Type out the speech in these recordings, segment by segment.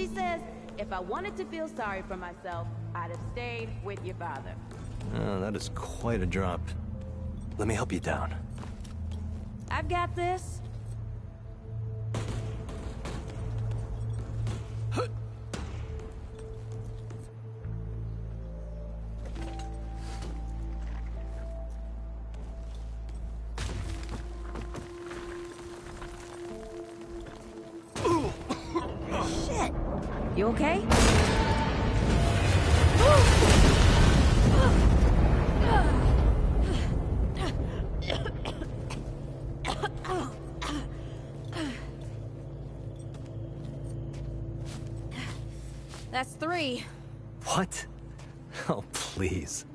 She says, if I wanted to feel sorry for myself, I'd have stayed with your father. Oh, that is quite a drop. Let me help you down. I've got this. Shit! You okay? That's 3. What? Oh, please.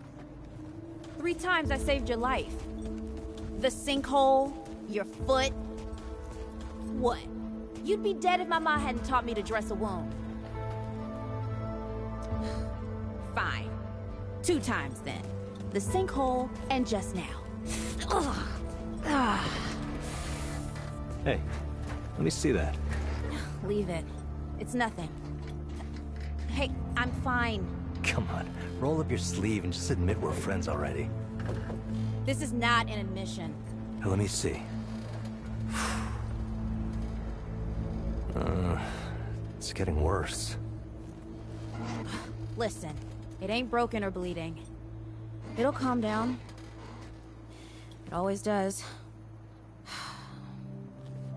3 times I saved your life. The sinkhole, your foot. What? You'd be dead if my mom hadn't taught me to dress a wound. Fine. 2 times then. The sinkhole and just now. Ugh. Ah. Hey, let me see that. Leave it. It's nothing. Hey, I'm fine. Come on, roll up your sleeve and just admit we're friends already. This is not an admission. Now, let me see. It's getting worse. Listen, it ain't broken or bleeding. It'll calm down. It always does.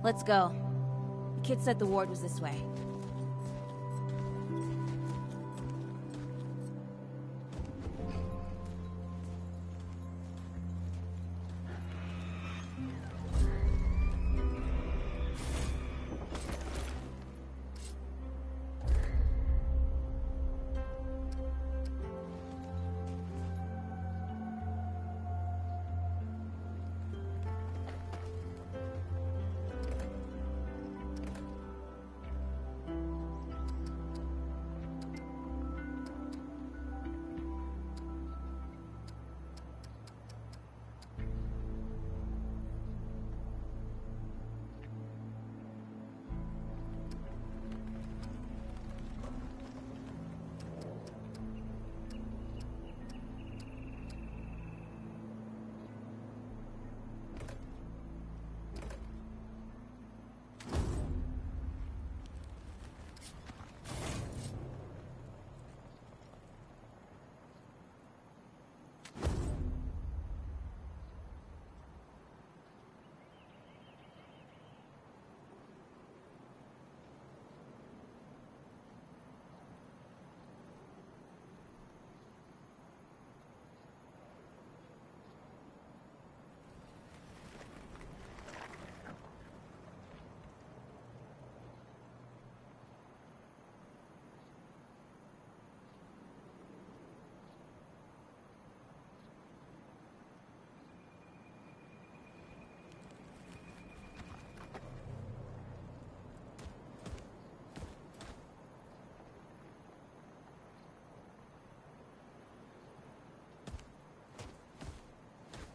Let's go. The kid said the ward was this way.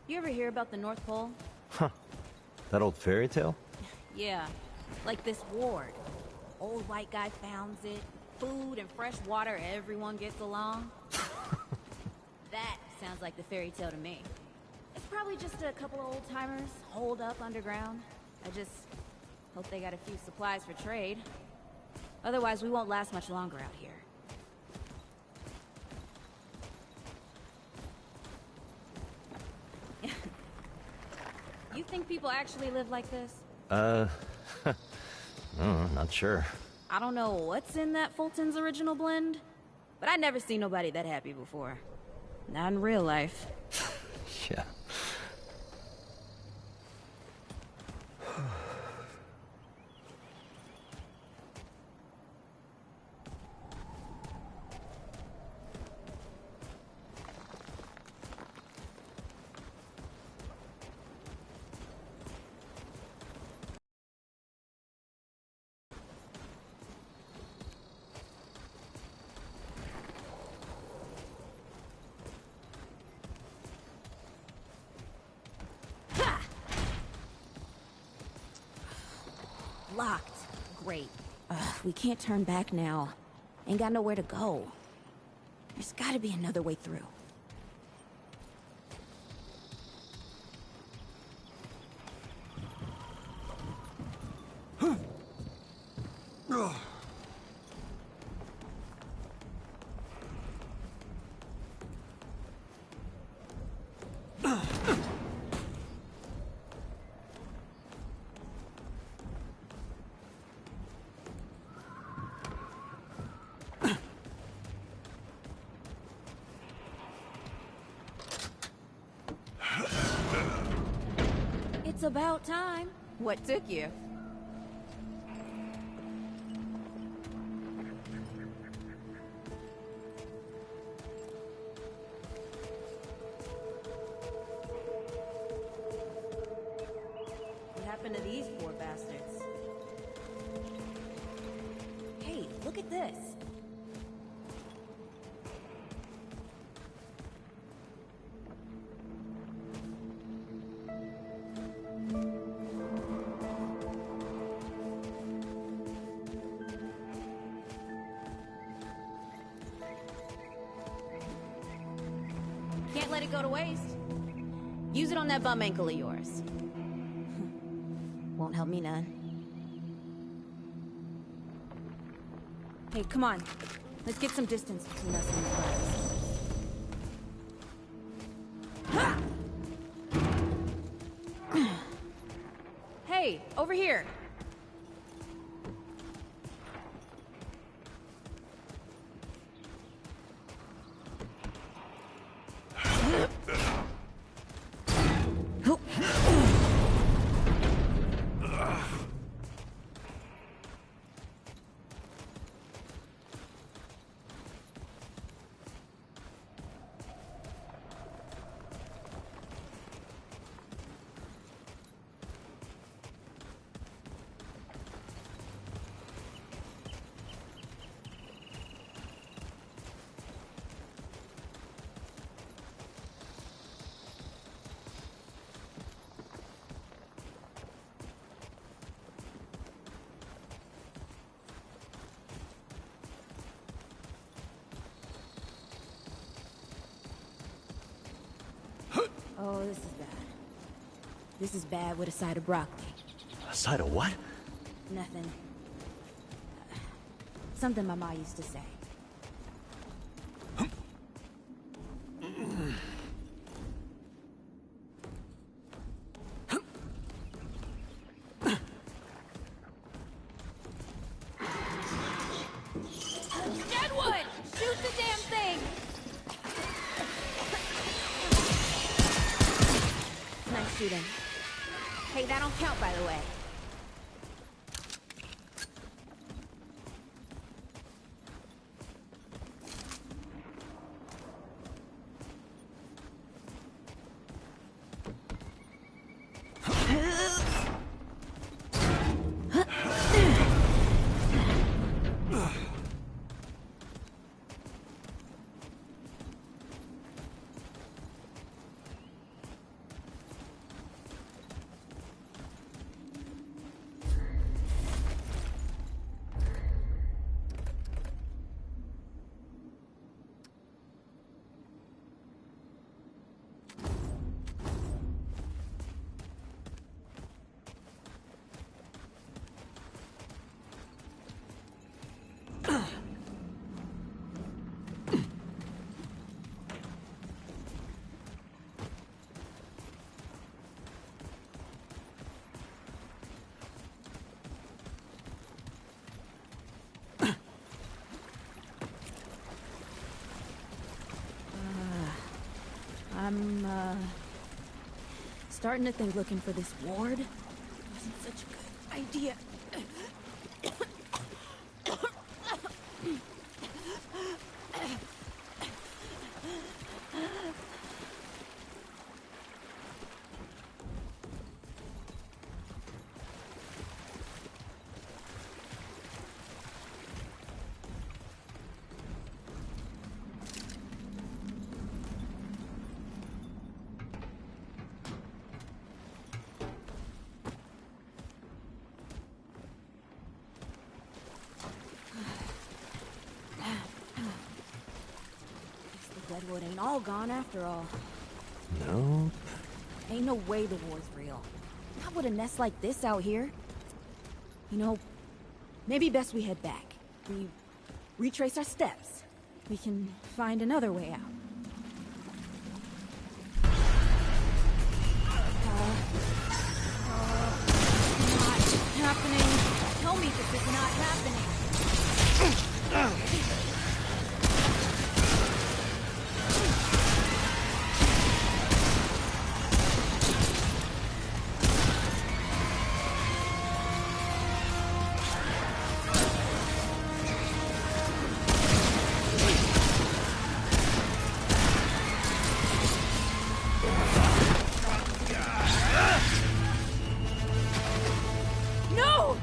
You ever hear about the North Pole? Huh. That old fairy tale? Yeah, like this ward. Old white guy founds it. Food and fresh water, everyone gets along. That sounds like the fairy tale to me. It's probably just a couple of old-timers holed up underground. I just hope they got a few supplies for trade. Otherwise, we won't last much longer out here. You think people actually live like this? Not sure. I don't know what's in that Fulton's original blend, but I never seen nobody that happy before. Not in real life. Yeah. Locked. Great. We can't turn back now. Ain't got nowhere to go. There's gotta be another way through. It's about time. What took you? What happened to these poor bastards? Hey, look at this. Can't let it go to waste. Use it on that bum ankle of yours. Won't help me none. Hey, come on. Let's get some distance between us and these bugs. Hey, over here. Oh, this is bad. This is bad with a side of broccoli. A side of what? Nothing. Something my ma used to say. Deadwood! Shoot the damn thing! Nice shooting. Hey, that don't count, by the way. I'm, starting to think looking for this ward wasn't such a good idea. So it ain't all gone after all. Nope. Ain't no way the war's real. Not with a nest like this out here. You know, maybe best we head back. We retrace our steps. We can find another way out. Not happening. Tell me this is not happening. No!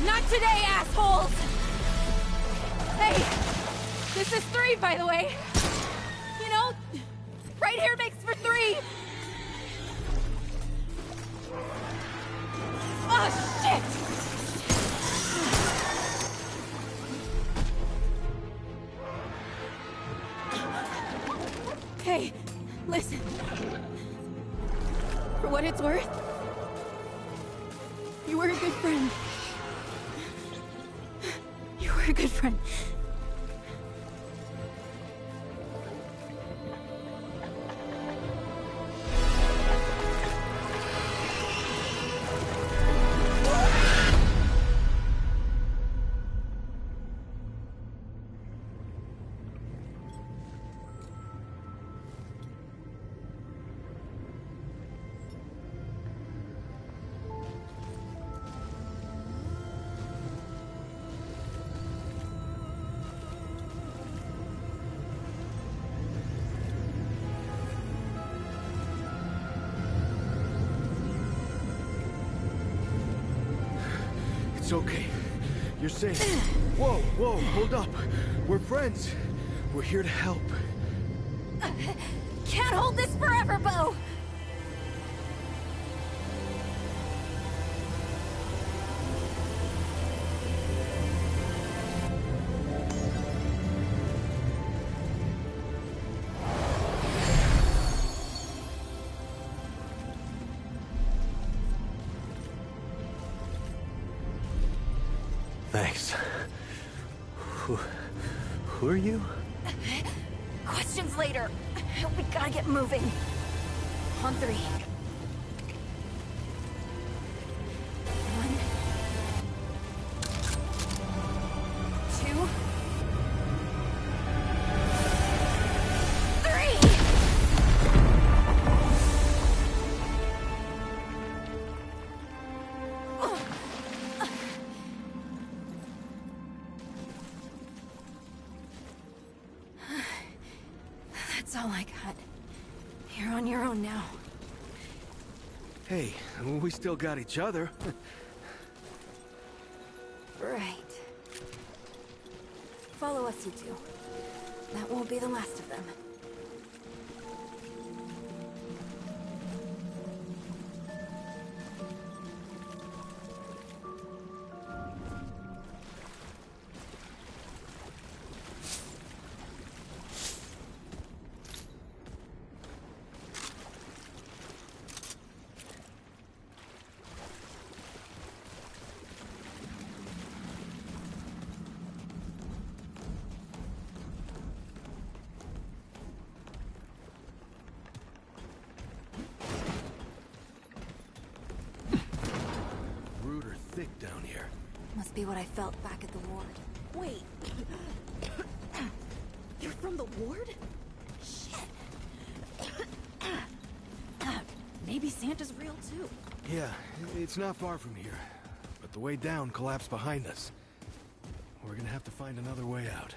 Not today, assholes! Hey, this is 3, by the way. You know, right here makes for 3. Oh, shit! Hey, listen. For what it's worth, you were a good friend. You were a good friend. It's okay. You're safe. Whoa, whoa, hold up. We're friends. We're here to help. Can't hold this forever, Bo! Thanks. Who are you? Questions later. We gotta get moving. On 3. 1, 2, 3! That's all I got. You're on your own now. Hey, we still got each other. Right. Follow us, you two. That won't be the last of them. Thick down here. Must be what I felt back at the ward. Wait. You're from the ward? Shit. Maybe Santa's real too. Yeah, it's not far from here. But the way down collapsed behind us. We're gonna have to find another way out.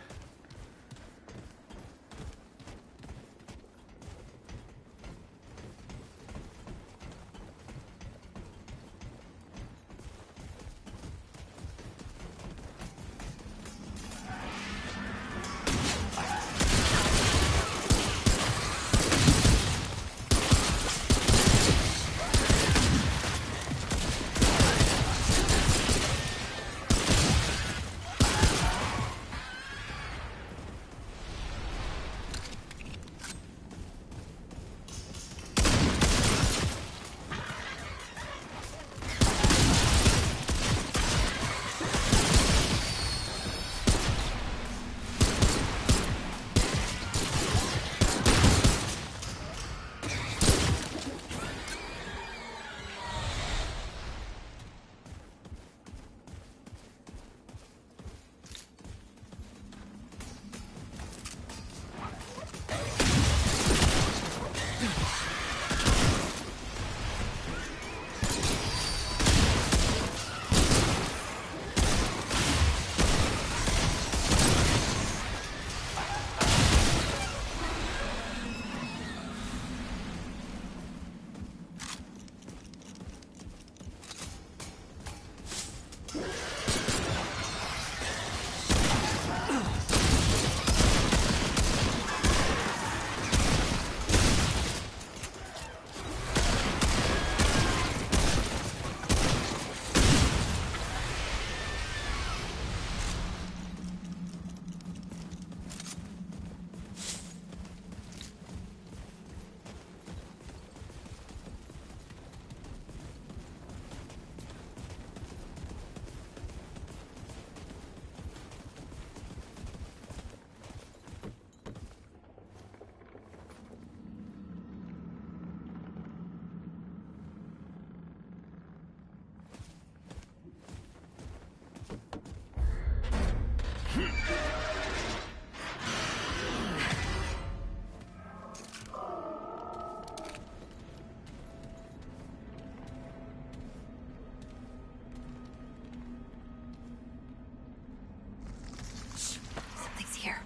Something's here.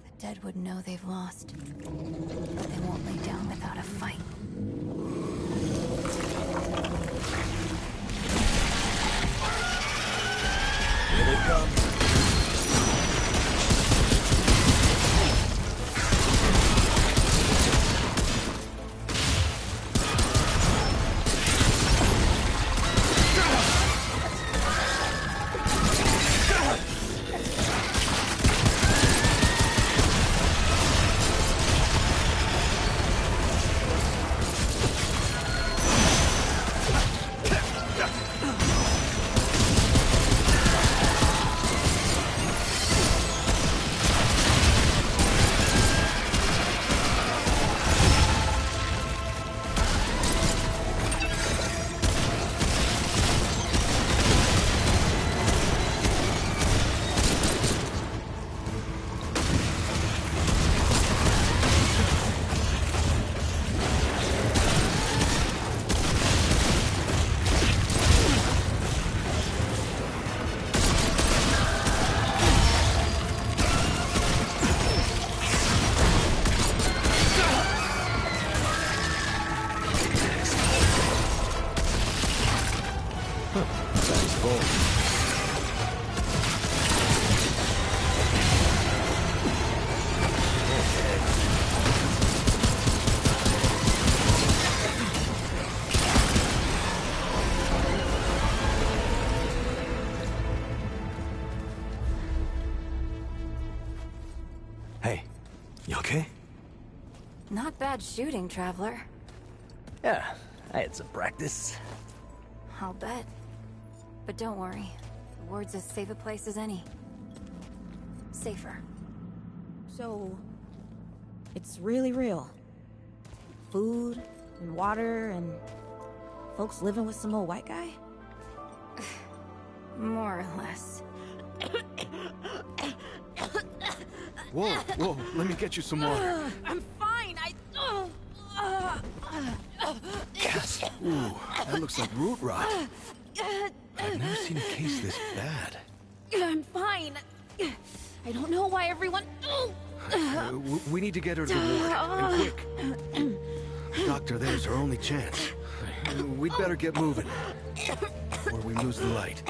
The dead would know they've lost, but they won't lay down without a fight. Here they come. That's full. Hey, you okay? Not bad shooting, Traveler. Yeah, I had some practice. I'll bet. But don't worry. The ward's as safe a place as any. Safer. So, it's really real. Food and water and folks living with some old white guy? More or less. Whoa, whoa, let me get you some water. I'm fine. Yes. Ooh, that looks like root rot. I've never seen a case this bad. I'm fine. I don't know why everyone... We need to get her to the ward, and quick. Doctor, there's our only chance. We'd better get moving, or we lose the light.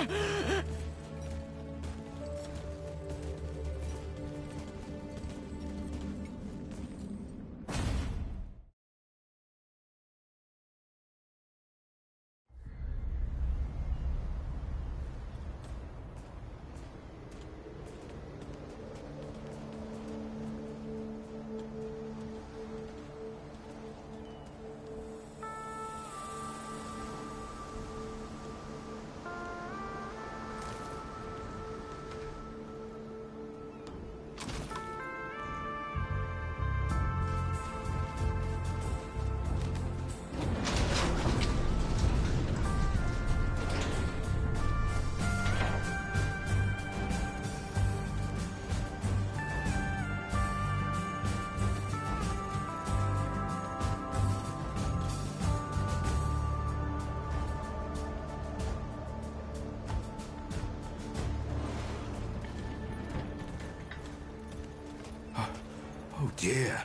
Yeah.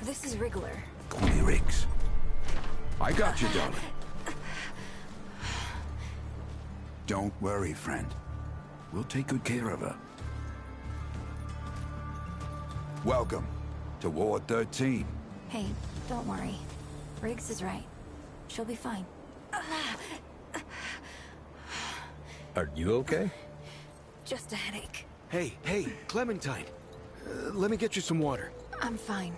This is Wriggler. Call me Riggs. I got you, darling. Don't worry, friend. We'll take good care of her. Welcome to Ward 13. Hey, don't worry. Riggs is right. She'll be fine. Are you okay? Just a headache. Hey, Clementine. Let me get you some water. I'm fine.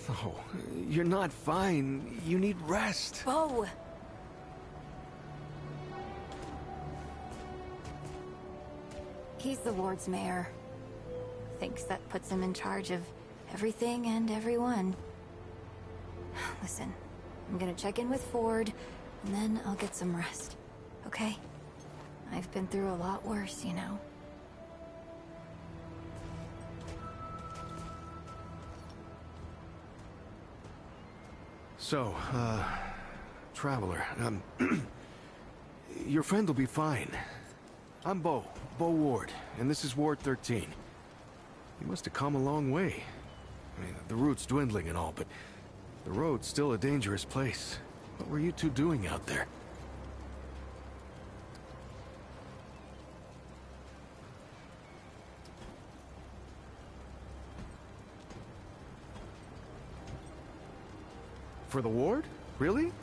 Oh, you're not fine. You need rest. Bo! He's the ward's mayor. Thinks that puts him in charge of everything and everyone. Listen, I'm gonna check in with Ford, and then I'll get some rest. Okay? I've been through a lot worse, you know. So, Traveler, your friend will be fine. I'm Bo Ward, and this is Ward 13. You must have come a long way. I mean, the route's dwindling and all, but the road's still a dangerous place. What were you two doing out there? For the ward? Really?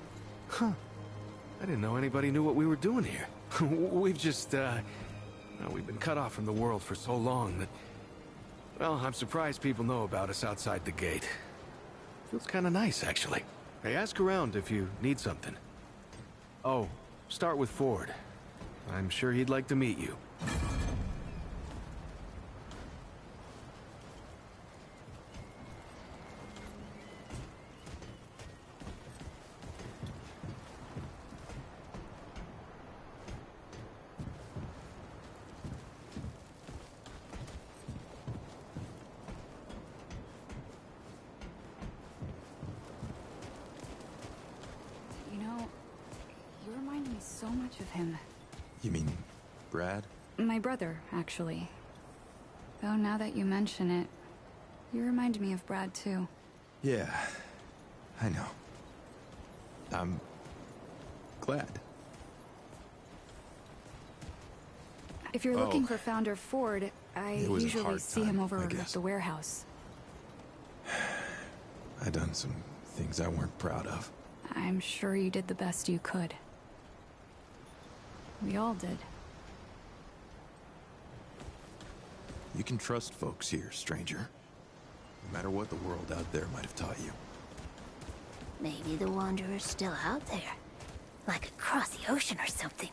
Huh. I didn't know anybody knew what we were doing here. We've just, we've been cut off from the world for so long that... Well, I'm surprised people know about us outside the gate. Feels kind of nice, actually. Hey, ask around if you need something. Oh, start with Ford. I'm sure he'd like to meet you. So much of him. You mean Brad? My brother, actually. Though now that you mention it, you remind me of Brad too. Yeah, I know. I'm glad. If you're looking for Founder Ford, I usually see him over at the warehouse. I done some things I weren't proud of. I'm sure you did the best you could. We all did. You can trust folks here, stranger. No matter what the world out there might have taught you. Maybe the Wanderer's still out there. Like across the ocean or something.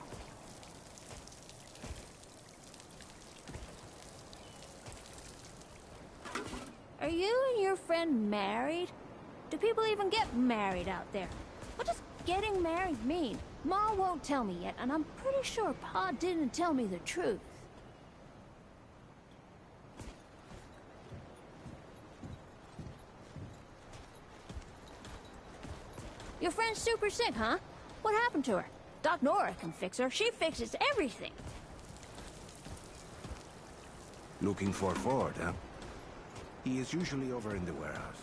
Are you and your friend married? Do people even get married out there? What does getting married mean? Ma won't tell me yet, and I'm pretty sure Pa didn't tell me the truth. Your friend's super sick, huh? What happened to her? Doc Nora can fix her. She fixes everything. Looking for Ford, huh? He is usually over in the warehouse.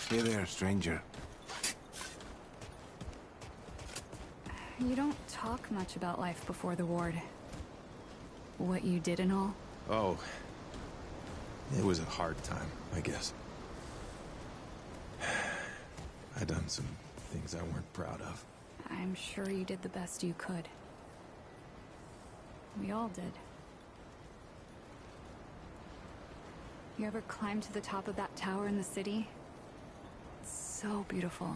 Hey there, stranger. You don't talk much about life before the ward. What you did and all. Oh. It was a hard time, I guess. I done some things I weren't proud of. I'm sure you did the best you could. We all did. You ever climbed to the top of that tower in the city? It's so beautiful.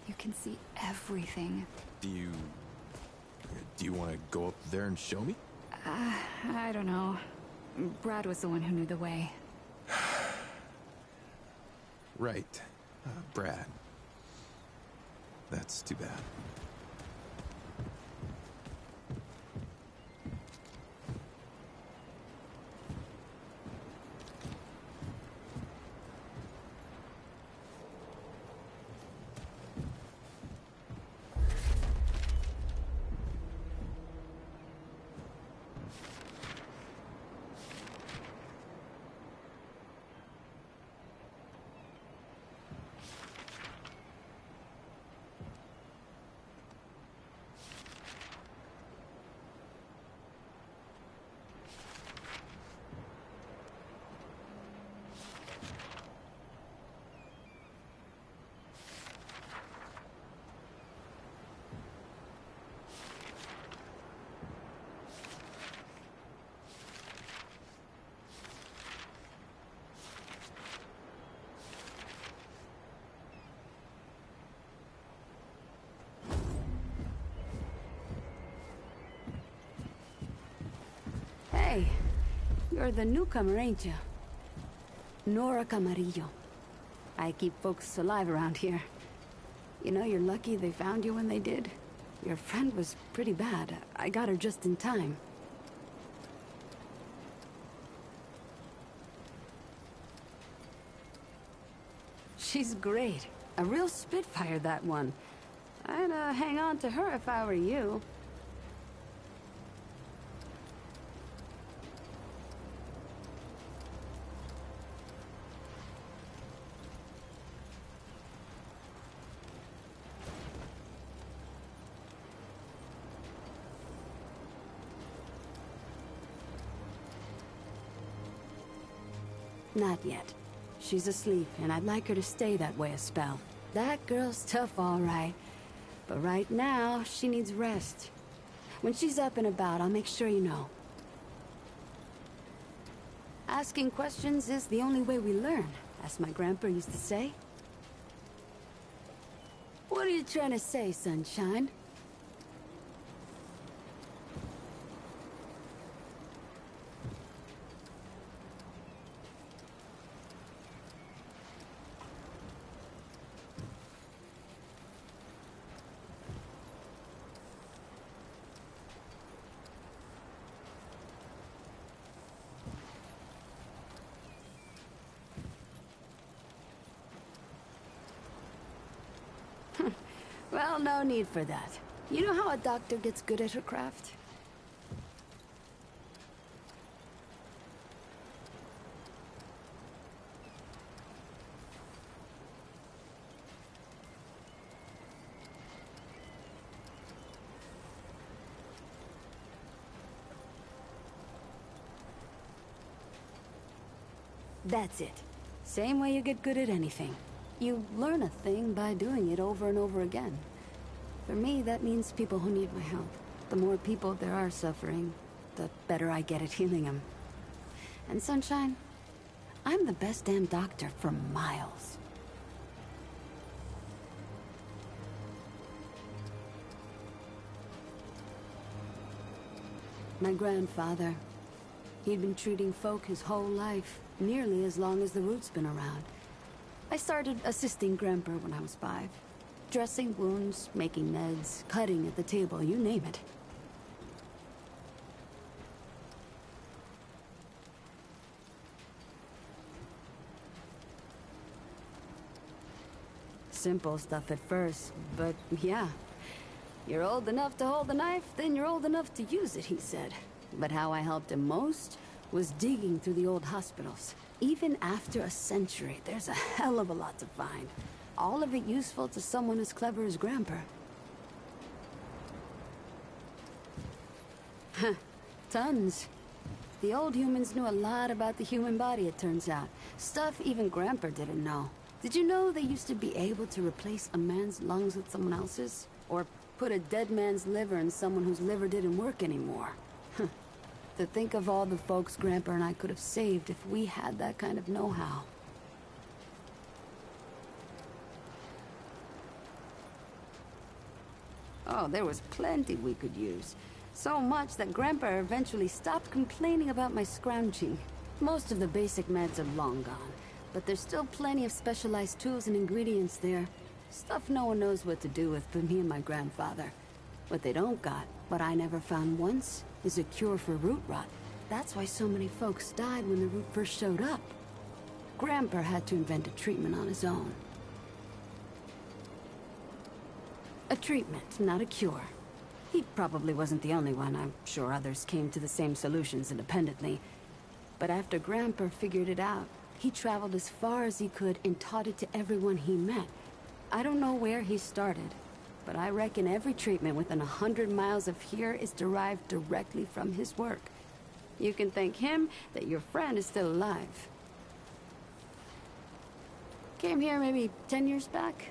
You can see everything. Do you want to go up there and show me? I don't know. Brad was the one who knew the way. Right. Brad. That's too bad. You're the newcomer, ain't you? Nora Camarillo. I keep folks alive around here. You know, you're lucky they found you when they did. Your friend was pretty bad. I got her just in time. She's great. A real spitfire, that one. I'd hang on to her if I were you. Not yet. She's asleep, and I'd like her to stay that way a spell. That girl's tough, all right. But right now, she needs rest. When she's up and about, I'll make sure you know. Asking questions is the only way we learn, as my grandpa used to say. What are you trying to say, sunshine? Well, no need for that. You know how a doctor gets good at her craft? That's it. Same way you get good at anything. You learn a thing by doing it over and over again. For me, that means people who need my help. The more people there are suffering, the better I get at healing them. And Sunshine, I'm the best damn doctor for miles. My grandfather, he'd been treating folk his whole life, nearly as long as the root's been around. I started assisting Grandpa when I was 5. Dressing wounds, making meds, cutting at the table, you name it. Simple stuff at first, but yeah. You're old enough to hold the knife, then you're old enough to use it, he said. But how I helped him most was digging through the old hospitals. Even after a century, there's a hell of a lot to find. All of it useful to someone as clever as Grandpa. Tons. The old humans knew a lot about the human body, it turns out. Stuff even Grandpa didn't know. Did you know they used to be able to replace a man's lungs with someone else's? Or put a dead man's liver in someone whose liver didn't work anymore? To think of all the folks Grandpa and I could have saved if we had that kind of know-how. Oh, there was plenty we could use. So much that Grandpa eventually stopped complaining about my scrounging. Most of the basic meds are long gone, but there's still plenty of specialized tools and ingredients there. Stuff no one knows what to do with but me and my grandfather. What they don't got, what I never found once, is a cure for root rot. That's why so many folks died when the root first showed up. Grandpa had to invent a treatment on his own. A treatment, not a cure. He probably wasn't the only one. I'm sure others came to the same solutions independently. But after Grandpa figured it out, he traveled as far as he could and taught it to everyone he met. I don't know where he started, but I reckon every treatment within 100 miles of here is derived directly from his work. You can thank him that your friend is still alive. Came here maybe 10 years back.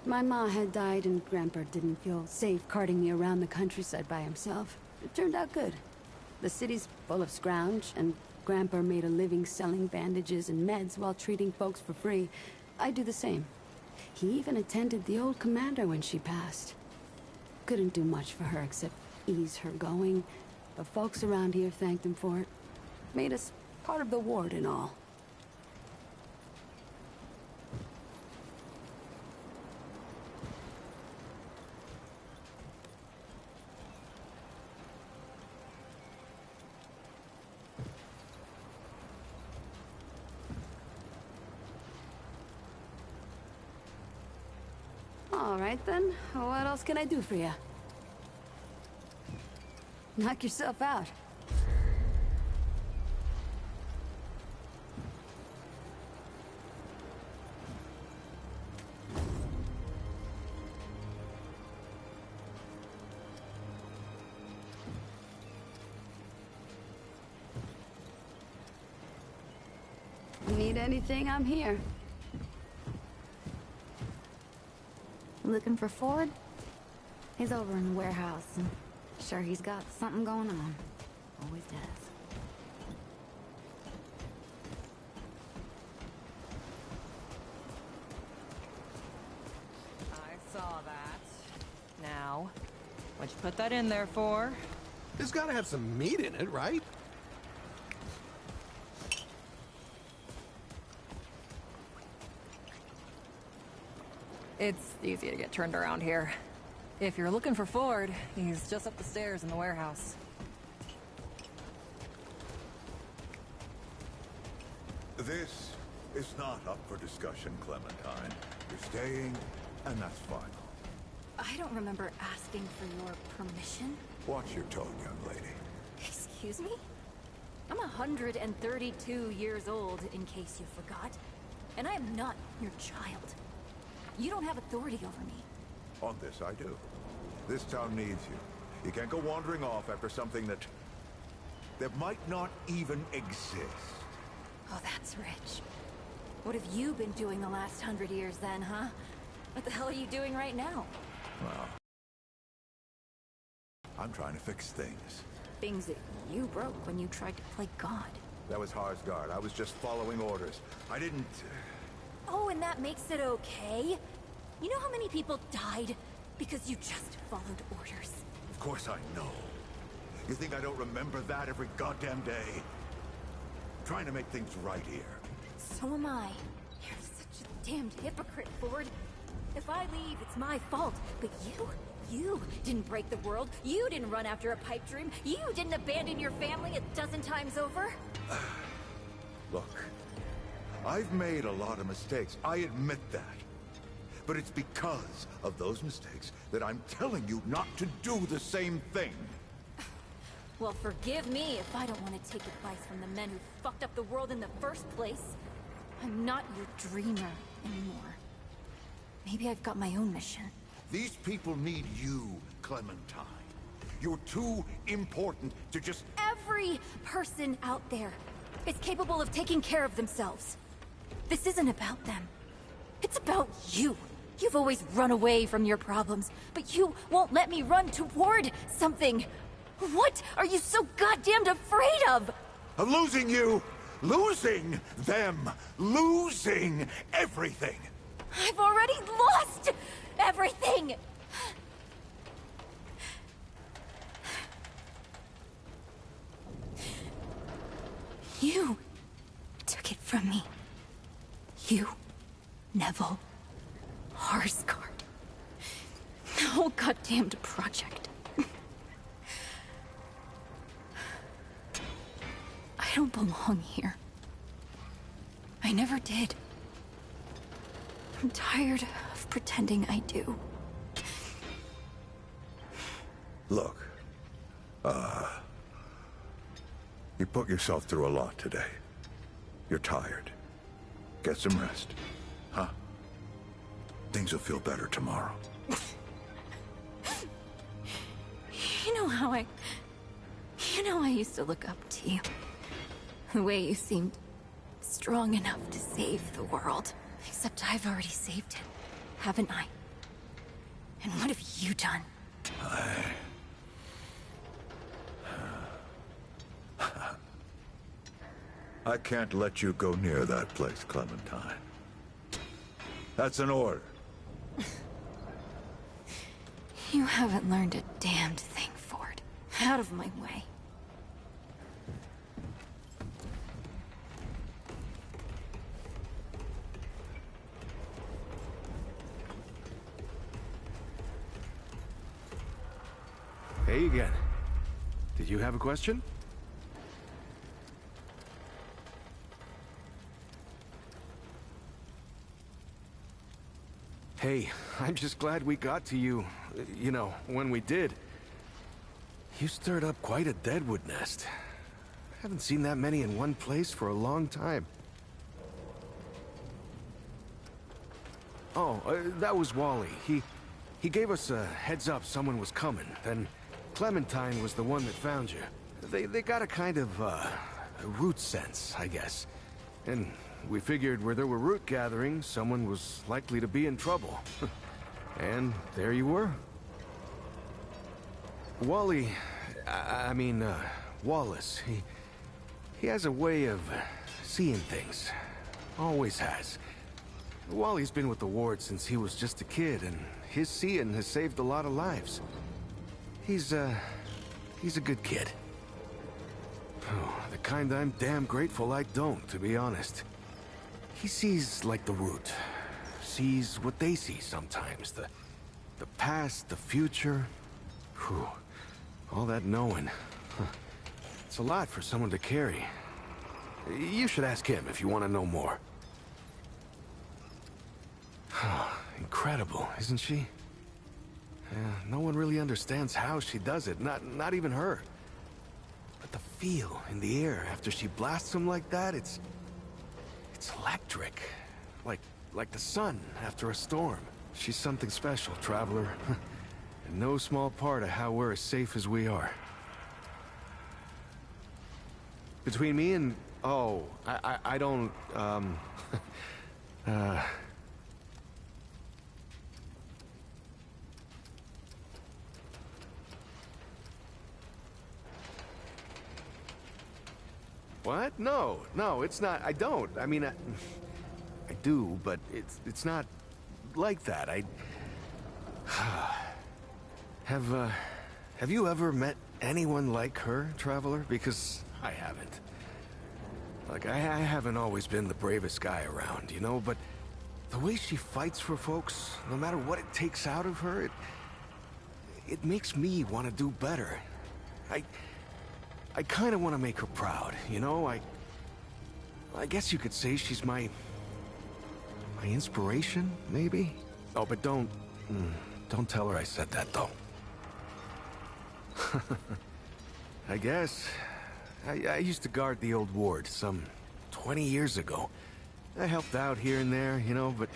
My ma had died and Grandpa didn't feel safe carting me around the countryside by himself. It turned out good. The city's full of scrounge, and Grandpa made a living selling bandages and meds while treating folks for free. I do the same. He even attended the old commander when she passed. Couldn't do much for her except ease her going, but folks around here thanked him for it. made us part of the ward and all. All right then, what else can I do for you? Knock yourself out. Need anything, I'm here. Looking for Ford? He's over in the warehouse, and sure he's got something going on. Always does. I saw that. Now, what'd you put that in there for? It's gotta have some meat in it, right? It's easy to get turned around here. If you're looking for Ford, he's just up the stairs in the warehouse. This is not up for discussion, Clementine. You're staying, and that's final. I don't remember asking for your permission. Watch your tone, young lady. Excuse me? I'm 132 years old, in case you forgot. And I am not your child. You don't have authority over me. On this, I do. This town needs you. You can't go wandering off after something that might not even exist. Oh, that's rich. What have you been doing the last 100 years then, huh? What the hell are you doing right now? Well, I'm trying to fix things. Things that you broke when you tried to play God. That was Harsgard. I was just following orders. I didn't... Oh, and that makes it okay? You know how many people died because you just followed orders? Of course I know. You think I don't remember that every goddamn day? I'm trying to make things right here. So am I. You're such a damned hypocrite, Ford. If I leave, it's my fault. But you didn't break the world. You didn't run after a pipe dream. You didn't abandon your family a dozen times over. Look, I've made a lot of mistakes. I admit that. But it's because of those mistakes that I'm telling you not to do the same thing. Well, forgive me if I don't want to take advice from the men who fucked up the world in the first place. I'm not your dreamer anymore. Maybe I've got my own mission. These people need you, Clementine. You're too important to just... Every person out there is capable of taking care of themselves. This isn't about them. It's about you. You've always run away from your problems, but you won't let me run toward something. What are you so goddamned afraid of? Of losing you, losing them, losing everything. I've already lost everything! You took it from me. You, Neville, Harsgard. The whole goddamned project. I don't belong here. I never did. I'm tired of pretending I do. Look, you put yourself through a lot today. You're tired. Get some rest, huh? Things will feel better tomorrow. You know how I used to look up to you. The way you seemed strong enough to save the world. Except I've already saved it, haven't I? And what have you done? I can't let you go near that place, Clementine. That's an order. You haven't learned a damned thing, Ford. Out of my way. Hey again. Did you have a question? Hey, I'm just glad we got to you, you know, when we did. You stirred up quite a deadwood nest. I haven't seen that many in one place for a long time. Oh, that was Wally. He gave us a heads up someone was coming. Then Clementine was the one that found you. They got a kind of, a root sense, I guess. And we figured where there were root gatherings, someone was likely to be in trouble. And there you were. Wally, I mean, Wallace, he has a way of seeing things. Always has. Wally's been with the ward since he was just a kid, and his seeing has saved a lot of lives. He's a good kid. Oh, the kind I'm damn grateful I don't, to be honest. He sees like the root. Sees what they see sometimes. The past, the future. Whew. All that knowing. It's a lot for someone to carry. You should ask him if you want to know more. Incredible, isn't she? No one really understands how she does it, not even her. But the feel in the air after she blasts him like that, it's electric. Like the sun after a storm. She's something special, Traveler. And no small part of how we're as safe as we are. Between me and... Oh, I don't, What? No, it's not. I don't. I mean, I do, but it's not like that. Have you ever met anyone like her, Traveler? Because I haven't. Like, I haven't always been the bravest guy around, you know, but the way she fights for folks, no matter what it takes out of her, it makes me want to do better. I kind of want to make her proud, you know? I guess you could say she's my inspiration, maybe? Oh, but don't tell her I said that, though. I guess. I used to guard the old ward some 20 years ago. I helped out here and there, you know, but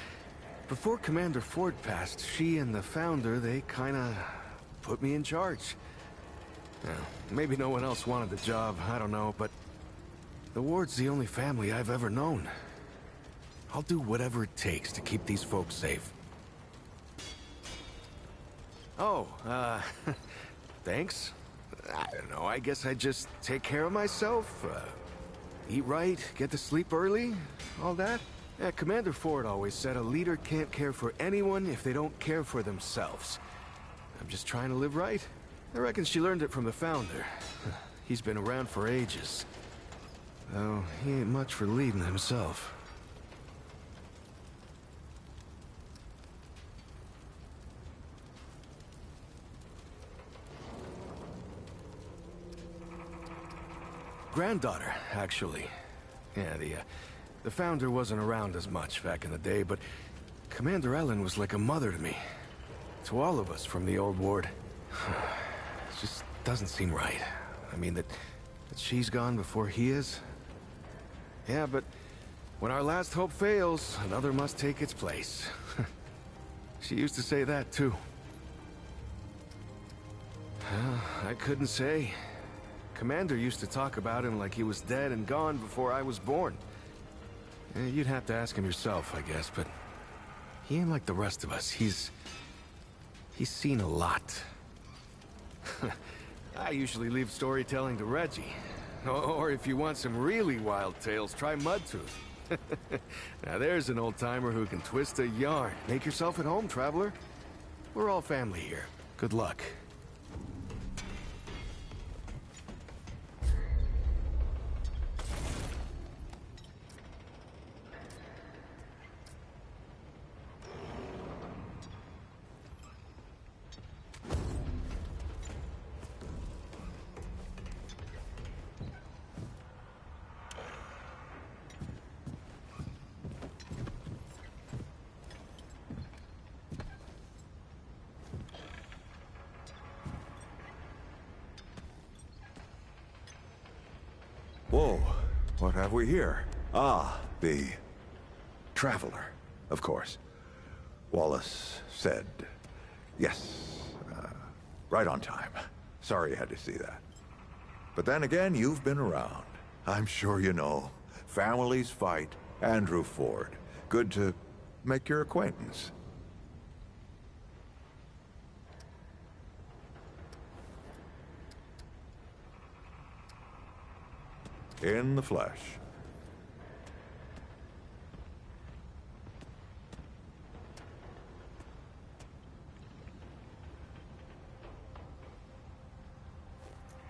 before Commander Ford passed, she and the Founder, they kind of put me in charge. Well, maybe no one else wanted the job, I don't know, but the ward's the only family I've ever known. I'll do whatever it takes to keep these folks safe. Oh, thanks. I don't know, I guess I just take care of myself, eat right, get to sleep early, all that. Yeah, Commander Ford always said a leader can't care for anyone if they don't care for themselves. I'm just trying to live right. I reckon she learned it from the Founder. He's been around for ages. Though he ain't much for leading himself. Granddaughter, actually. Yeah, the Founder wasn't around as much back in the day, but Commander Ellen was like a mother to me. To all of us from the old ward. It just doesn't seem right. I mean, that she's gone before he is. Yeah, but when our last hope fails, another must take its place. She used to say that, too. I couldn't say. Commander used to talk about him like he was dead and gone before I was born. You'd have to ask him yourself, I guess, but he ain't like the rest of us. He's seen a lot. I usually leave storytelling to Reggie. Or if you want some really wild tales, try Mudtooth. Now there's an old-timer who can twist a yarn. Make yourself at home, Traveler. We're all family here. Good luck. Whoa, what have we here? Ah, the Traveler, of course. Wallace said, yes, right on time. Sorry you had to see that. But then again, you've been around. I'm sure you know. Families fight. Andrew Ford. Good to make your acquaintance. In the flesh.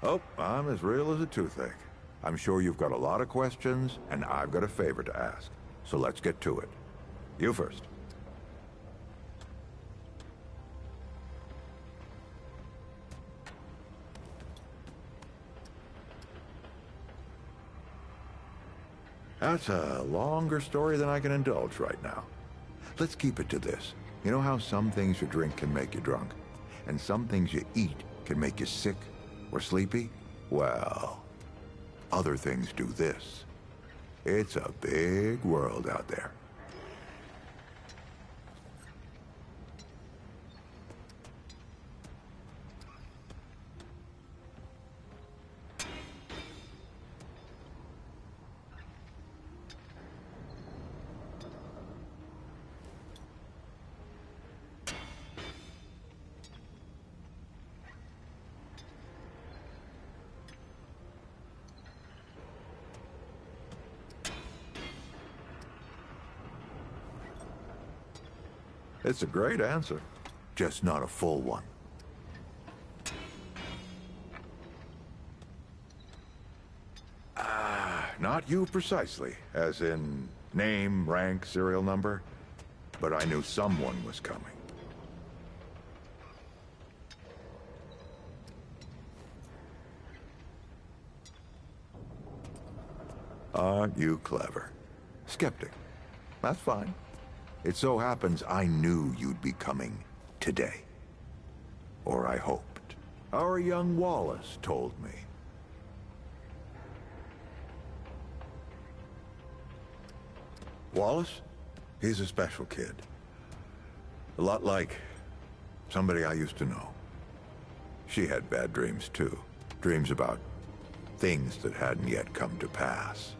Oh, I'm as real as a toothache. I'm sure you've got a lot of questions, and I've got a favor to ask. So let's get to it. You first. That's a longer story than I can indulge right now. Let's keep it to this. You know how some things you drink can make you drunk, and some things you eat can make you sick or sleepy? Well, other things do this. It's a big world out there. It's a great answer, just not a full one. Not you precisely, as in name, rank, serial number, but I knew someone was coming. Aren't you clever? Skeptic. That's fine. It so happens I knew you'd be coming today. Or I hoped. Our young Wallace told me. Wallace? He's a special kid. A lot like somebody I used to know. She had bad dreams too. Dreams about things that hadn't yet come to pass.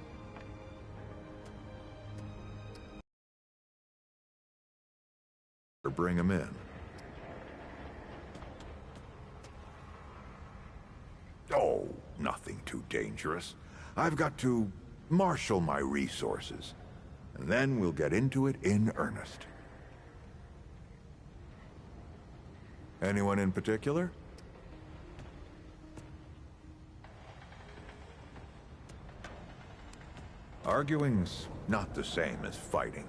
Or bring him in. Oh, nothing too dangerous. I've got to marshal my resources. And then we'll get into it in earnest. Anyone in particular? Arguing's not the same as fighting.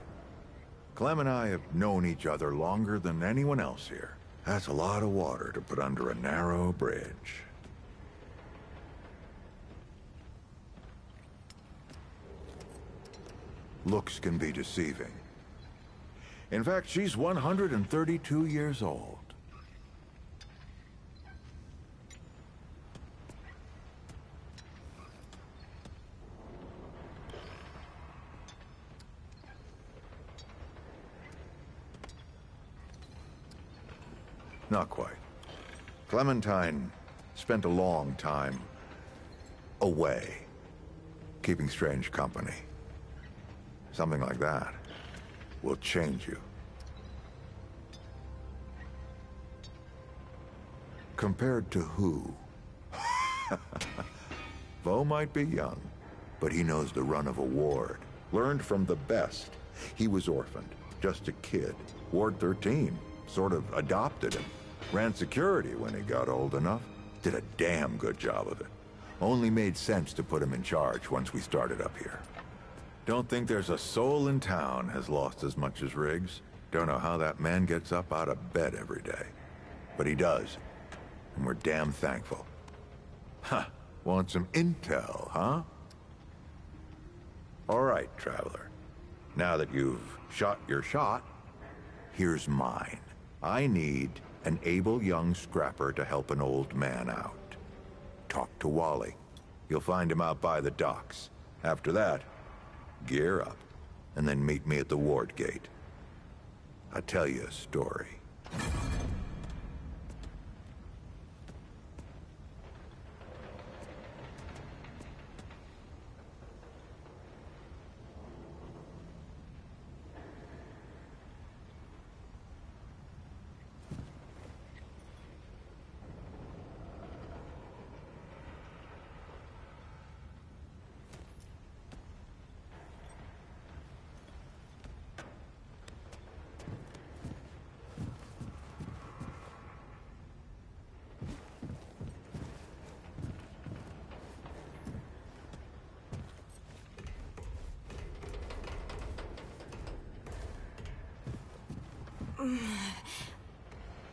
Clem and I have known each other longer than anyone else here. That's a lot of water to put under a narrow bridge. Looks can be deceiving. In fact, she's 132 years old. Not quite. Clementine spent a long time away, keeping strange company. Something like that will change you. Compared to who? Vo might be young, but he knows the run of a ward. Learned from the best. He was orphaned, just a kid. Ward 13 sort of adopted him. Ran security when he got old enough. Did a damn good job of it. Only made sense to put him in charge once we started up here. Don't think there's a soul in town has lost as much as Riggs. Don't know how that man gets up out of bed every day. But he does. And we're damn thankful. Huh. Want some intel, huh? All right, Traveler. Now that you've shot your shot, here's mine. I need an able young scrapper to help an old man out. Talk to Wally. You'll find him out by the docks. After that, gear up, and then meet me at the ward gate. I'll tell you a story.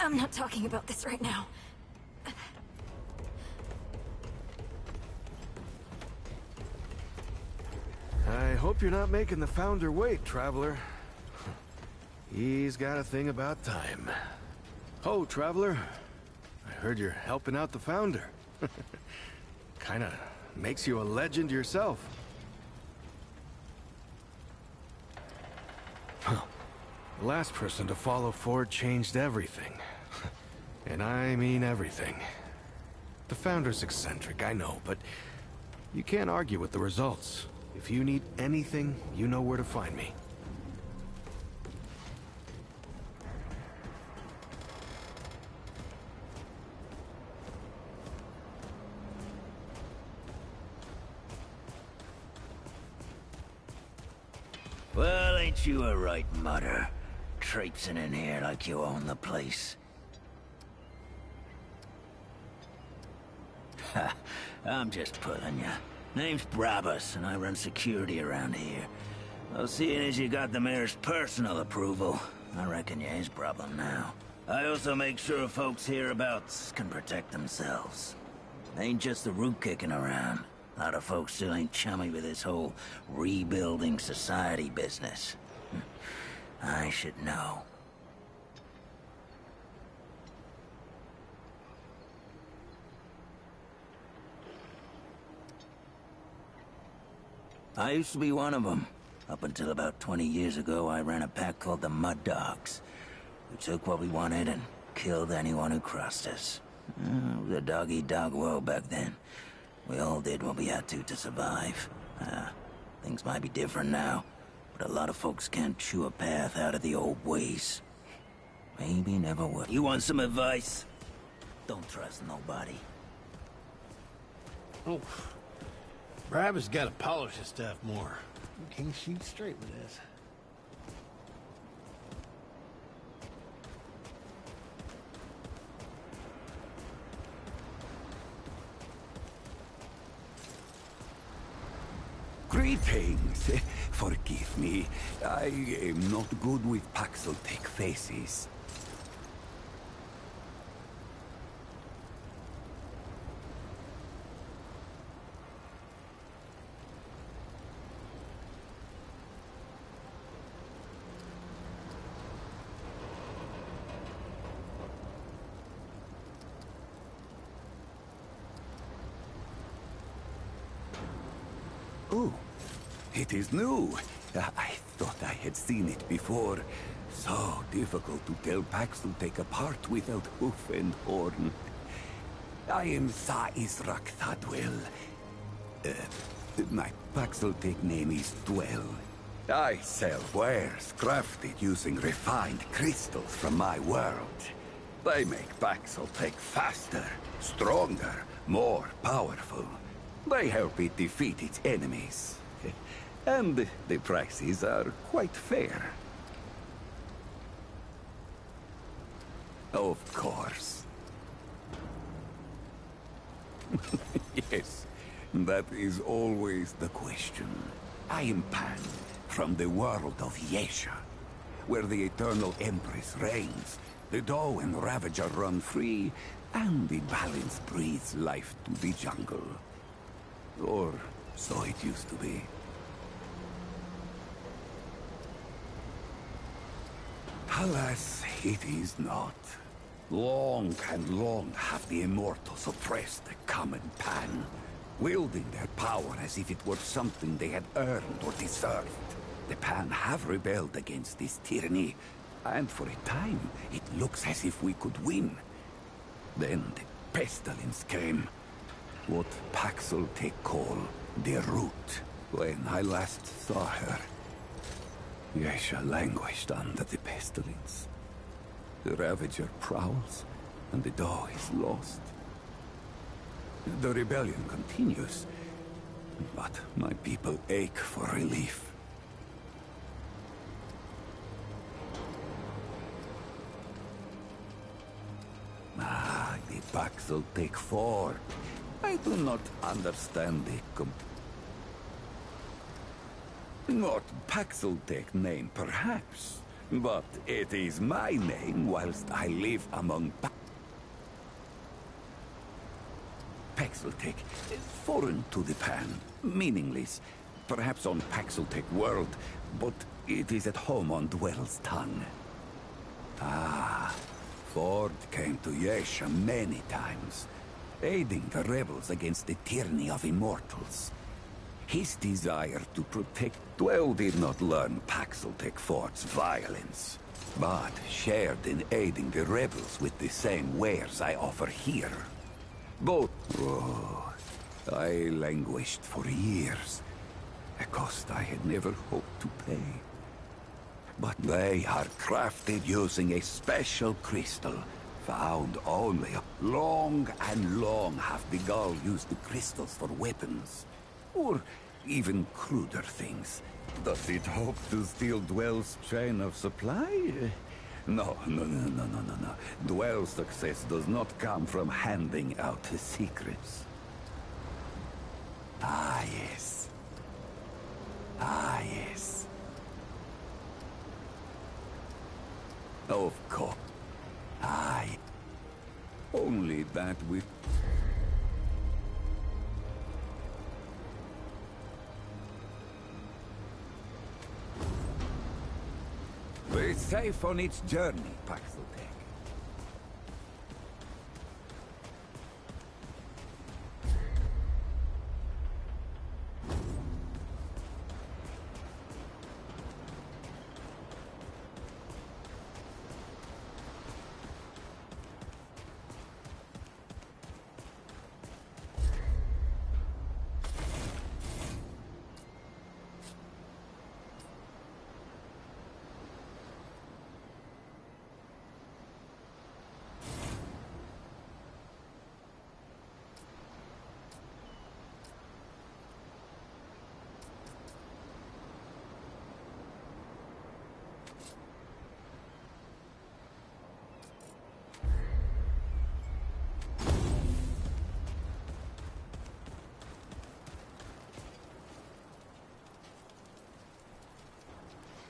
I'm not talking about this right now. I hope you're not making the Founder wait, Traveler. He's got a thing about time. Oh, Traveler. I heard you're helping out the Founder. Kinda makes you a legend yourself. Huh. The last person to follow Ford changed everything. And I mean everything. The Founder's eccentric, I know, but you can't argue with the results. If you need anything, you know where to find me. Well, ain't you a right mutter? Traipsing in here like you own the place. Ha, I'm just pulling ya. Name's Brabus, and I run security around here. Well, seeing as you got the mayor's personal approval, I reckon you his problem now. I also make sure folks hereabouts can protect themselves. Ain't just the root kicking around. A lot of folks still ain't chummy with this whole rebuilding society business. I should know. I used to be one of them. Up until about 20 years ago, I ran a pack called the Mud Dogs. We took what we wanted and killed anyone who crossed us. It was a dog-eat-dog world back then. We all did what we had to survive. Things might be different now, but a lot of folks can't chew a path out of the old ways. Maybe never will. You want some advice? Don't trust nobody. Oh, Brab has got to polish his stuff more. You can't shoot straight with this. Greetings. Forgive me. I am not good with Paxel-Tech faces. Oh, it is new. I thought I had seen it before. So difficult to tell Paxel-Tech apart without hoof and horn. I am Sa Israk Thadwell. My Paxel-Tech name is Dwell. I sell wares crafted using refined crystals from my world. They make Paxel-Tech faster, stronger, more powerful. They help it defeat its enemies. And the prices are quite fair. Of course. Yes, that is always the question. I am Pan, from the world of Yesha, where the Eternal Empress reigns, the Doe and Ravager run free, and the balance breathes life to the jungle. Or so it used to be. Alas, it is not. Long and long have the Immortals oppressed the common Pan. wielding their power as if it were something they had earned or deserved. The Pan have rebelled against this tyranny, and for a time, it looks as if we could win. Then the pestilence came. What Paxel call the Root. When I last saw her, Yesha languished under the pestilence. The Ravager prowls, and the dog is lost. The rebellion continues, but my people ache for relief. The Paxel take 4. I do not understand the not Paxeltech name, perhaps, but it is my name whilst I live among Paxeltech, foreign to the Pan, meaningless, perhaps on Paxeltech world, but it is at home on Dwell's tongue. Ford came to Yesha many times, aiding the rebels against the tyranny of immortals. His desire to protect Dwell did not learn Paxeltech Ford's violence, but shared in aiding the rebels with the same wares I offer here. Both... I languished for years, a cost I had never hoped to pay. But they are crafted using a special crystal, found only long and long have the Gull used the crystals for weapons. Or even cruder things. Does it hope to steal Dwell's chain of supply? No. Dwell's success does not come from handing out his secrets. Yes. Yes. Of course. Only that we... Be safe on its journey, Paxeltech.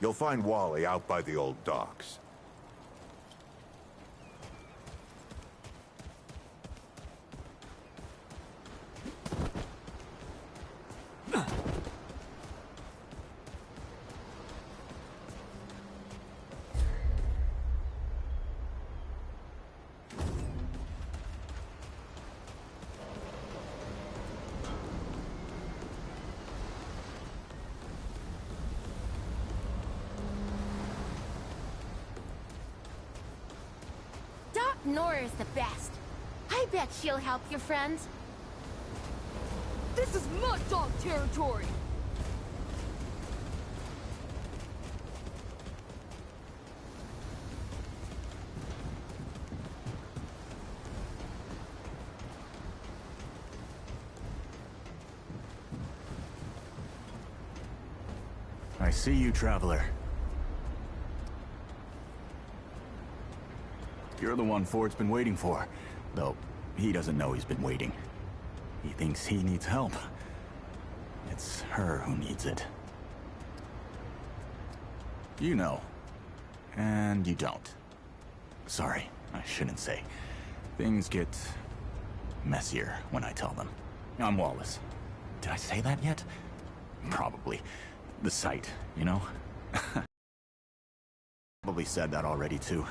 You'll find Wally out by the old docks. Nora's the best. I bet she'll help your friends. This is Mud Dog territory! I see you, traveler. You're the one Ford's been waiting for. Though, he doesn't know he's been waiting. He thinks he needs help. It's her who needs it. You know. And you don't. Sorry, I shouldn't say. Things get messier when I tell them. I'm Wallace. Did I say that yet? Probably. The site, you know? Probably said that already, too.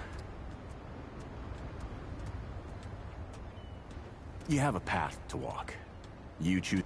You have a path to walk. You choose.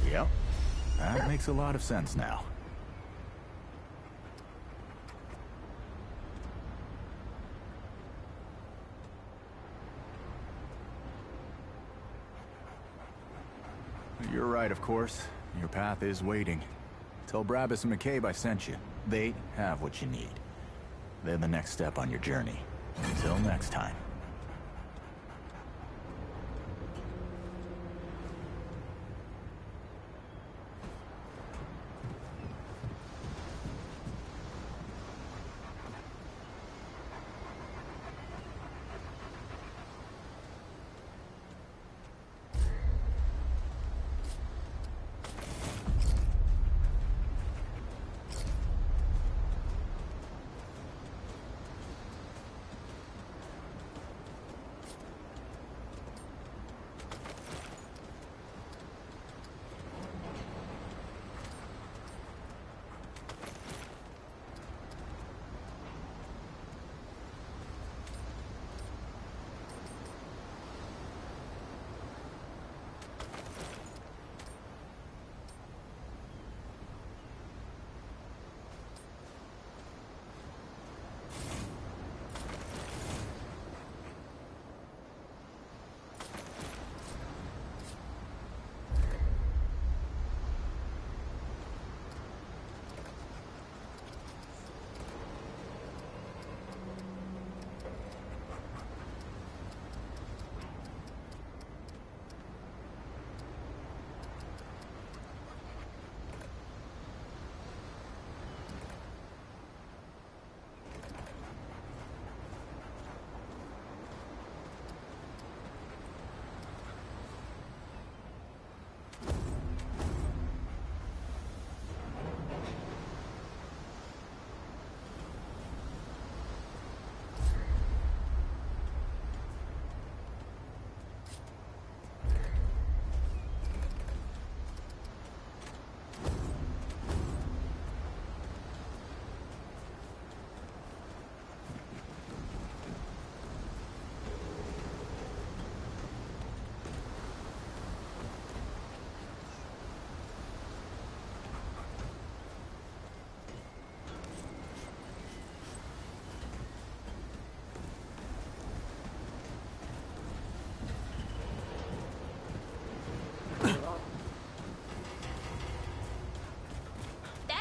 Yep. That makes a lot of sense now. You're right, of course. Your path is waiting. Tell Brabus and McCabe I sent you. They have what you need. They're the next step on your journey. Until next time.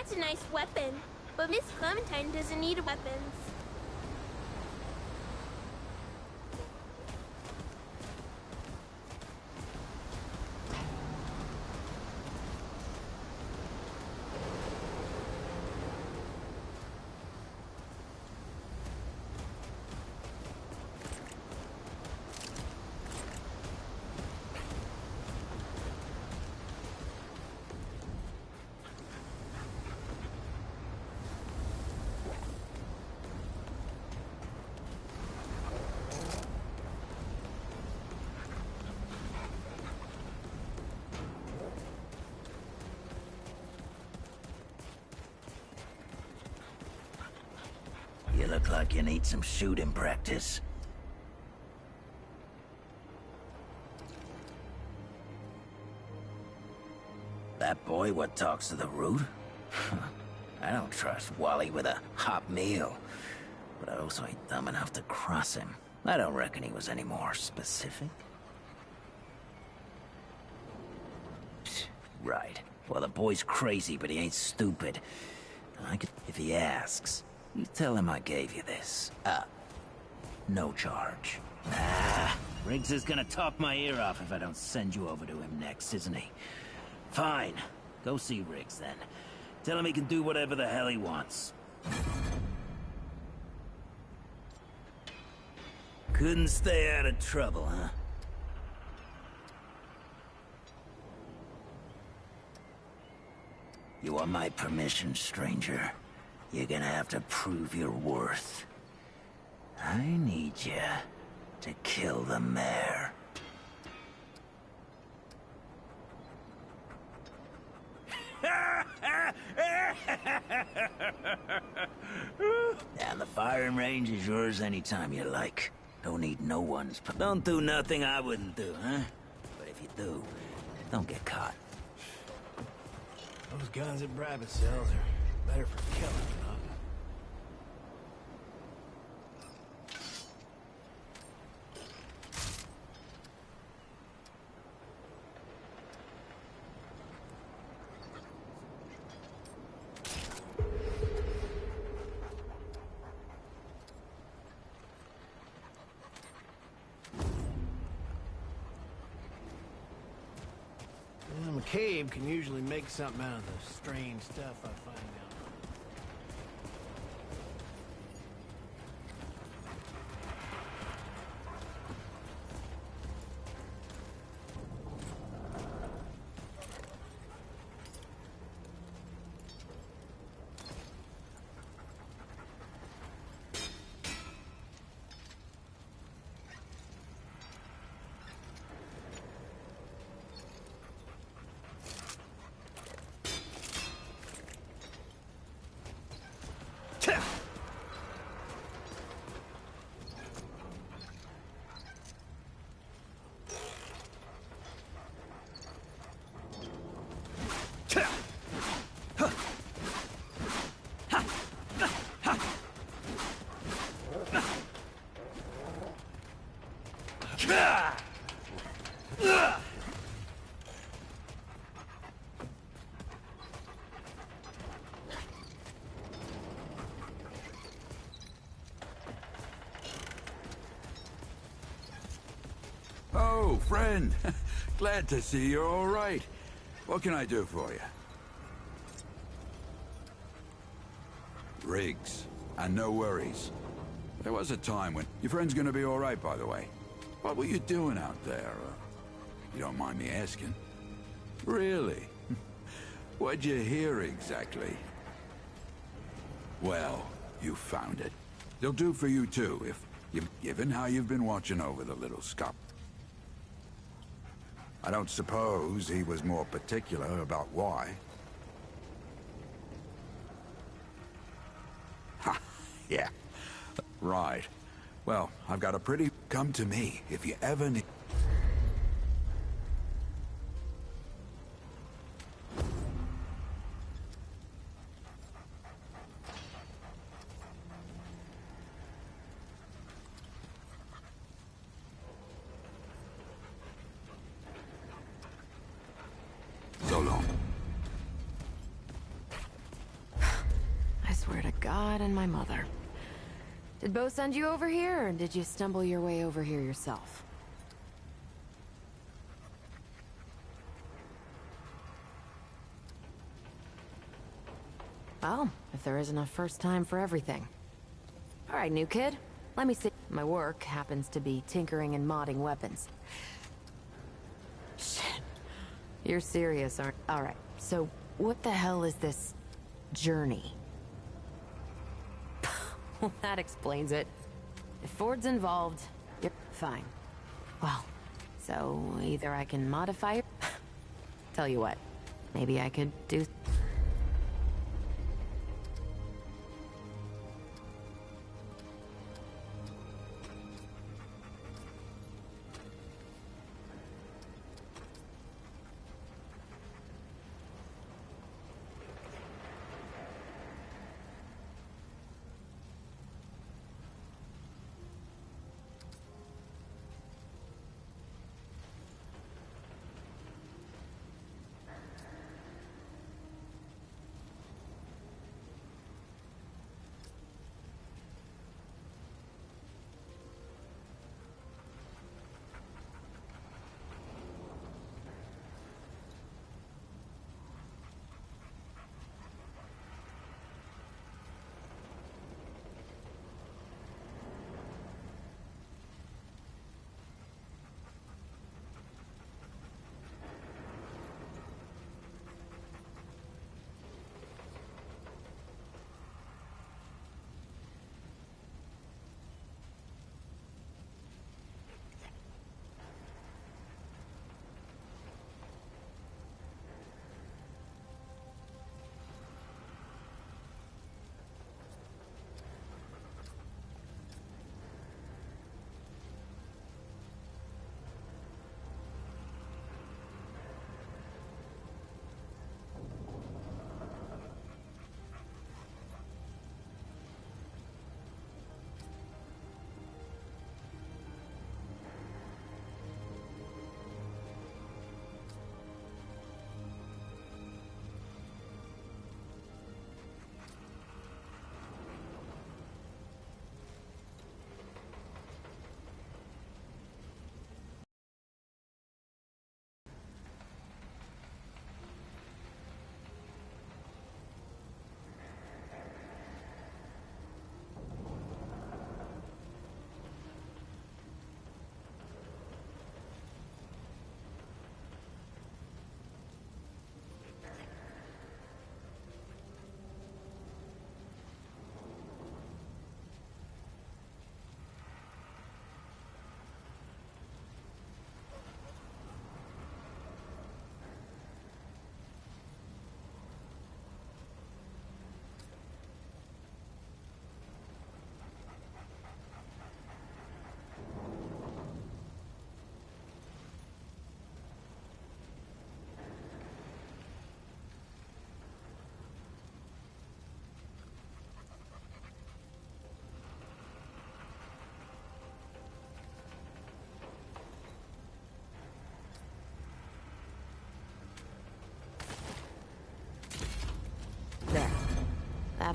That's a nice weapon, but Miss Clementine doesn't need weapons. look like you need some shooting practice. That boy what talks to the root? I don't trust Wally with a hot meal. But I also ain't dumb enough to cross him. I don't reckon he was any more specific. Right. Well, the boy's crazy, but he ain't stupid. If he asks, you tell him I gave you this. No charge. Riggs is gonna talk my ear off if I don't send you over to him next, isn't he? Fine. Go see Riggs, then. Tell him he can do whatever the hell he wants. Couldn't stay out of trouble, huh? You want my permission, stranger? You're gonna have to prove your worth. I need you to kill the mayor. And the firing range is yours anytime you like. Don't need no one's... Don't do nothing I wouldn't do, huh? But if you do, don't get caught. Those guns that Brabus sells are better for killing than hunting. McCabe can usually make something out of the strange stuff I find out. Oh, friend. Glad to see you're all right. What can I do for you? Riggs. And no worries. There was a time when... Your friend's gonna be all right, by the way. What were you doing out there? You don't mind me asking. Really? What'd you hear exactly? Well, you found it. They'll do for you too, given how you've been watching over the little scum. I don't suppose he was more particular about why. Ha! Yeah. Right. Well, I've got a pretty... Come to me if you ever need... So long. I swear to God and my mother. Did Bo send you over here, or did you stumble your way over here yourself? Well, if there isn't a first time for everything. Alright, new kid. Let me see. My work happens to be tinkering and modding weapons. Shit. You're serious, aren't... Alright, so what the hell is this... journey? Well, that explains it. If Ford's involved, you're fine. Well, so either I can modify it... Tell you what, maybe I could do...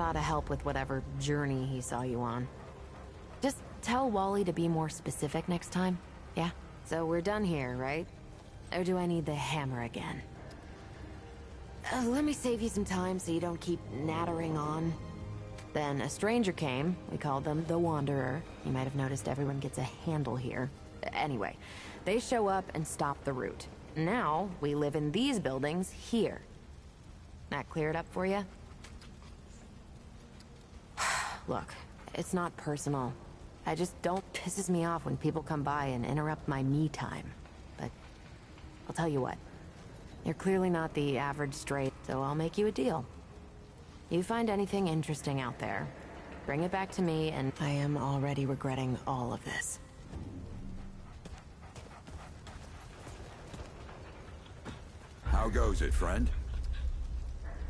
That ought to help with whatever journey he saw you on. Just tell Wally to be more specific next time, yeah? So we're done here, right? Or do I need the hammer again? Let me save you some time so you don't keep nattering on. Then a stranger came. We called them the Wanderer. You might have noticed everyone gets a handle here. Anyway, they show up and stop the route. Now, we live in these buildings here. That clear it up for you? Look, it's not personal. I just don't pisses me off when people come by and interrupt my me time. But I'll tell you what. You're clearly not the average stray, so I'll make you a deal. You find anything interesting out there, bring it back to me, and I am already regretting all of this. How goes it, friend?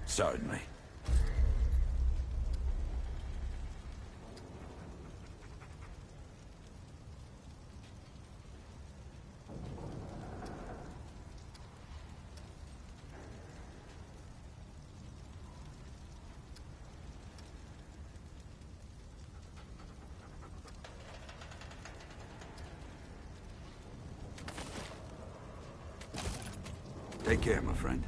Certainly. Take care, my friend.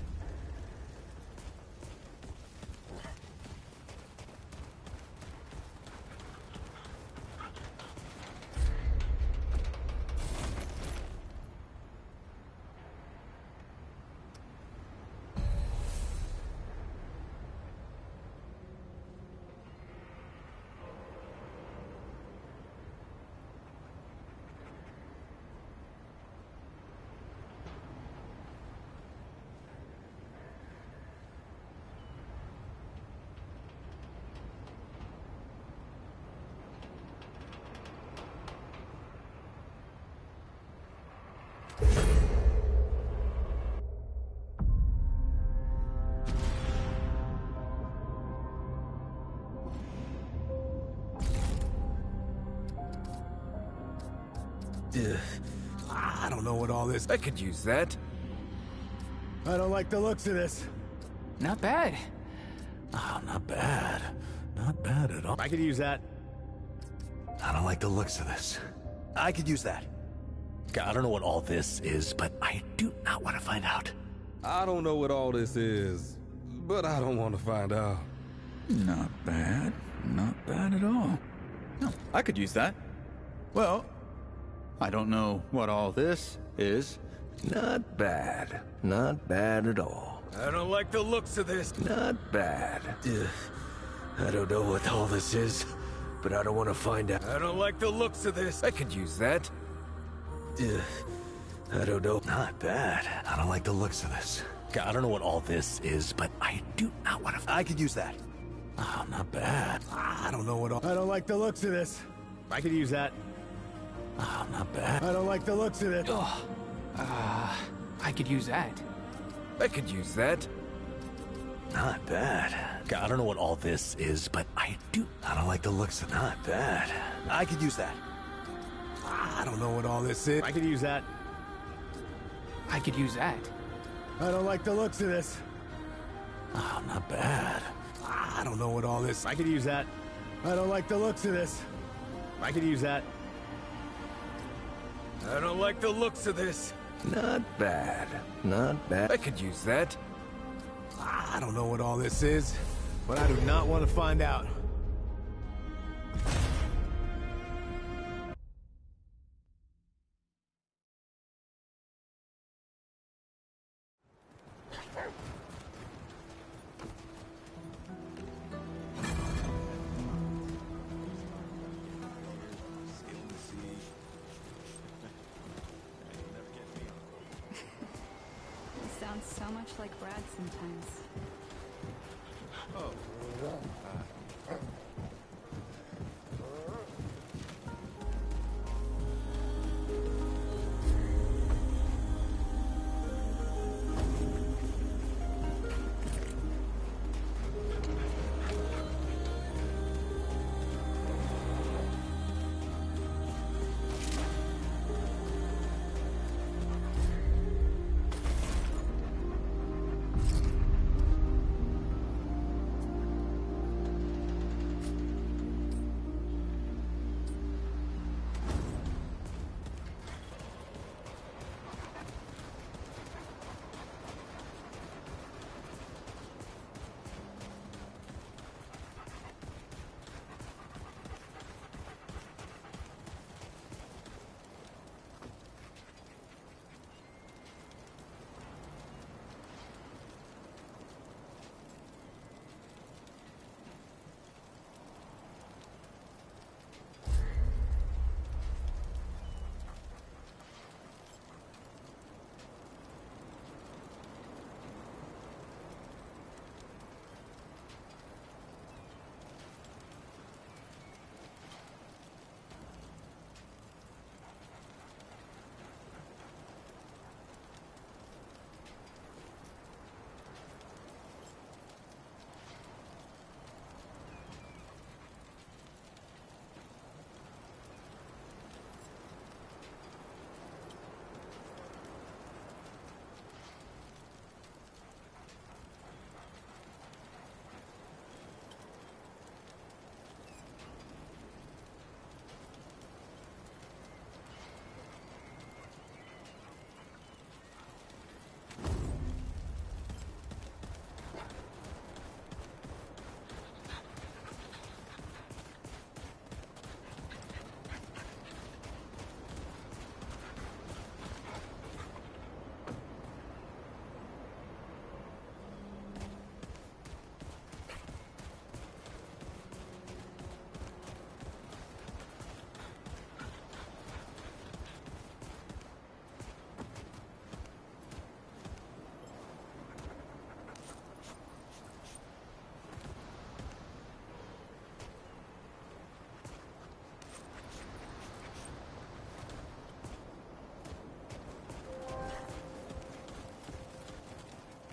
I don't know what all this... I could use that. I don't like the looks of this. Not bad. Oh, not bad. Not bad at all. I could use that. I don't like the looks of this. I could use that. I don't know what all this is, but I do not want to find out. I don't know what all this is, but I don't want to find out. Not bad. Not bad at all. No, I could use that. Well, I don't know what all this is. Not bad. Not bad at all. I don't like the looks of this. Not bad. I don't know what all this is, but I don't want to find out. I don't like the looks of this. I could use that. I don't know. Not bad. I don't like the looks of this. I don't know what all this is, but I do not want to... I could use that. Oh, not bad. I don't know what all... I don't like the looks of this. I could use that. Oh, not bad. I don't like the looks of it. Oh, I could use that. I could use that. Not bad. I don't know what all this is, but I don't like the looks of it. Not bad. I could use that. I don't know what all this is. I could use that. I could use that. I don't like the looks of this. Oh, not bad. I don't know what all this... I could use that. I don't like the looks of this. I could use that. I don't like the looks of this. Not bad. Not bad. I could use that. I don't know what all this is, but I do not want to find out. Sounds so much like Brad sometimes.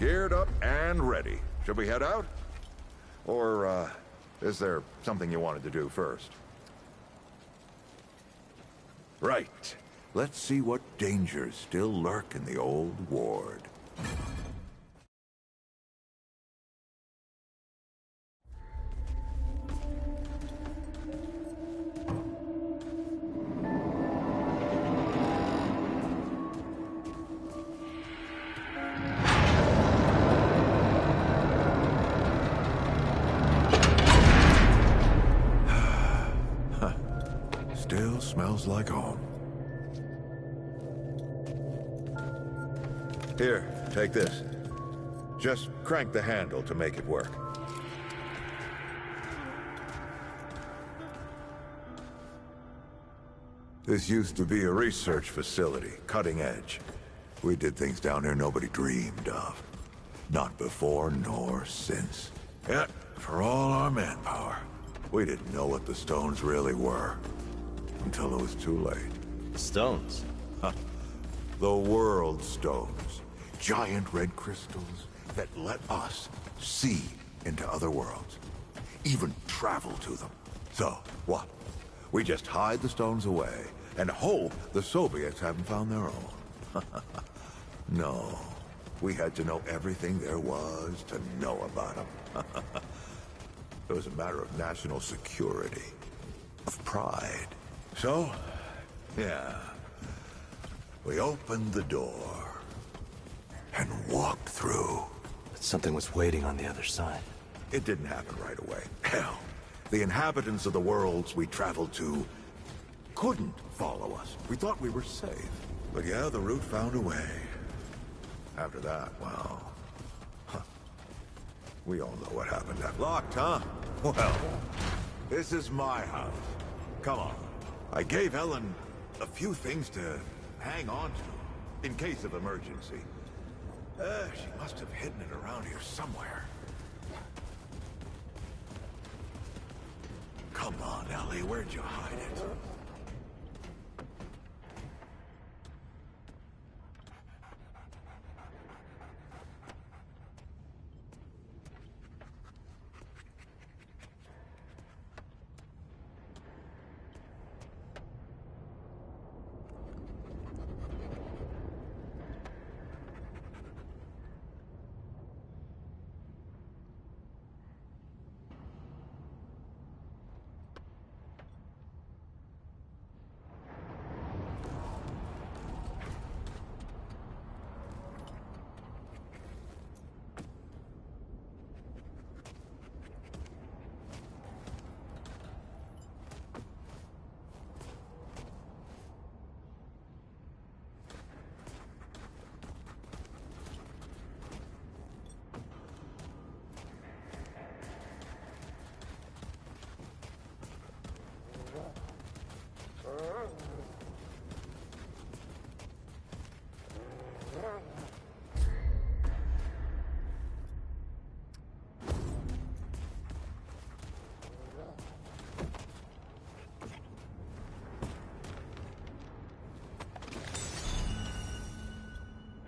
Geared up and ready. Should we head out? Or, is there something you wanted to do first? Right. Let's see what dangers still lurk in the old ward. Still smells like home. Here, take this. Just crank the handle to make it work. This used to be a research facility, cutting edge. We did things down here nobody dreamed of. Not before nor since. Yet, for all our manpower, we didn't know what the stones really were. Until it was too late. Stones? Huh. The world stones. Giant red crystals that let us see into other worlds. Even travel to them. So, what? We just hide the stones away and hope the Soviets haven't found their own. No. We had to know everything there was to know about them. It was a matter of national security. Of pride. So, yeah. We opened the door and walked through. But something was waiting on the other side. It didn't happen right away. Hell, the inhabitants of the worlds we traveled to couldn't follow us. We thought we were safe. But yeah, the route found a way. After that, well... We all know what happened after. Locked, huh? Well, this is my house. Come on. I gave Ellen a few things to hang on to, in case of emergency. She must have hidden it around here somewhere. Come on, Ellie, where'd you hide it?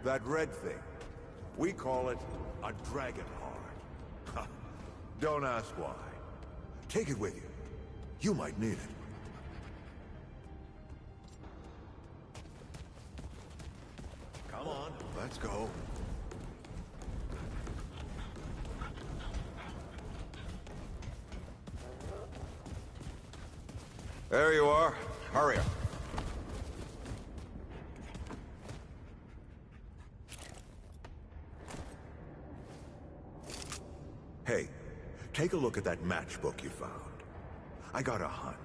That red thing. We call it a dragon heart. Don't ask why. Take it with you. You might need it. Come on, let's go. There you are. Hurry up. Hey, take a look at that matchbook you found. I got a hunch.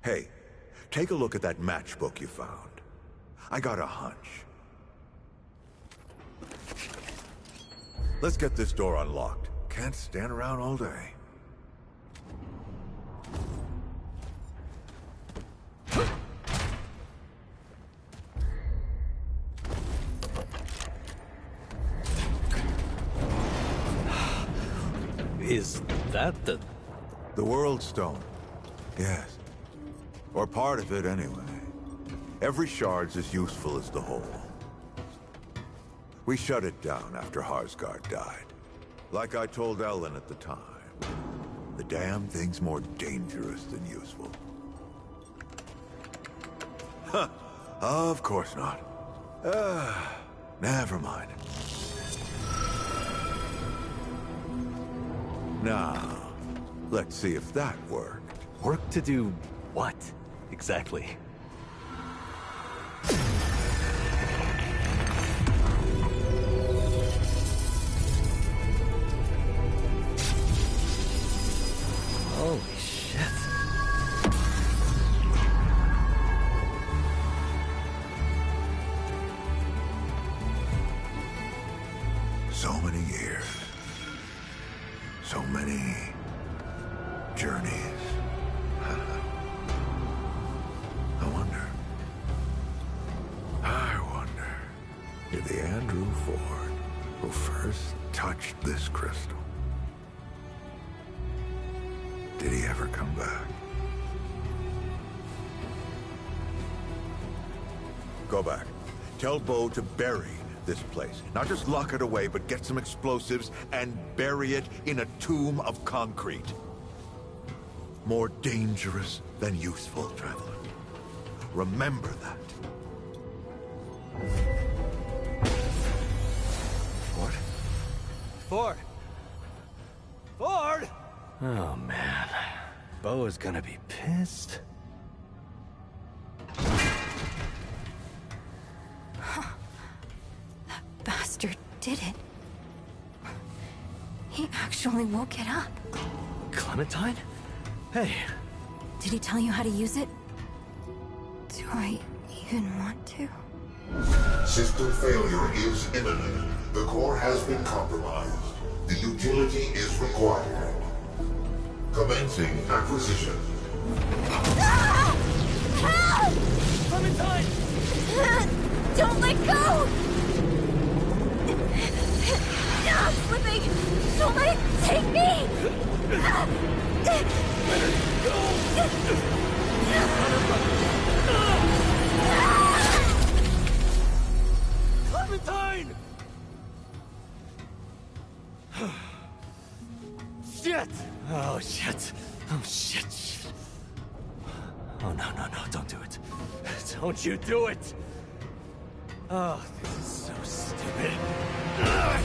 Hey, take a look at that matchbook you found. I got a hunch. Let's get this door unlocked. Can't stand around all day. Is that the... The World Stone. Yes. Or part of it, anyway. Every shard's as useful as the whole. We shut it down after Harsgard died. Like I told Ellen at the time. The damn thing's more dangerous than useful. Huh. Of course not. Never mind. Now, let's see if that worked. Work to do what, exactly? Holy shit. So many years. So many journeys. I wonder, did the Andrew Ford who first touched this crystal, did he ever come back? Go back. Tell Bo to bury this place. Not just lock it away, but get some explosives and bury it in a tomb of concrete. More dangerous than useful, traveler. Remember that. Ford? Ford! Ford! Oh, man. Bo is gonna be pissed. That bastard did it. He actually woke it up. Clementine? Hey. Did he tell you how to use it? Do I even want to? System failure is imminent. The core has been compromised. The utility is required. Commencing acquisition. Ah! Help! Clementine! Don't let go! I'm slipping! Don't let it take me! Let her go! Clementine! Shit! Oh, shit. Oh, shit. Oh, no, don't do it. Don't you do it! Oh, this is so stupid. Ugh.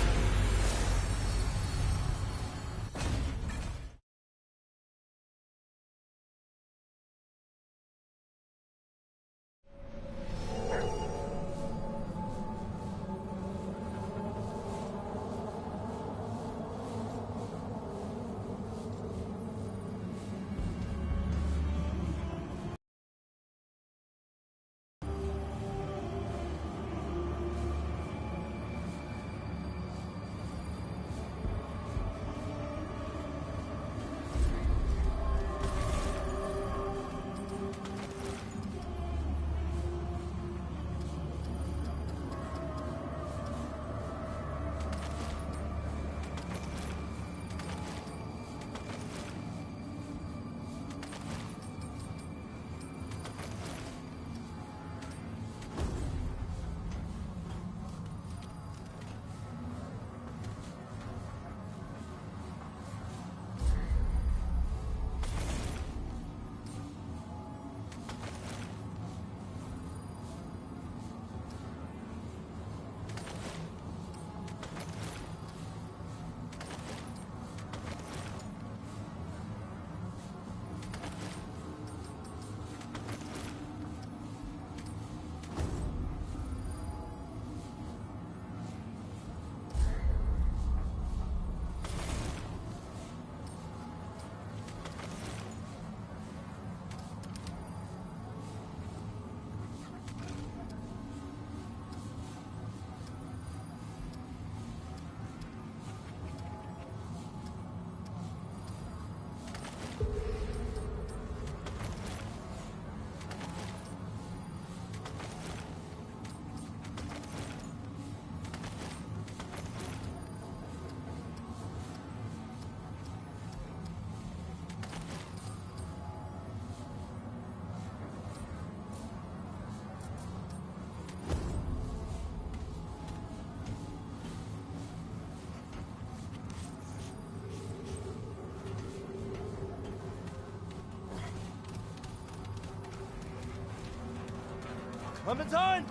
Clementine!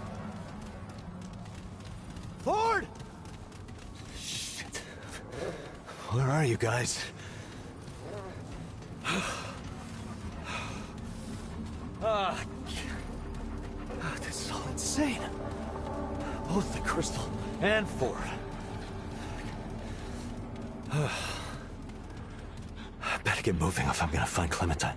Ford! Shit. Where are you guys? This is all insane. Both the crystal and Ford. I better get moving if I'm gonna find Clementine.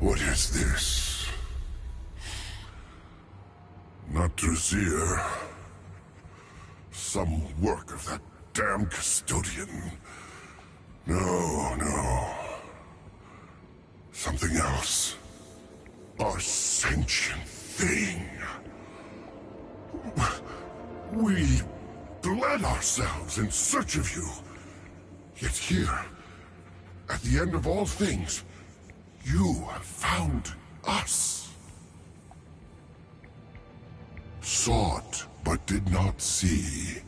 What is this? Not Drasier. Some work of that damn custodian. No, no. Something else. A sentient thing. We bled ourselves in search of you. Yet here, at the end of all things, you have found us. Sought, but did not see.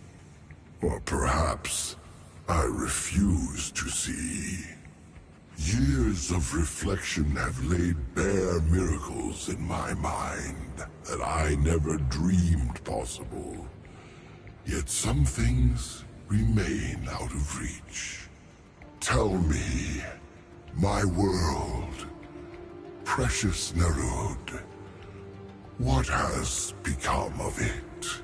Or perhaps I refuse to see. Years of reflection have laid bare miracles in my mind that I never dreamed possible. Yet some things remain out of reach. Tell me, my world, precious Nerud, what has become of it?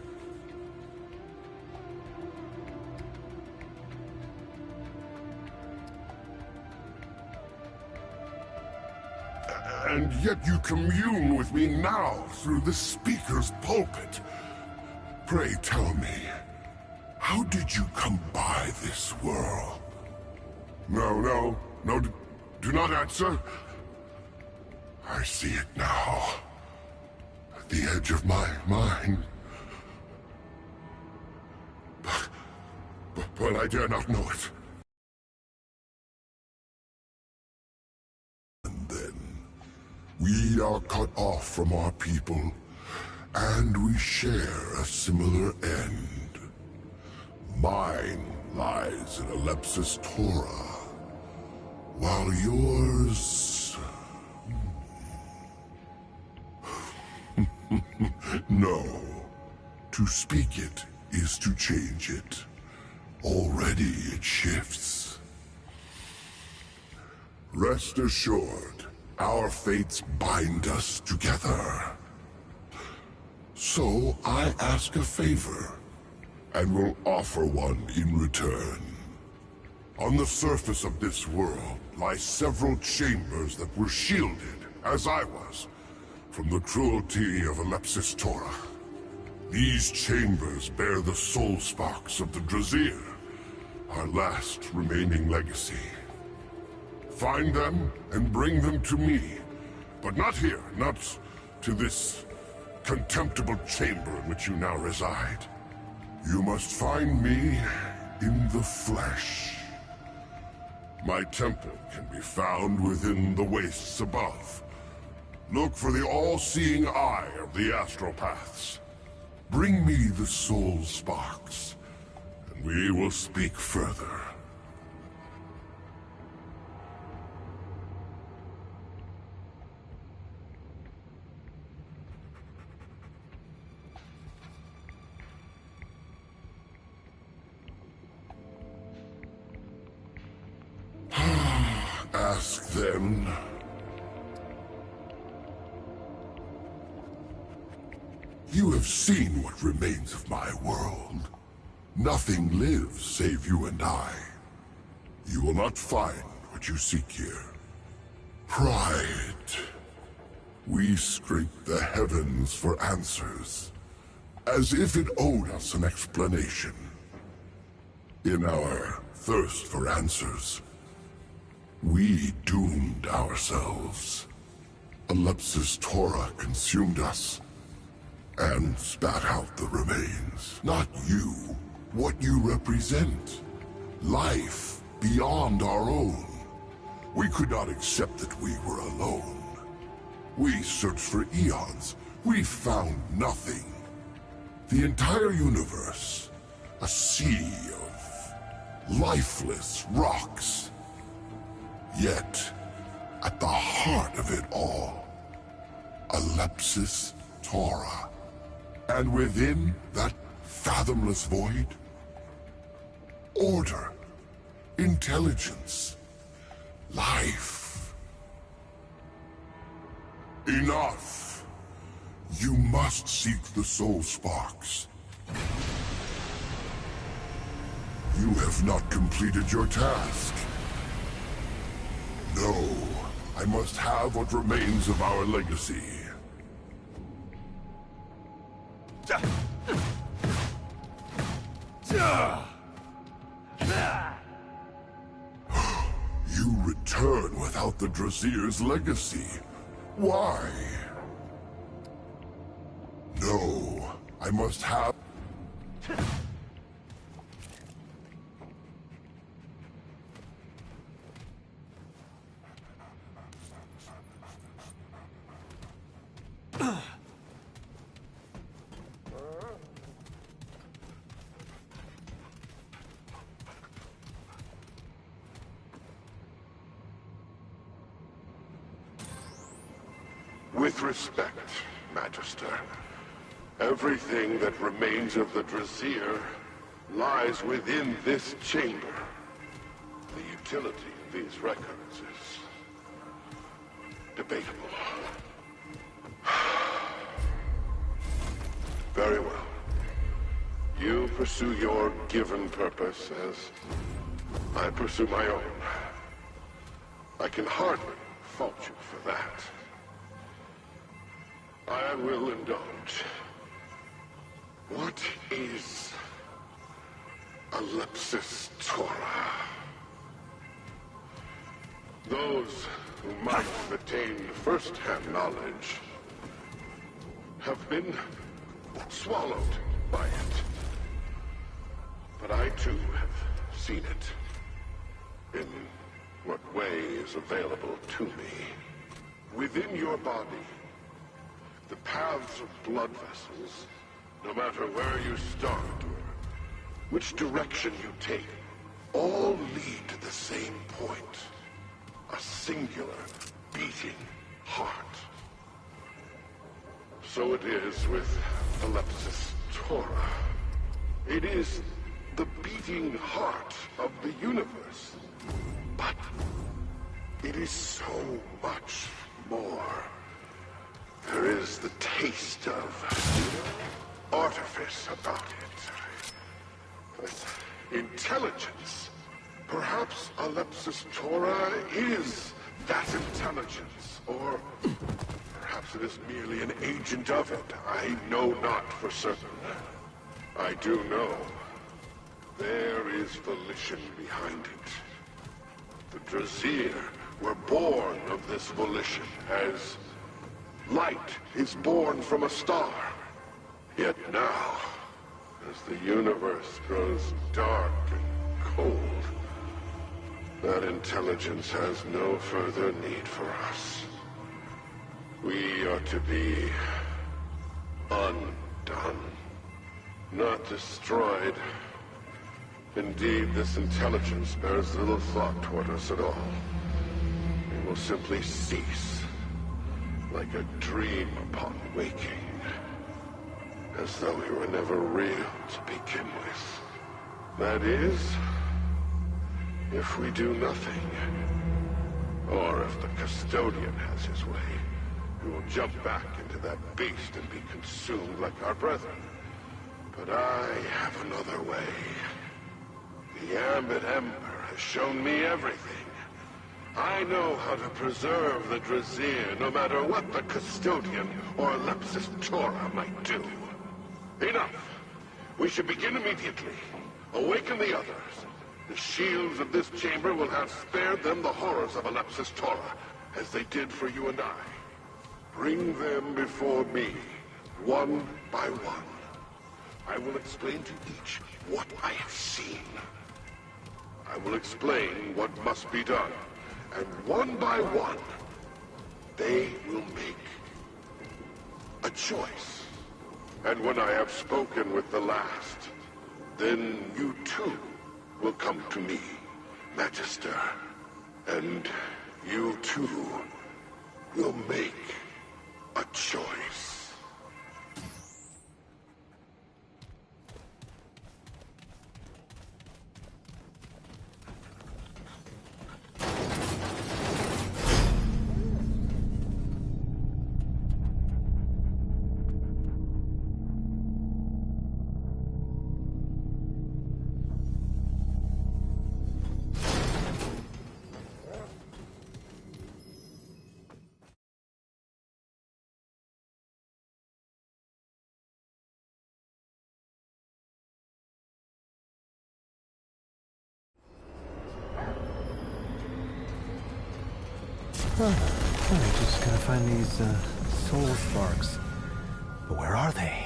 And yet you commune with me now through the speaker's pulpit. Pray tell me, how did you come by this world? No, do not answer. I see it now. At the edge of my mind. Well, I dare not know it. And then, we are cut off from our people, and we share a similar end. Mine lies in Alepsis Torah, while yours... No. To speak it is to change it. Already it shifts. Rest assured, our fates bind us together. So I ask a favor, and will offer one in return. On the surface of this world lie several chambers that were shielded, as I was, from the cruelty of Alepsis Torah. These chambers bear the soul sparks of the Drazir, our last remaining legacy. Find them and bring them to me, but not here, not to this contemptible chamber in which you now reside. You must find me in the flesh. My temple can be found within the wastes above. Look for the all-seeing eye of the astral paths. Bring me the soul sparks, and we will speak further. Ask then. You have seen what remains of my world. Nothing lives save you and I. You will not find what you seek here. Pride. We scrape the heavens for answers, as if it owed us an explanation. In our thirst for answers, we doomed ourselves. Alepsis Torah consumed us, and spat out the remains. Not you, what you represent. Life beyond our own. We could not accept that we were alone. We searched for eons. We found nothing. The entire universe, a sea of lifeless rocks. Yet, at the heart of it all, Alepsis Torah. And within that fathomless void, order, intelligence, life. Enough! You must seek the soul sparks. You have not completed your task. No, I must have what remains of our legacy. You return without the Drazir's legacy. Why? No, I must have... With respect, Magister, everything that remains of the Drazir lies within this chamber. The utility of these records is debatable. Very well. You pursue your given purpose as I pursue my own. I can hardly fault you for that. I will indulge. What is Alepsis Torah? Those who might have attained first-hand knowledge have been swallowed by it. but I too have seen it. In what way is available to me. Within your body, the paths of blood vessels, no matter where you start or which direction you take, all lead to the same point. A singular, beating heart. So it is with Alepsis Tora. It is the beating heart of the universe. But it is so much more. There is the taste of artifice about it. Intelligence. Perhaps Alepsis Tora is that intelligence, or perhaps it is merely an agent of it. I know not for certain. I do know there is volition behind it. The Drasir were born of this volition, as light is born from a star. Yet now, as the universe grows dark and cold, that intelligence has no further need for us. We are to be undone, not destroyed. Indeed, this intelligence bears little thought toward us at all. We will simply cease, like a dream upon waking, as though we were never real to begin with. That is, if we do nothing. Or if the custodian has his way, we will jump back into that beast and be consumed like our brethren. But I have another way. The Ambit Emperor has shown me everything. I know how to preserve the Drasir, no matter what the custodian or Alepsis Tora might do. Enough! We should begin immediately. Awaken the others. The shields of this chamber will have spared them the horrors of Alepsis Tora, as they did for you and I. Bring them before me, one by one. I will explain to each what I have seen. I will explain what must be done, and one by one, they will make a choice. And when I have spoken with the last, then you too will come to me, Magister. And you too will make a choice. I just gotta find these, soul sparks. But where are they?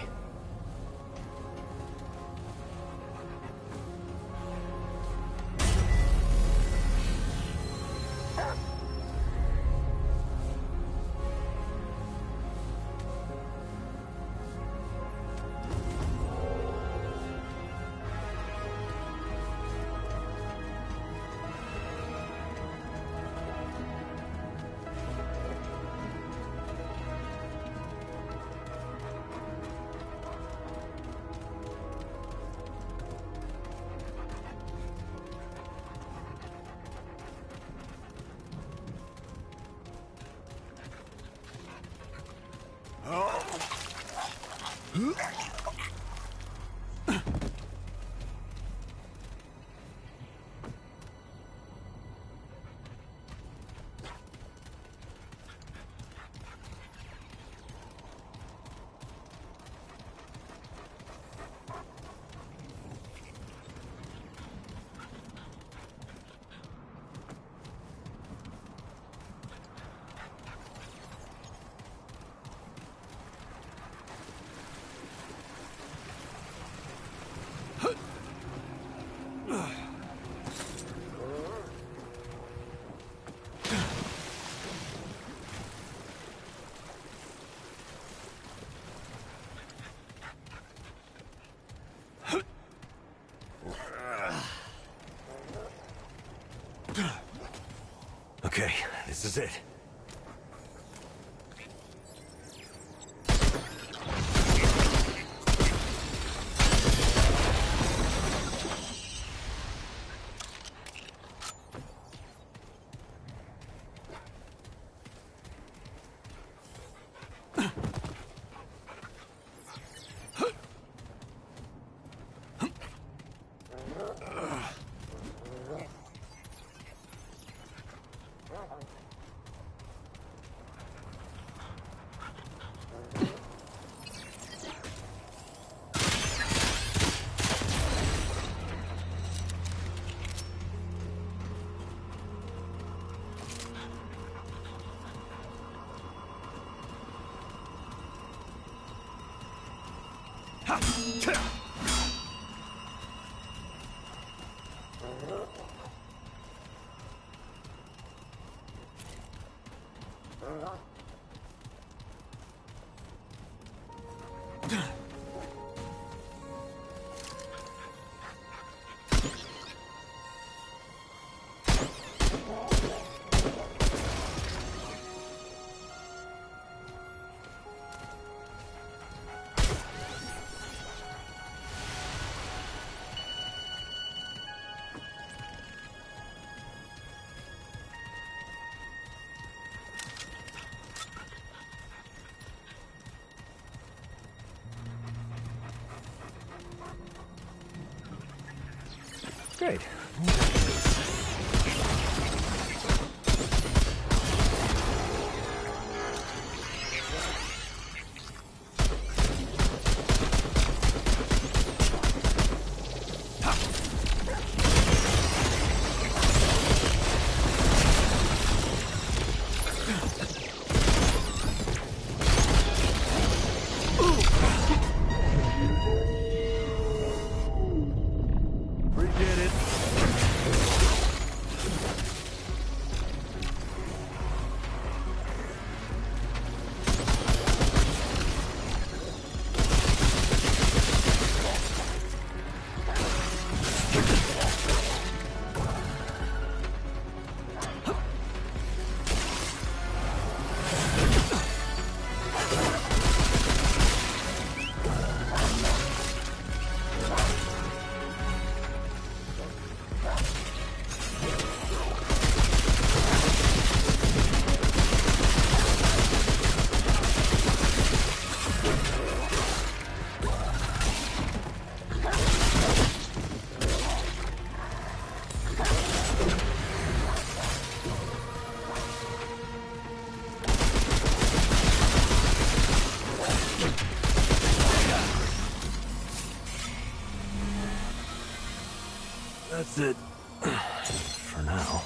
is it. Great. We did it. That's it. For now.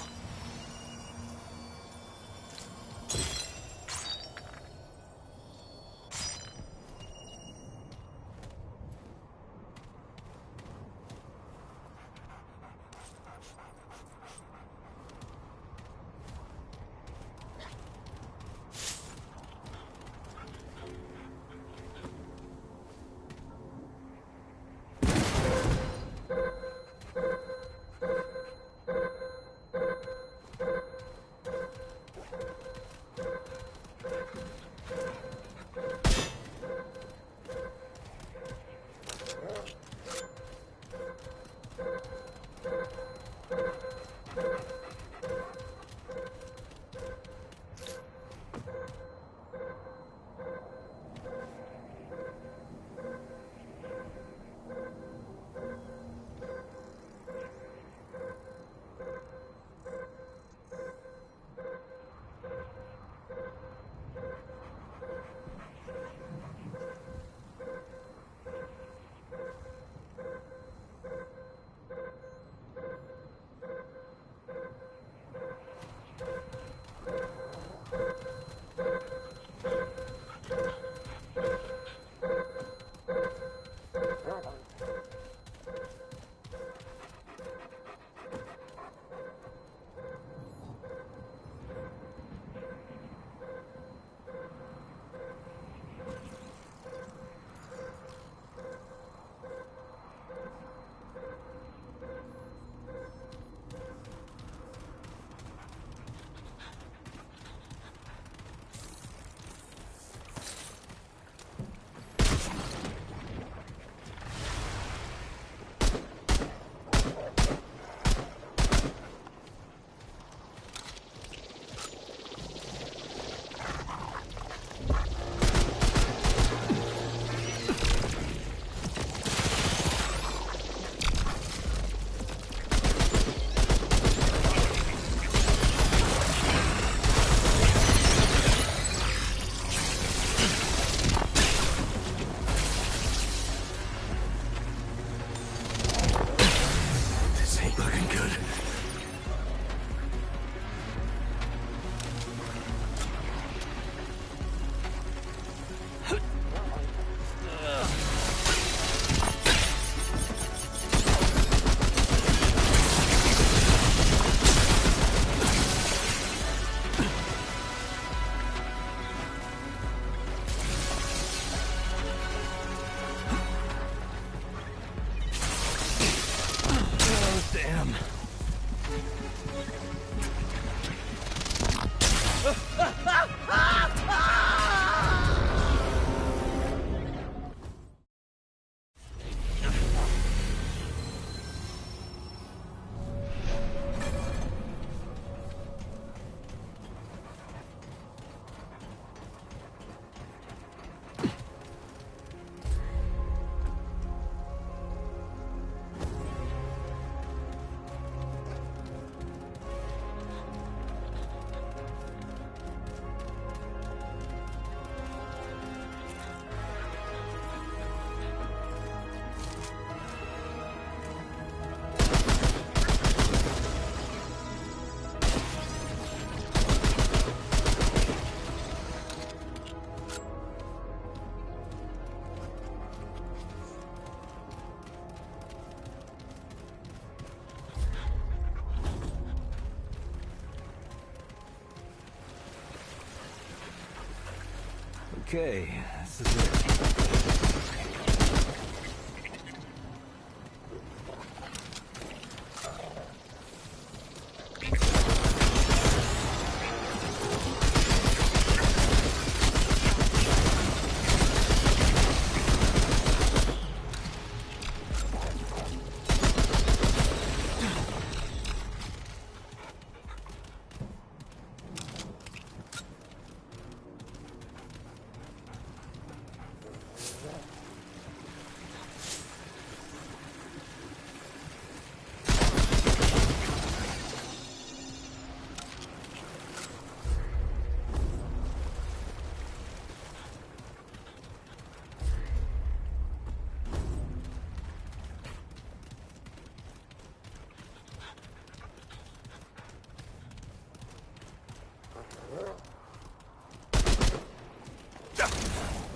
Okay, this is it.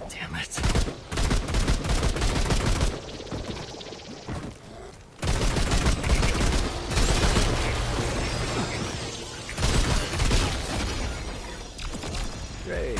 Damn it. Great.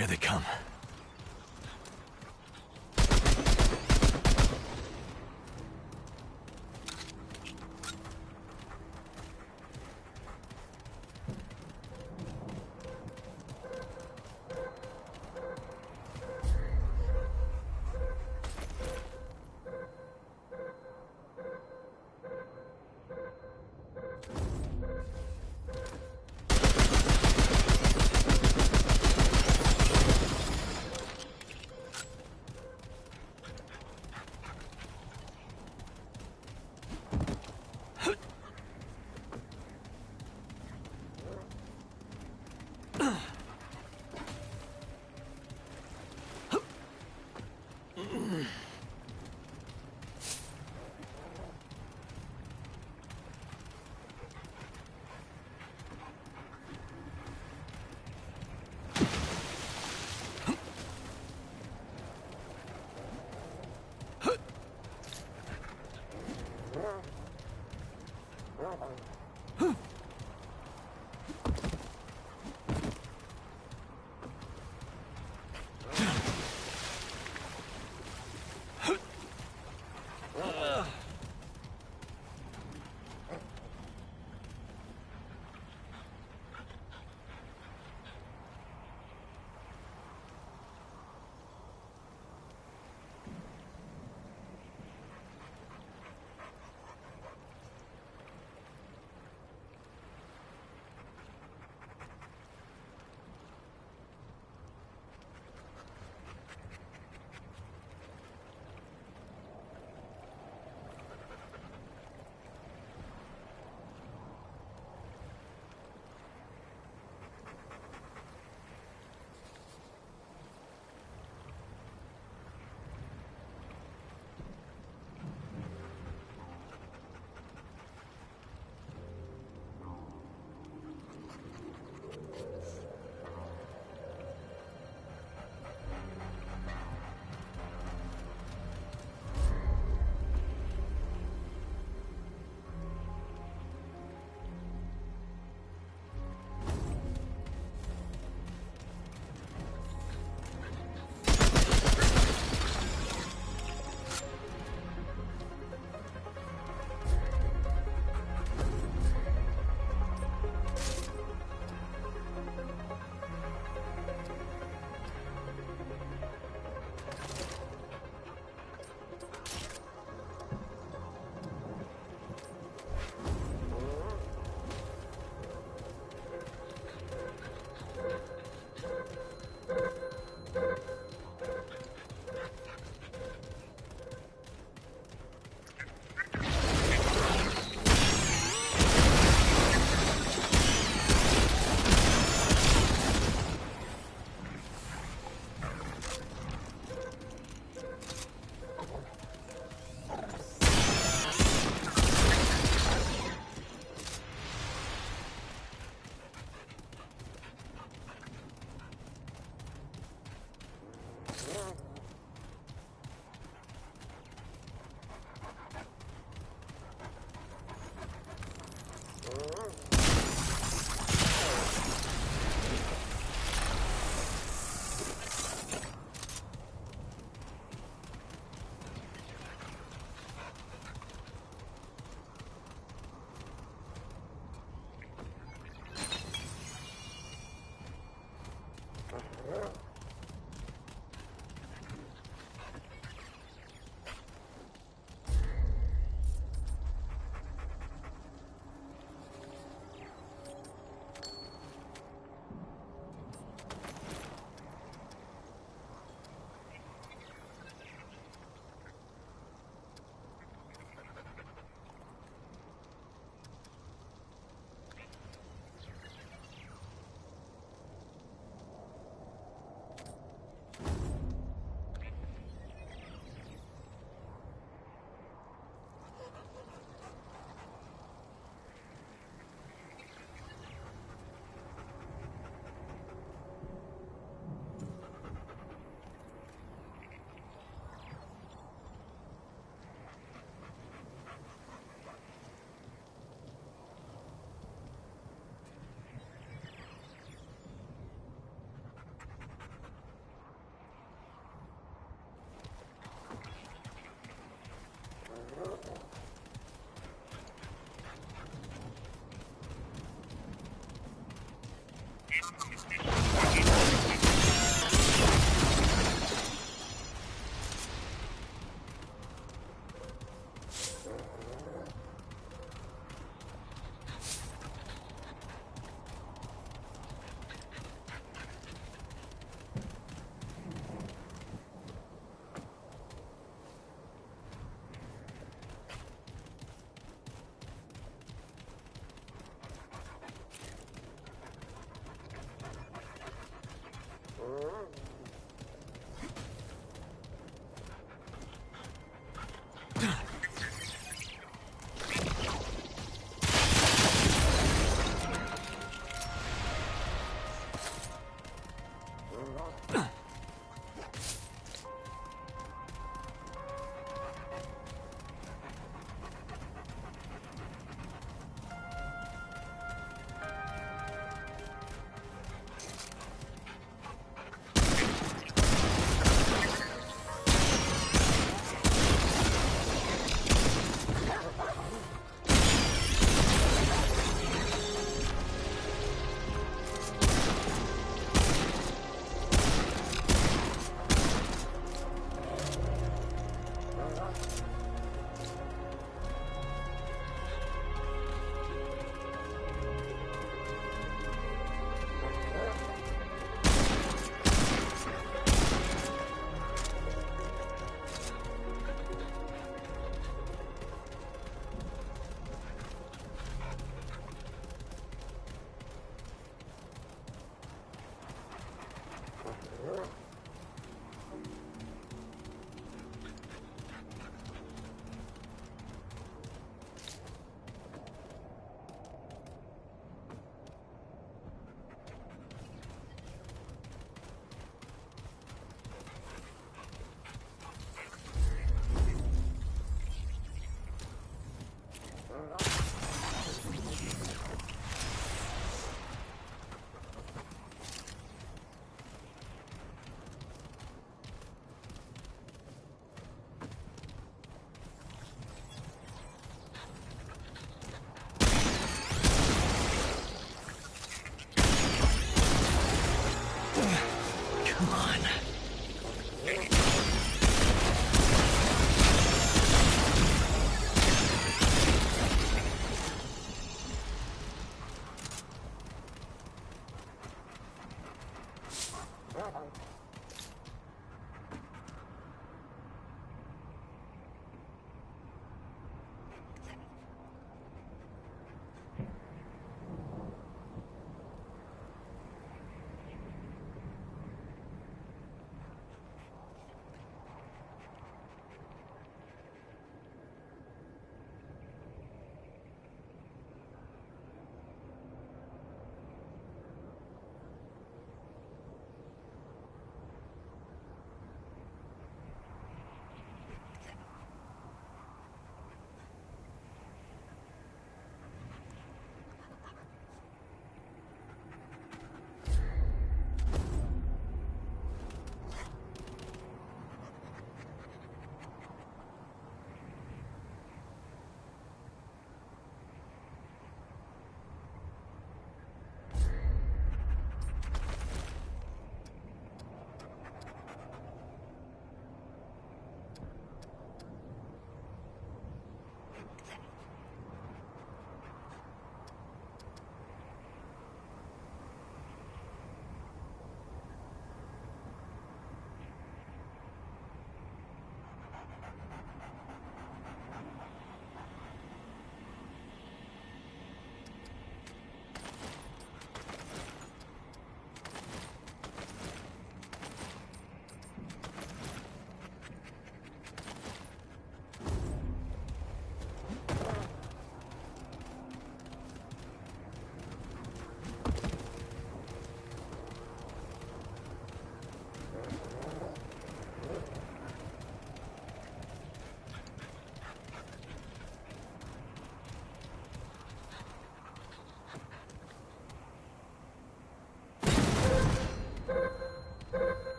Here they come.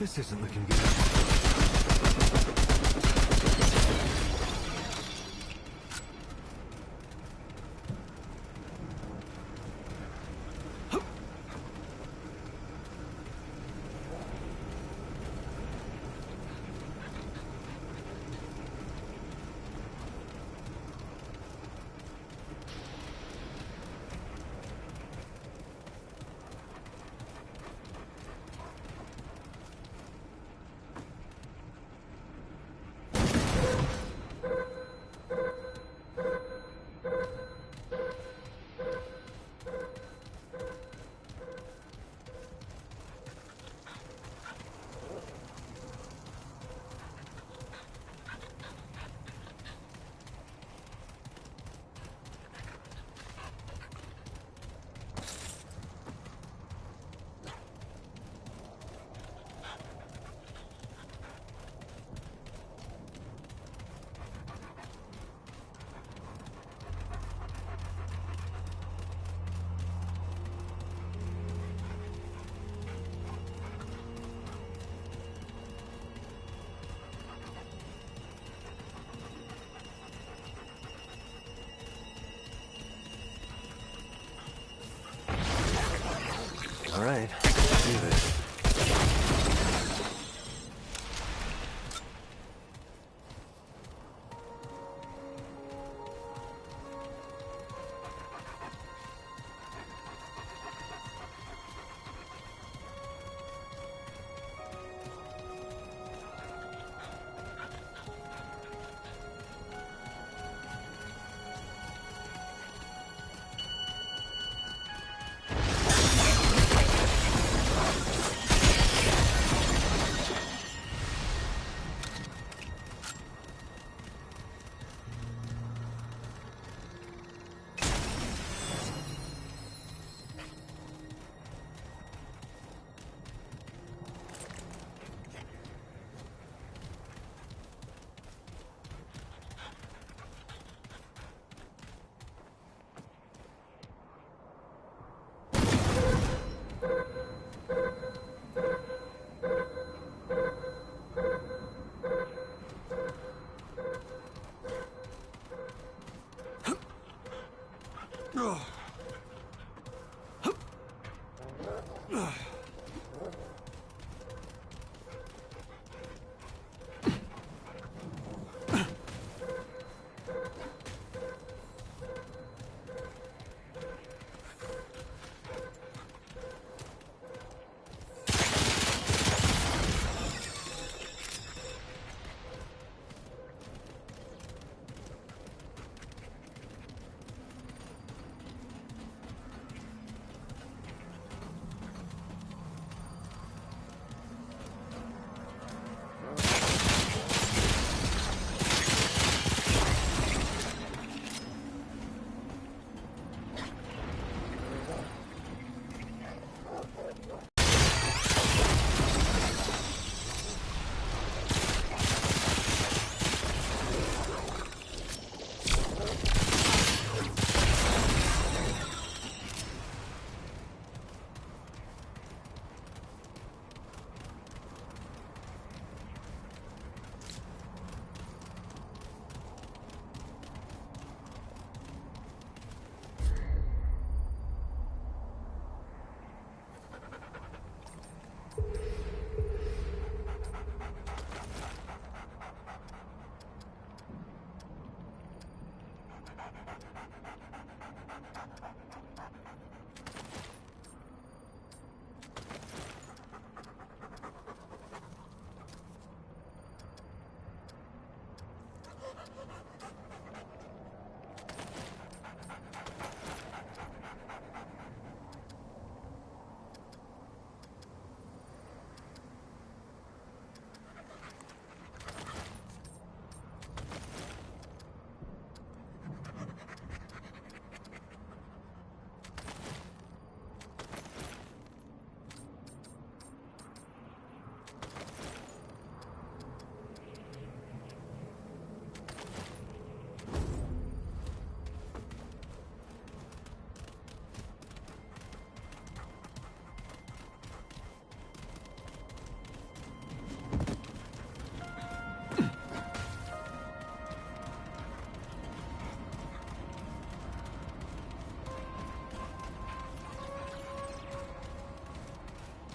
This isn't looking good.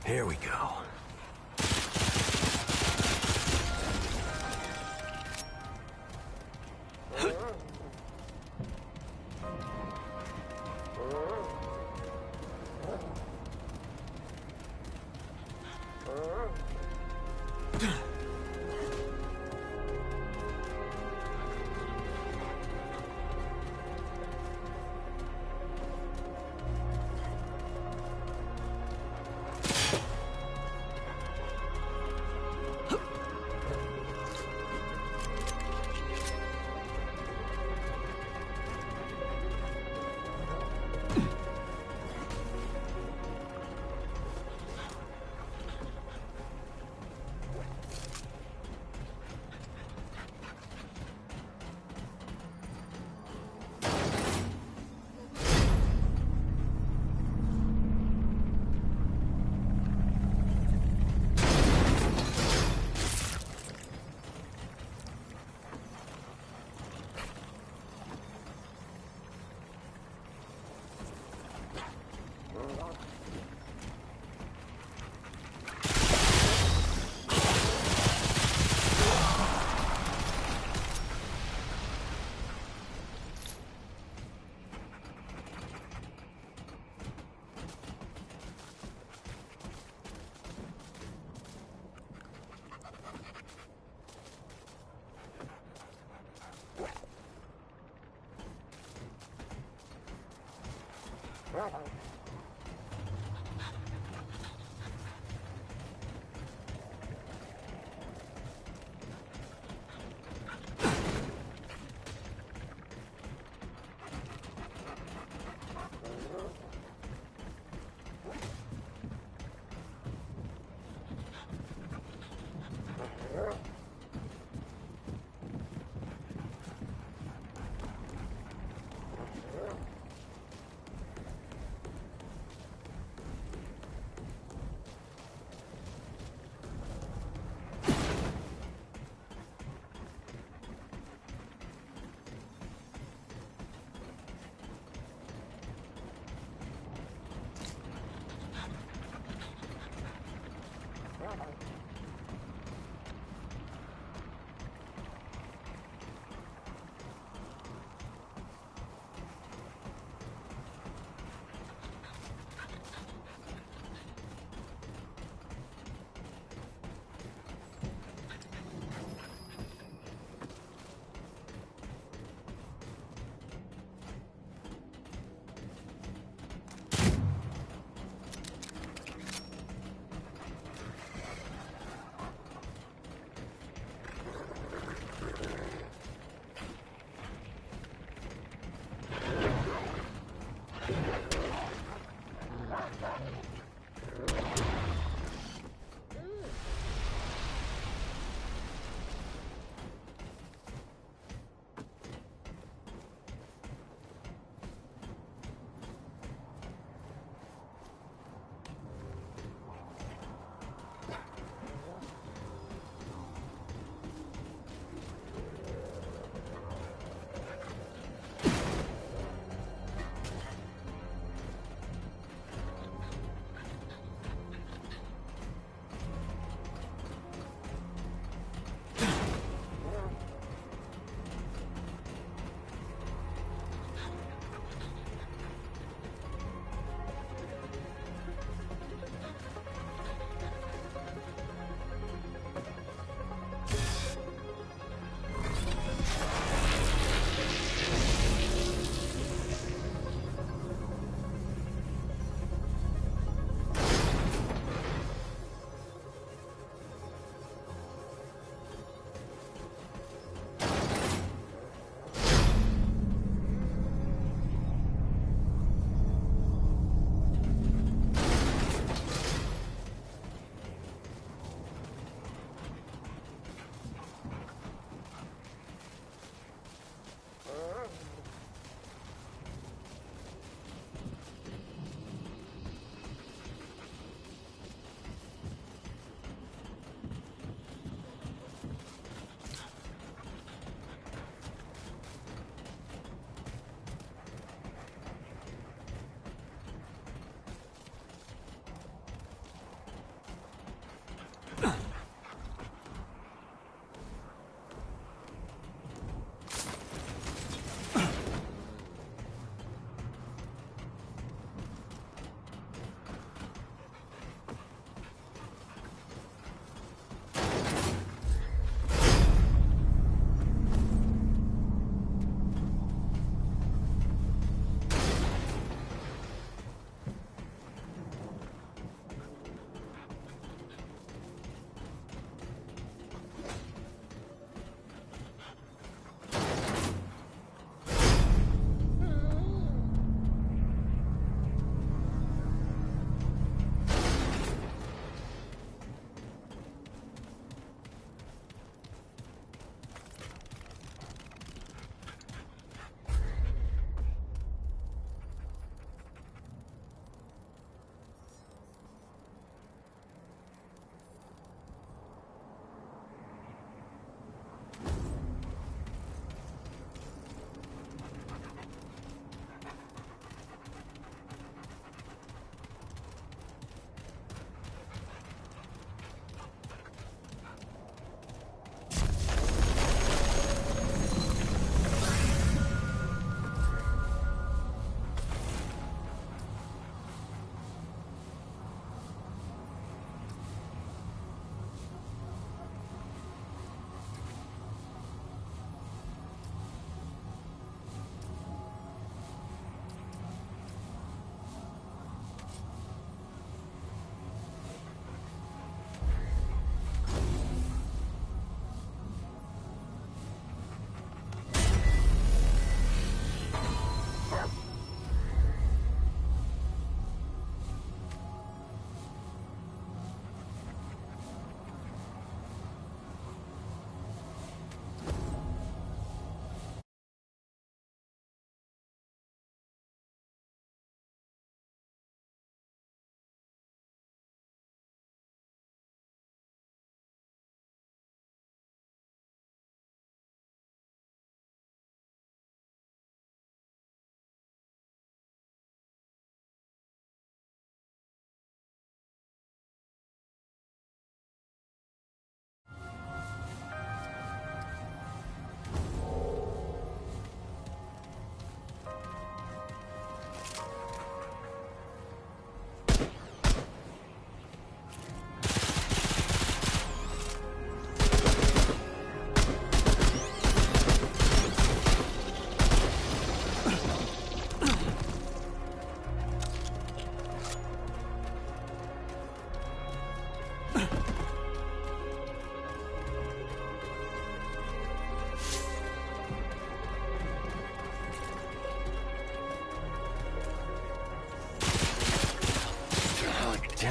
Here we go.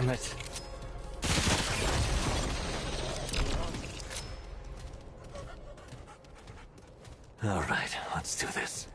damn it. All right, let's do this.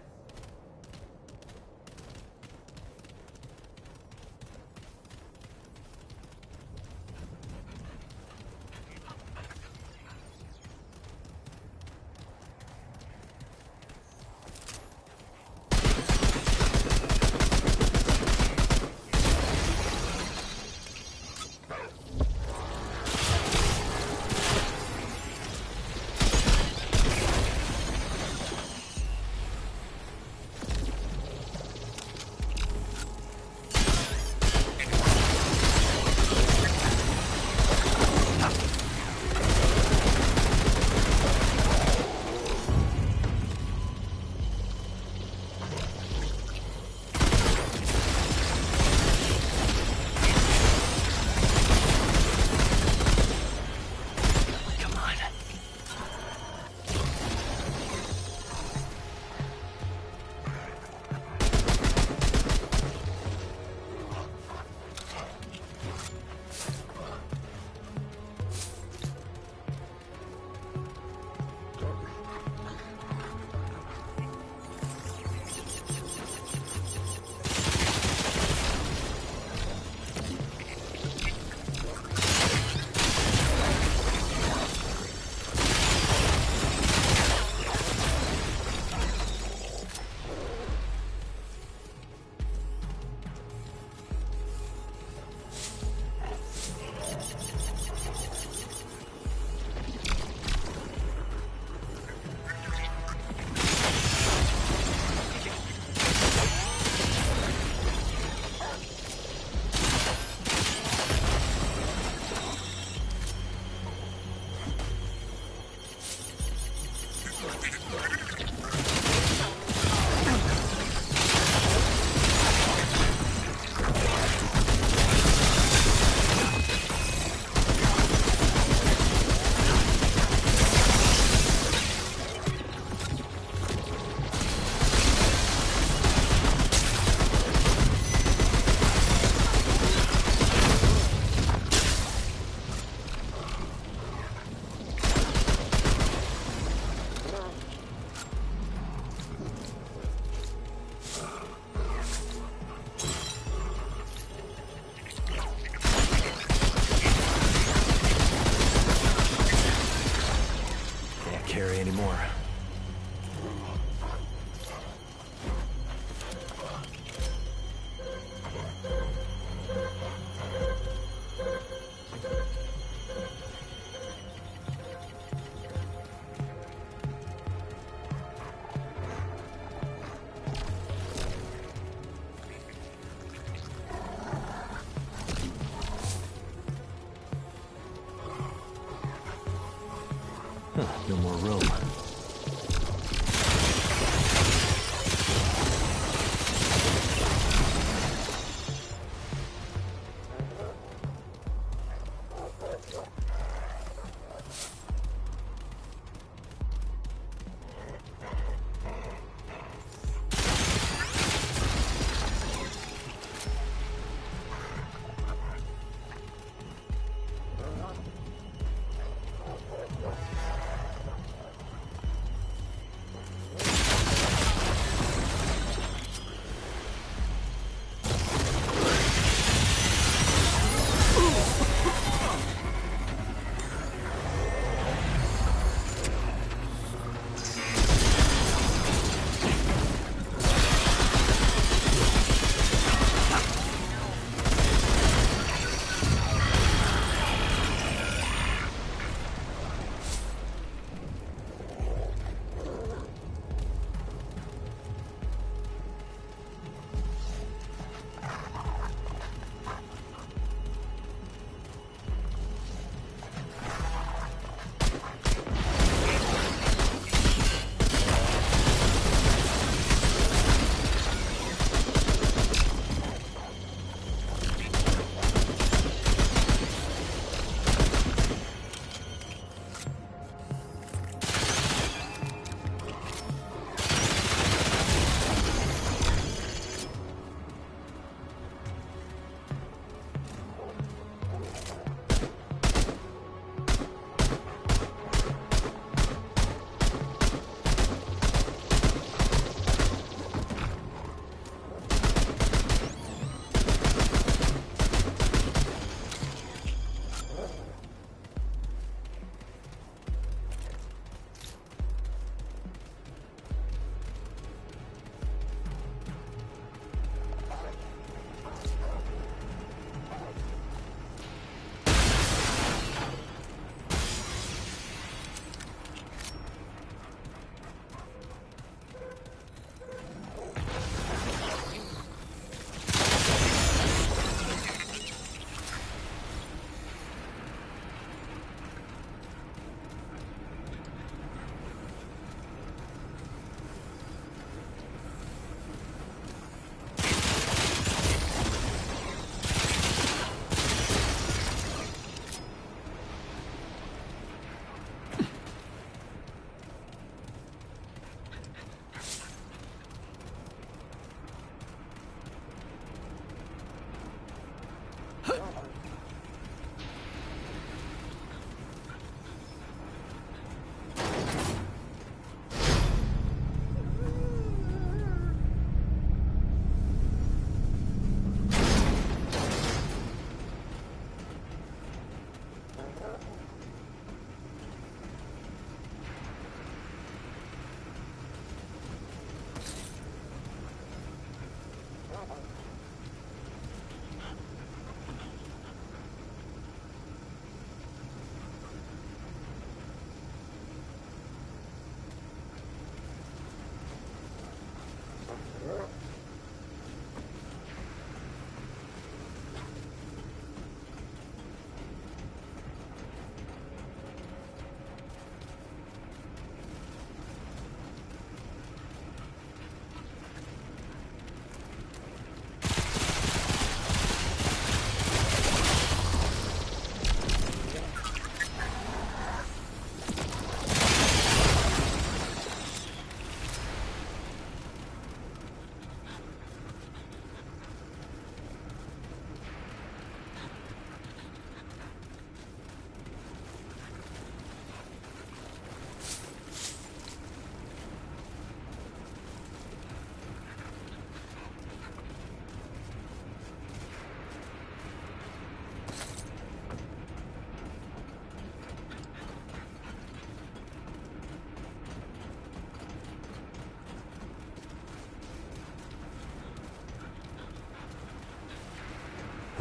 Anymore. No more room.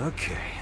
Okay.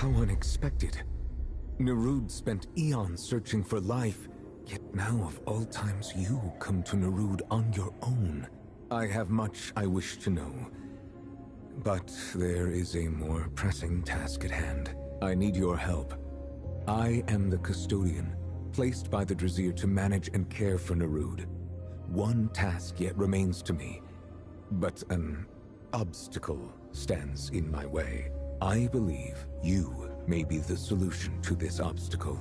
How unexpected. Nerud spent eons searching for life, yet now of all times you come to Nerud on your own. I have much I wish to know, but there is a more pressing task at hand. I need your help. I am the custodian, placed by the Drazir to manage and care for Nerud. One task yet remains to me, but an obstacle stands in my way. I believe you may be the solution to this obstacle.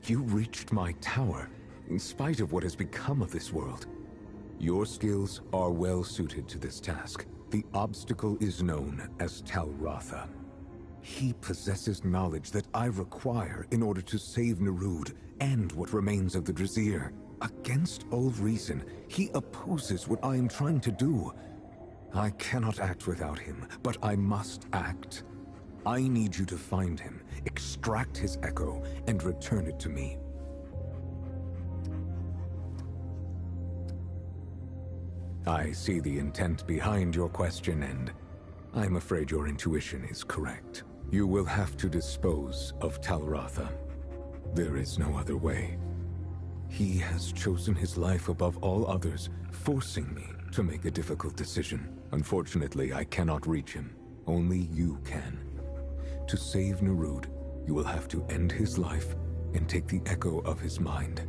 You reached my tower, in spite of what has become of this world. Your skills are well suited to this task. The obstacle is known as Talratha. He possesses knowledge that I require in order to save Nerud and what remains of the Drazir. Against all reason, he opposes what I am trying to do. I cannot act without him, but I must act. I need you to find him, extract his echo, and return it to me. I see the intent behind your question, and I'm afraid your intuition is correct. You will have to dispose of Talratha. There is no other way. He has chosen his life above all others, forcing me to make a difficult decision. Unfortunately, I cannot reach him. Only you can. To save Nerud, you will have to end his life and take the echo of his mind.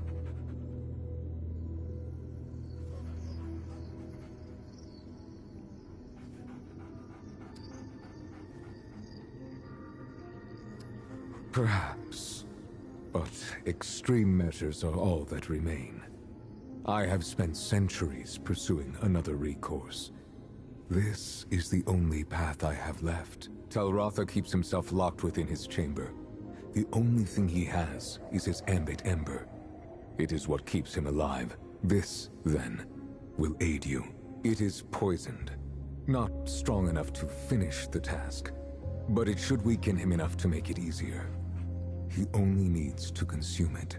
Perhaps, but extreme measures are all that remain. I have spent centuries pursuing another recourse. This is the only path I have left. Talratha keeps himself locked within his chamber. The only thing he has is his ambit ember. It is what keeps him alive. This, then, will aid you. It is poisoned. Not strong enough to finish the task, but it should weaken him enough to make it easier. He only needs to consume it.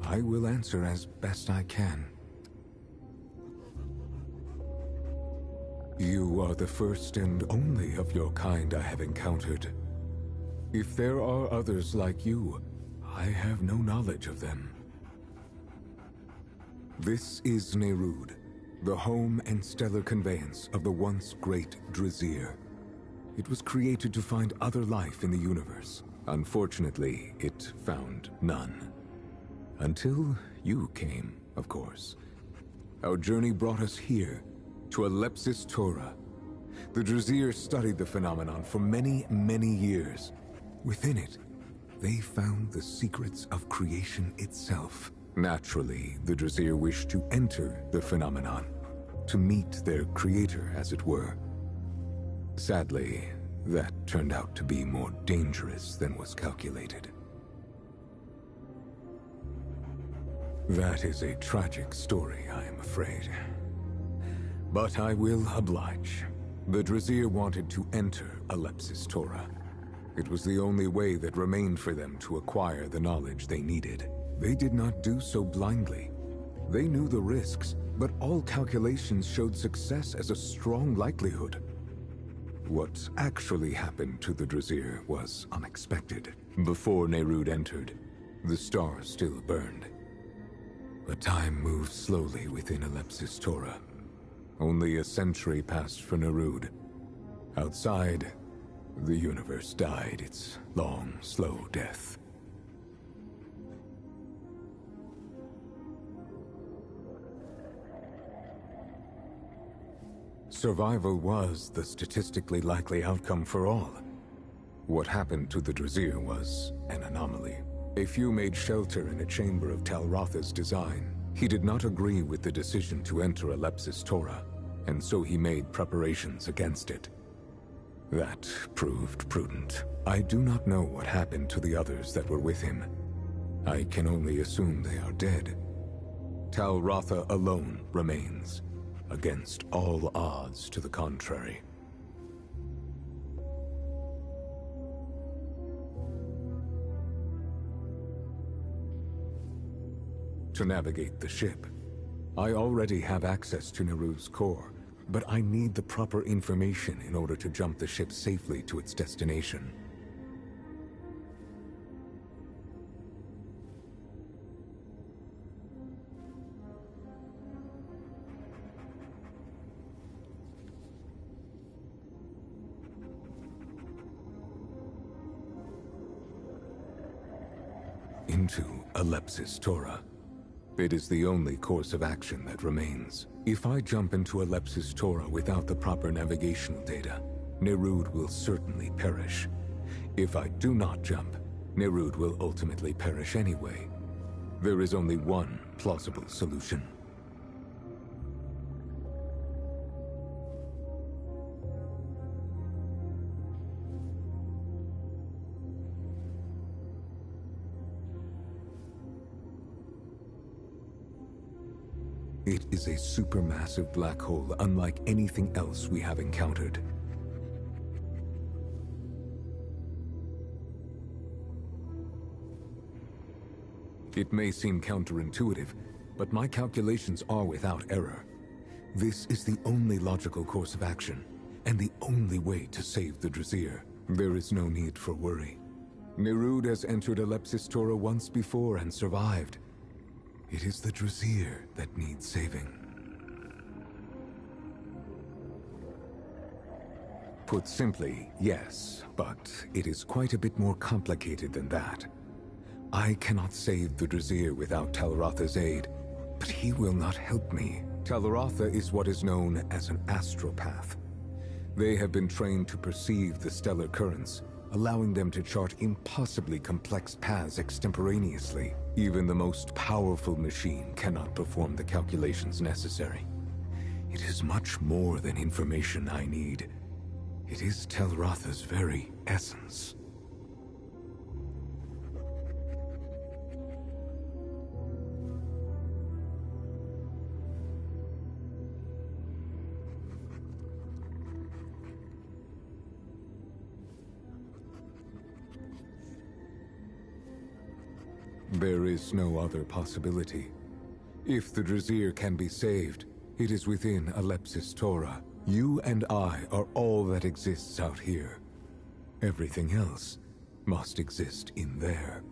I will answer as best I can. You are the first and only of your kind I have encountered. If there are others like you, I have no knowledge of them. This is Nerud, the home and stellar conveyance of the once great Drazir. It was created to find other life in the universe. Unfortunately, it found none. Until you came, of course. Our journey brought us here, to Alepsis Torah. The Drazir studied the phenomenon for many, many years. Within it, they found the secrets of creation itself. Naturally, the Drazir wished to enter the phenomenon, to meet their creator, as it were. Sadly, that turned out to be more dangerous than was calculated. That is a tragic story, I am afraid. But I will oblige. The Drazir wanted to enter Alepsis Torah. It was the only way that remained for them to acquire the knowledge they needed. They did not do so blindly. They knew the risks, but all calculations showed success as a strong likelihood. What actually happened to the Drazir was unexpected. Before Nerud entered, the stars still burned. But time moves slowly within Alepsis Tora. Only a century passed for Nerud. Outside, the universe died its long, slow death. Survival was the statistically likely outcome for all. What happened to the Drazir was an anomaly. A few made shelter in a chamber of Talrotha's design. He did not agree with the decision to enter Alepsis Tora, and so he made preparations against it. That proved prudent. I do not know what happened to the others that were with him. I can only assume they are dead. Talrotha alone remains, against all odds to the contrary. To navigate the ship, I already have access to Nerud's core, but I need the proper information in order to jump the ship safely to its destination. Into Alepsis Tora. It is the only course of action that remains. If I jump into Alepsis Tora without the proper navigational data, Nerud will certainly perish. If I do not jump, Nerud will ultimately perish anyway. There is only one plausible solution. It is a supermassive black hole unlike anything else we have encountered. It may seem counterintuitive, but my calculations are without error. This is the only logical course of action, and the only way to save the Drazir. There is no need for worry. Nerud has entered Alepsis Tora once before and survived. It is the Drazir that needs saving. Put simply, yes, but it is quite a bit more complicated than that. I cannot save the Drazir without Talrotha's aid, but he will not help me. Talrotha is what is known as an astropath. They have been trained to perceive the stellar currents, allowing them to chart impossibly complex paths extemporaneously. Even the most powerful machine cannot perform the calculations necessary. It is much more than information I need. It is Talrotha's very essence. There is no other possibility. If the Drazir can be saved, it is within Alepsis Tora. You and I are all that exists out here. Everything else must exist in there.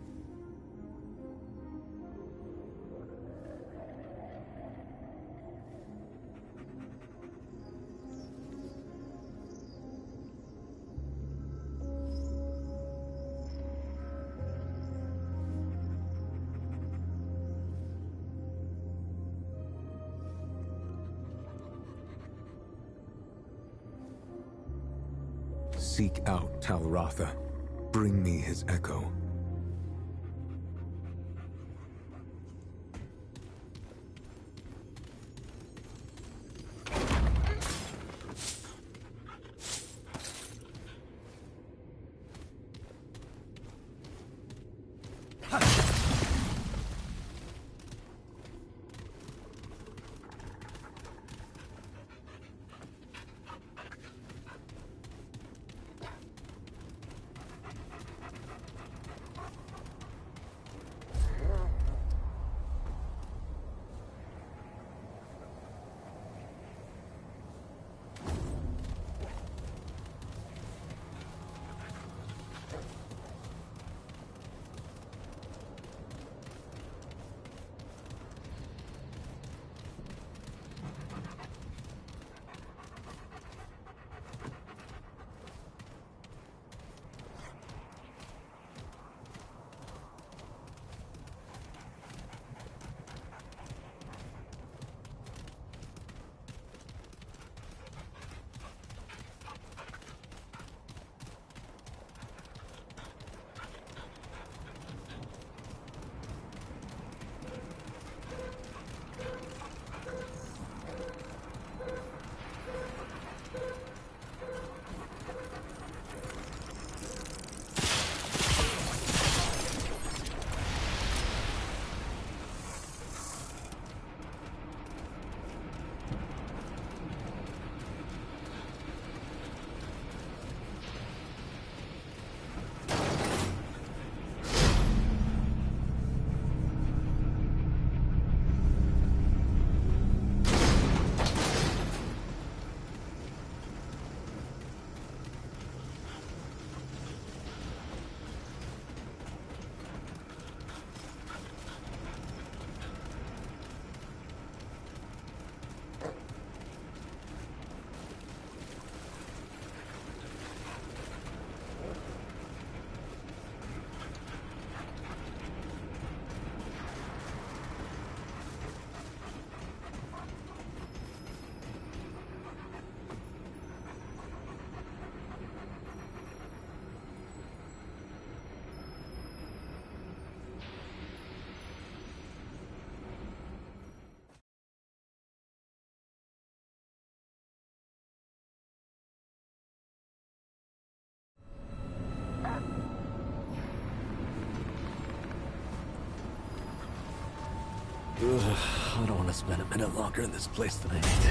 Seek out Talrotha. Bring me his echo. I don't want to spend a minute longer in this place than I need to.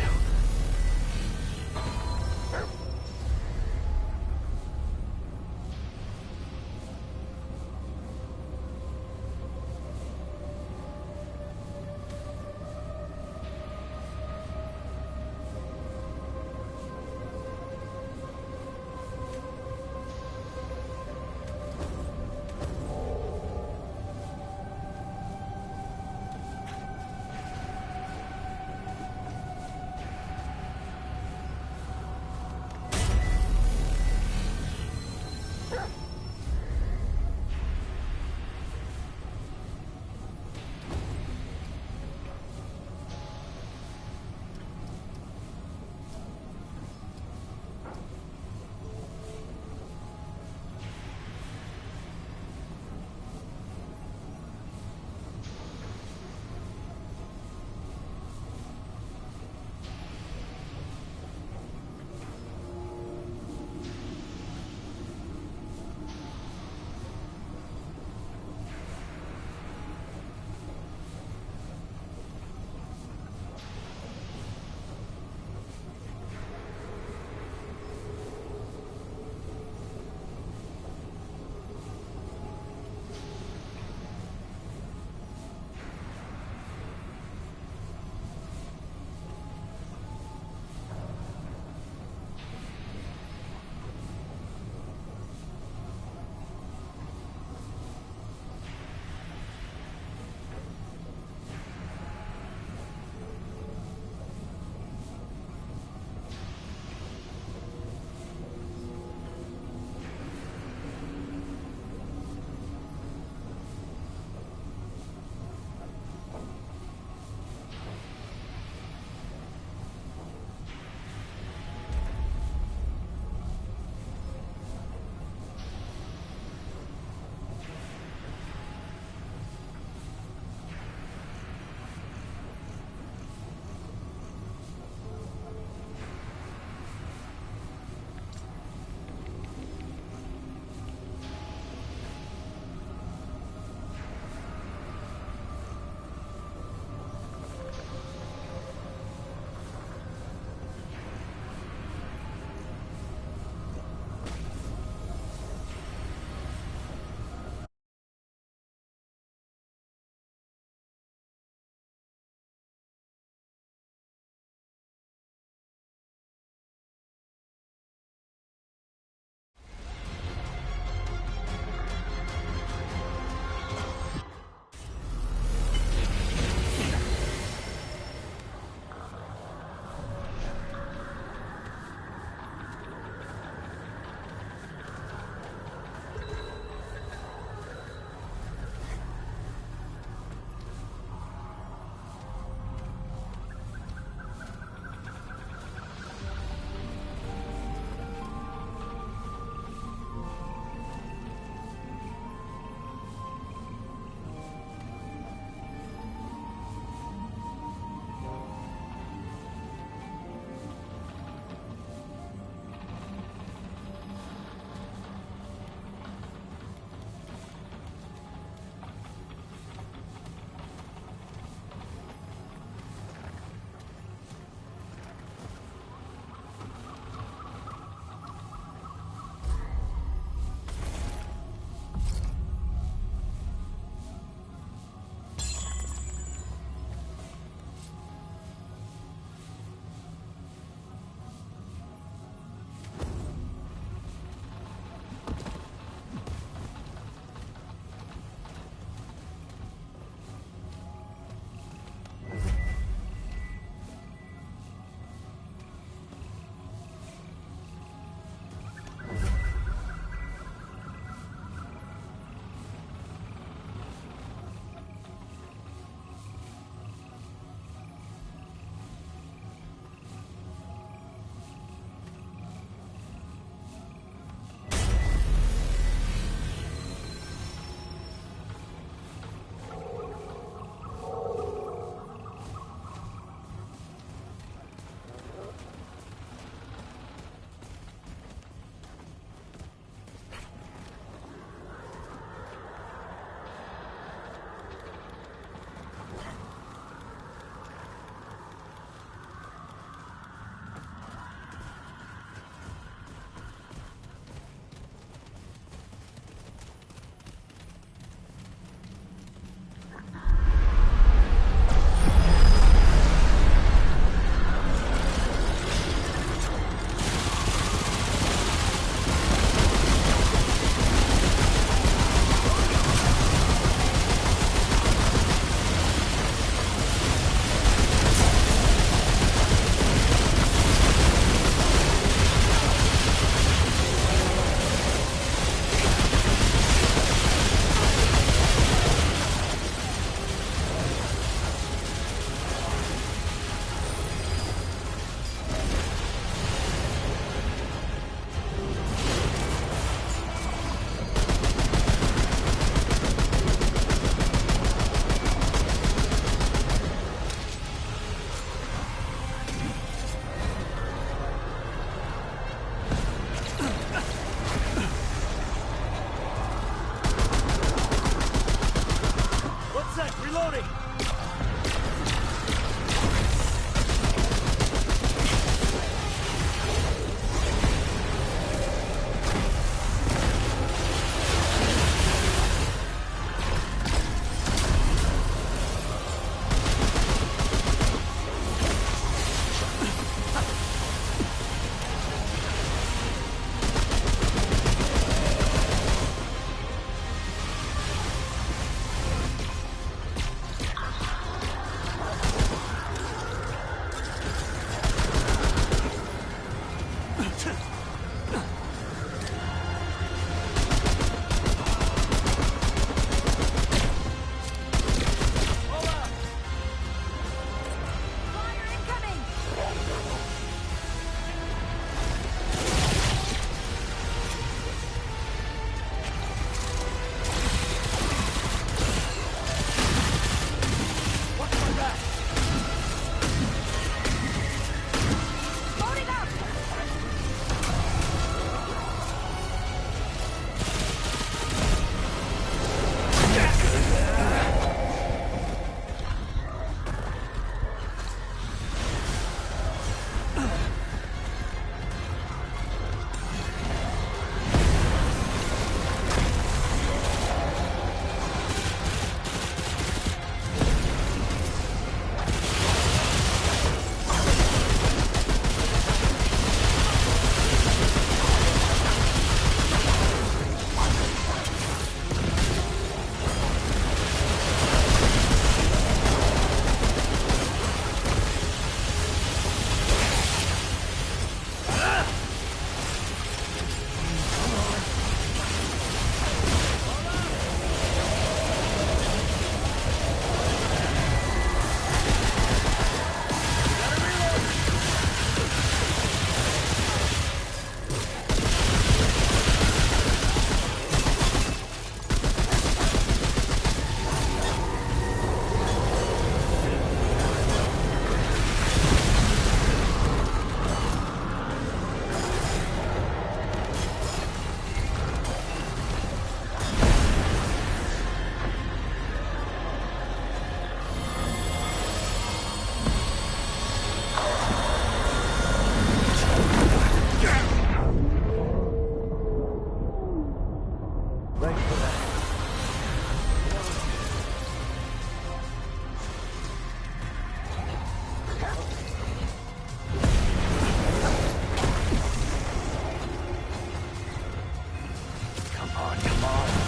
on, come on.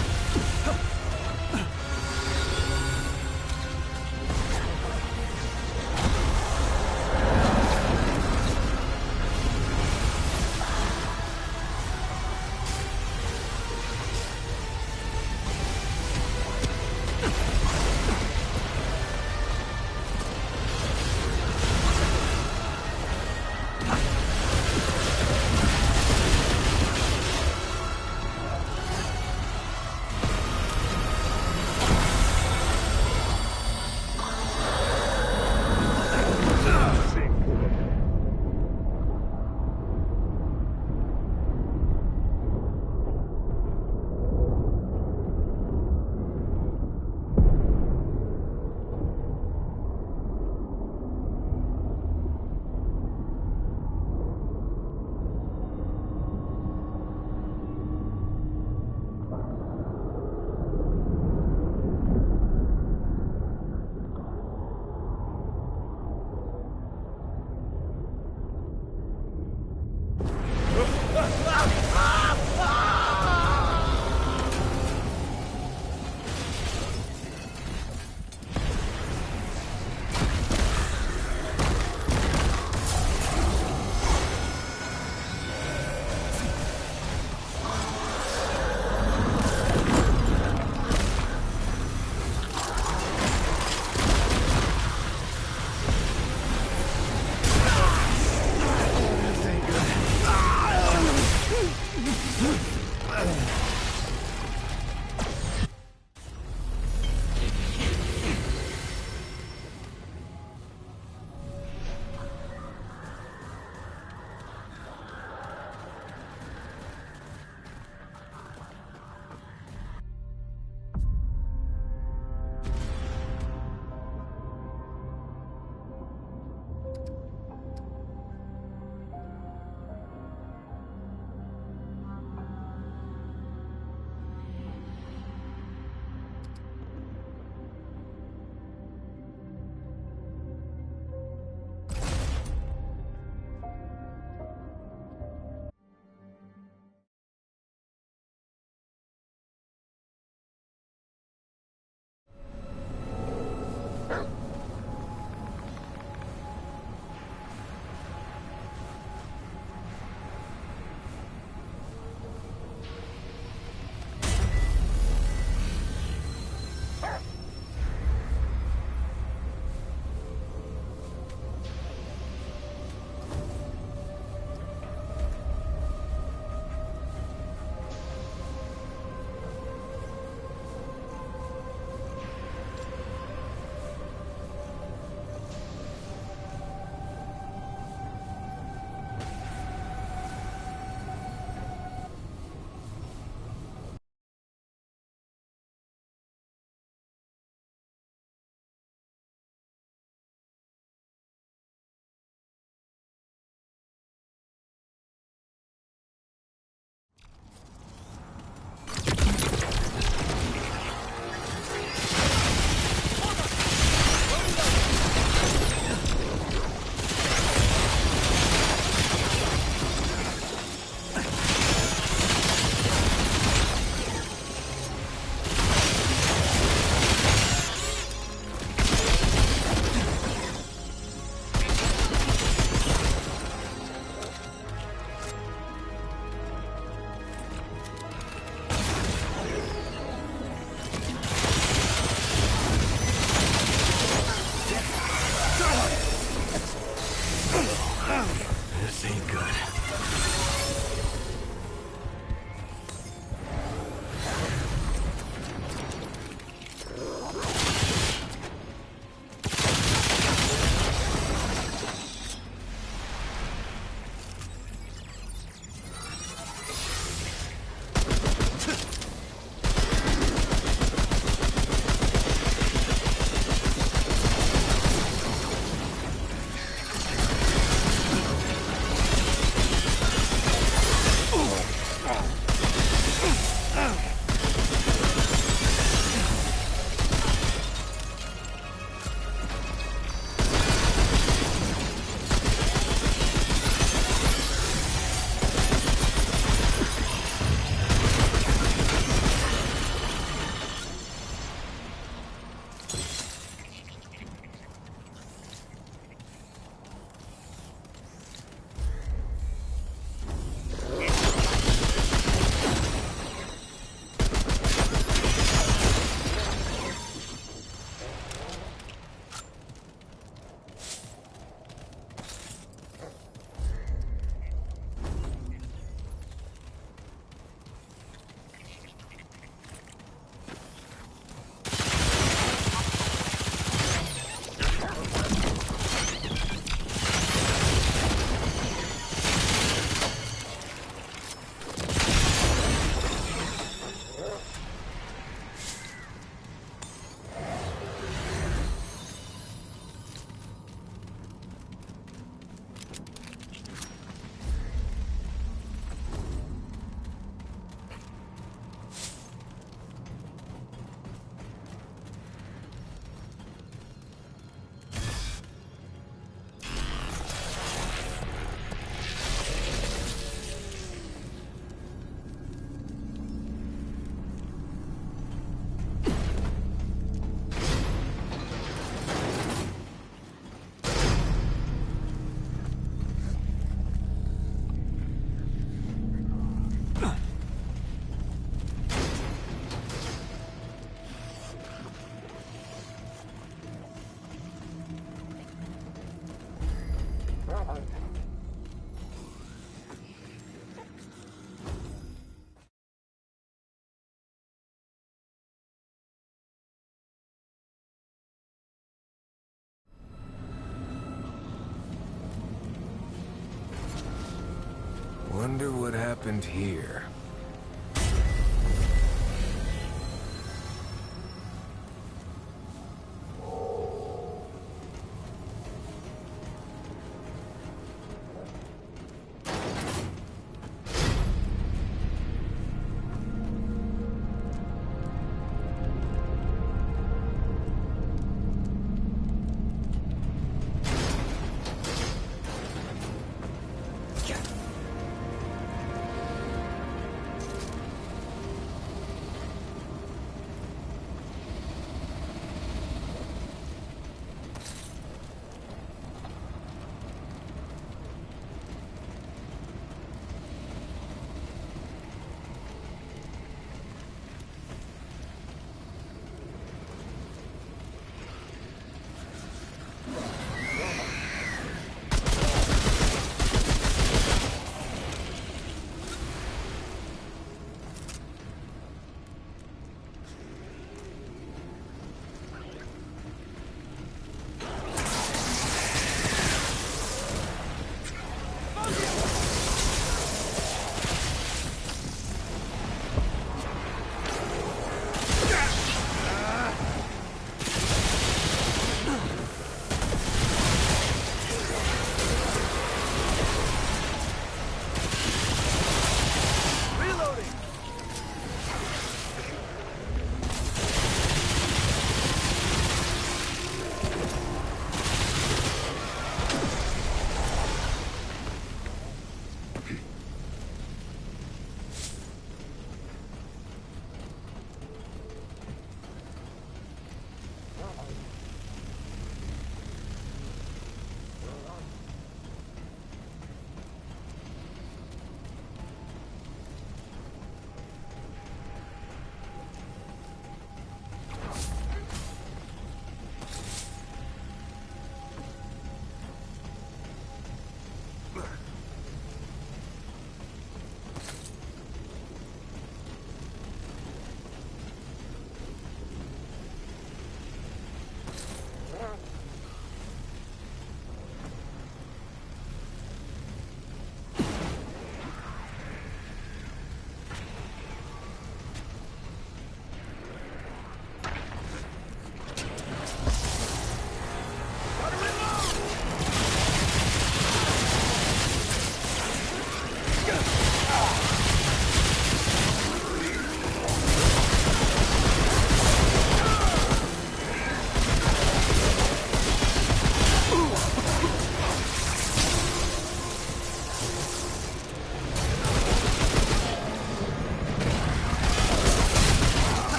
Wonder what happened here.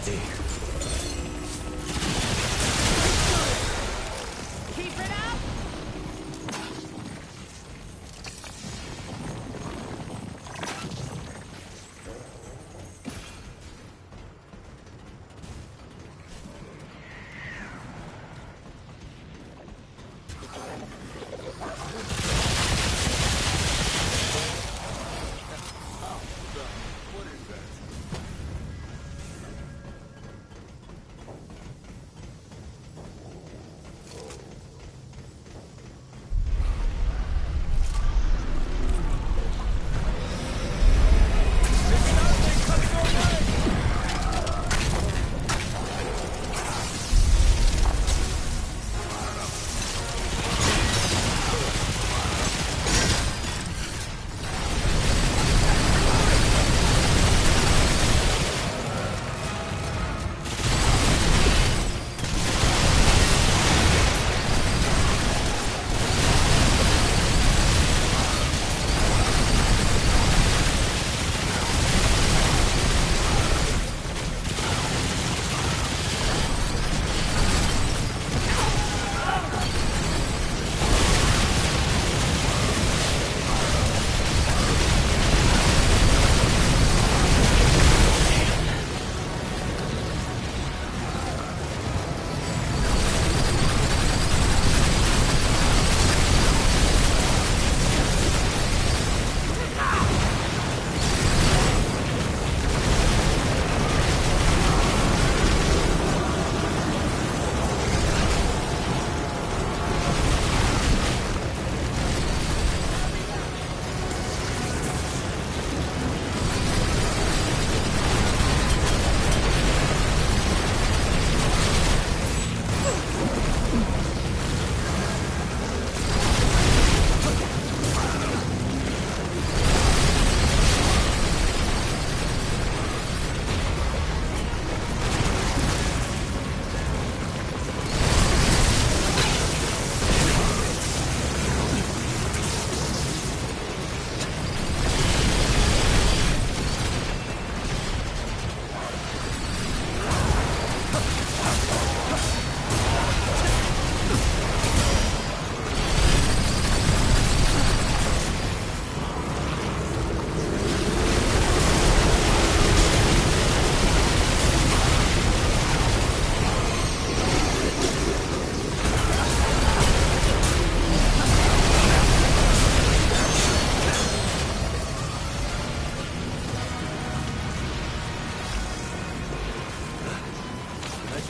Hey. Keep it up!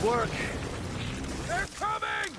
Work. They're coming!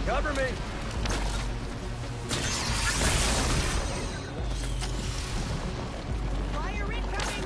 Cover me! Fire incoming!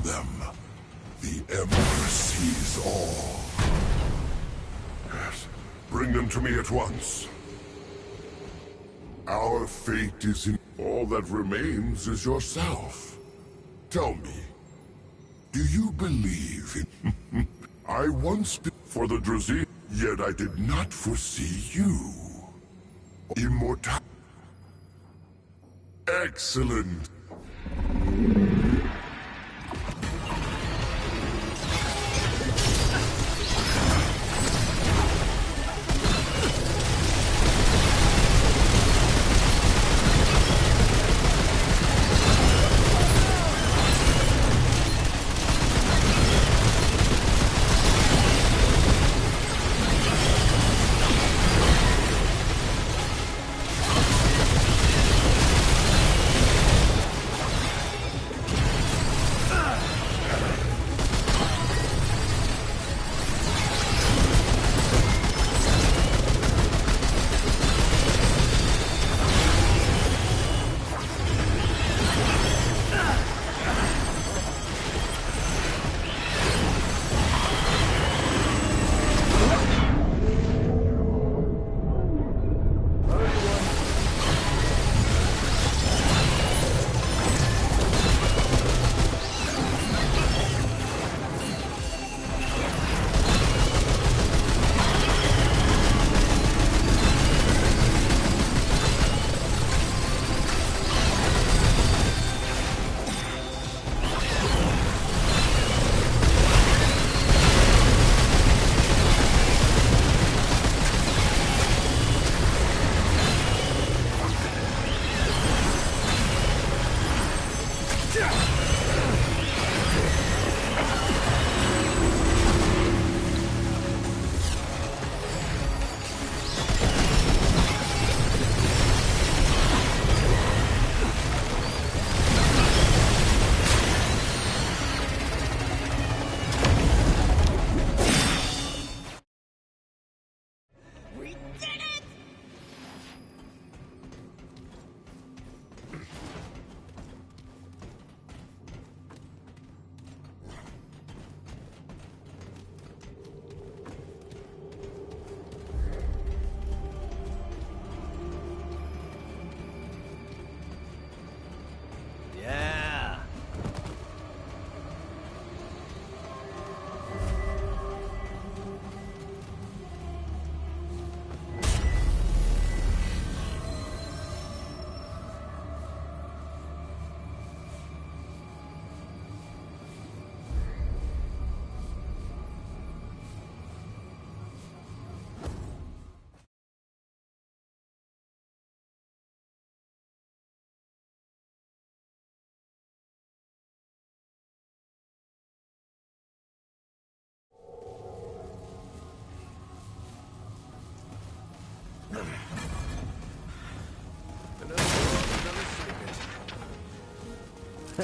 them. The Emperor sees all. Yes, bring them to me at once. Our fate is in... All that remains is yourself. Tell me, do you believe in... I once did for the Drazir, yet I did not foresee you. Immortal... Excellent.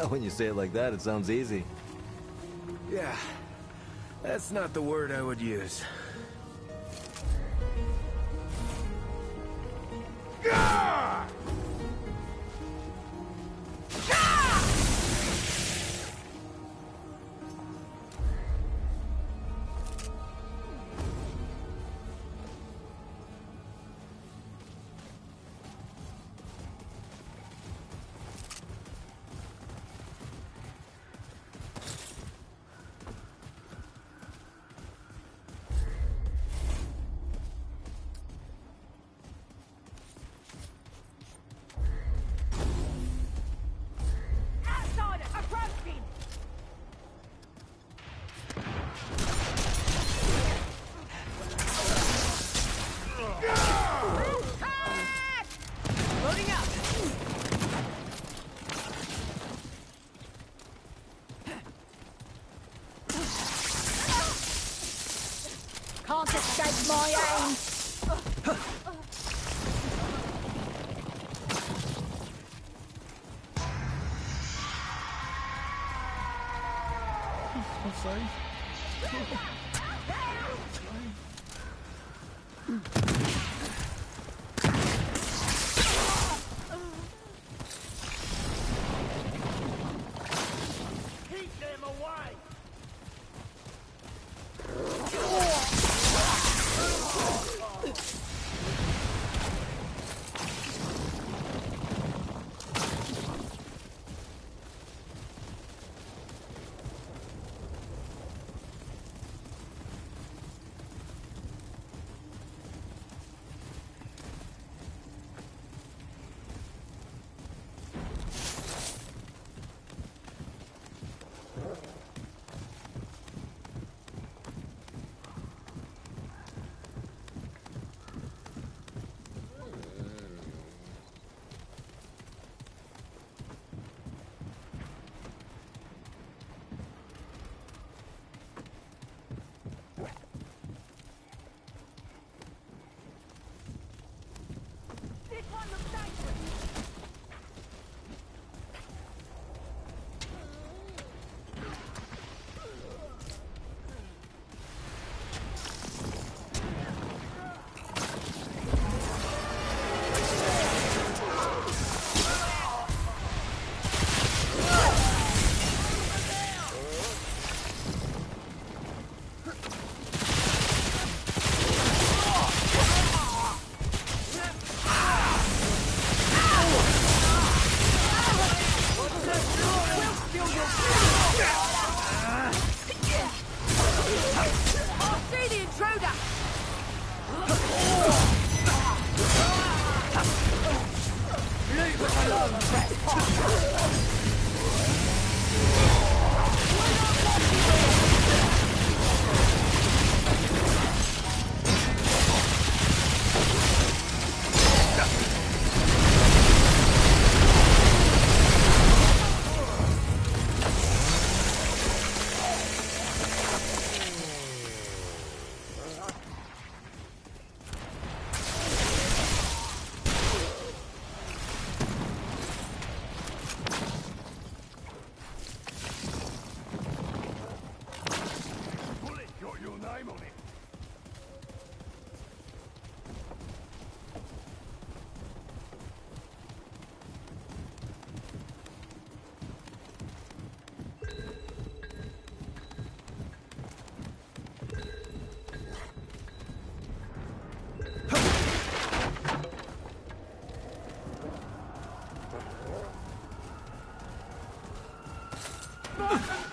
When you say it like that, it sounds easy. Yeah, that's not the word I would use. Gah! Can't escape my aim. Keep them away!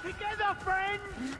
Together, friends!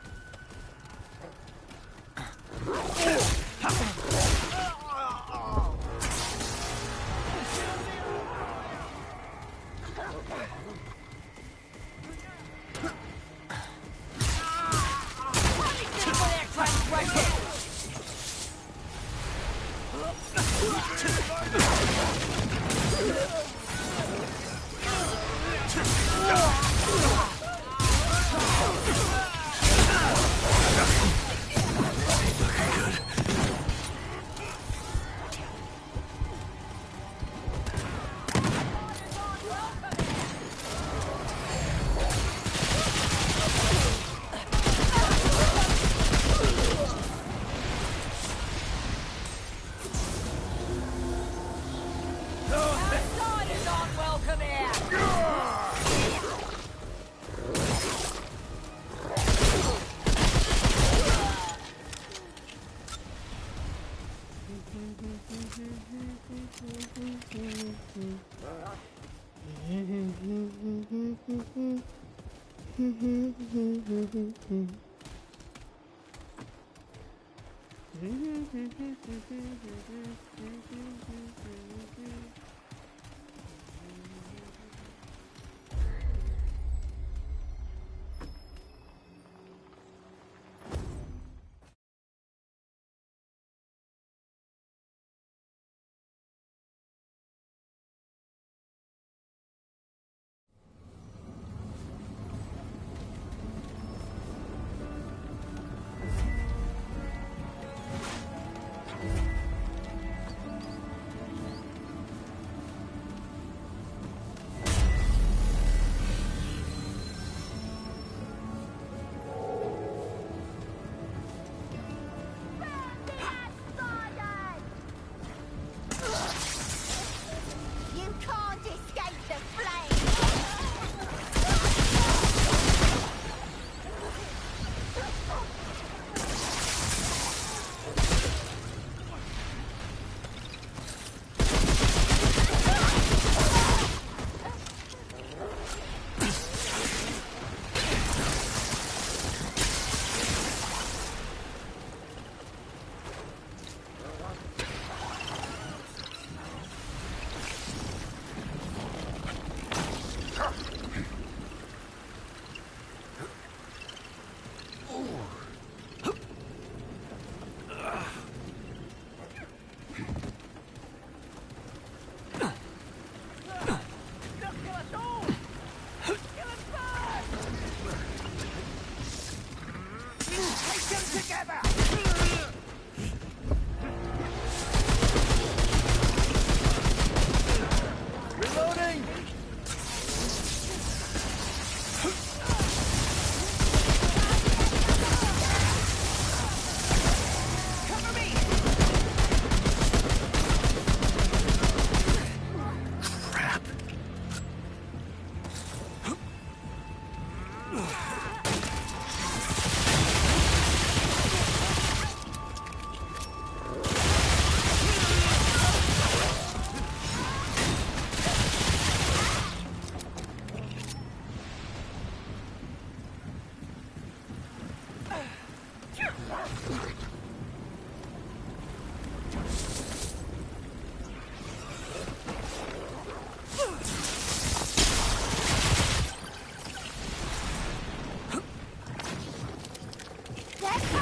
Cover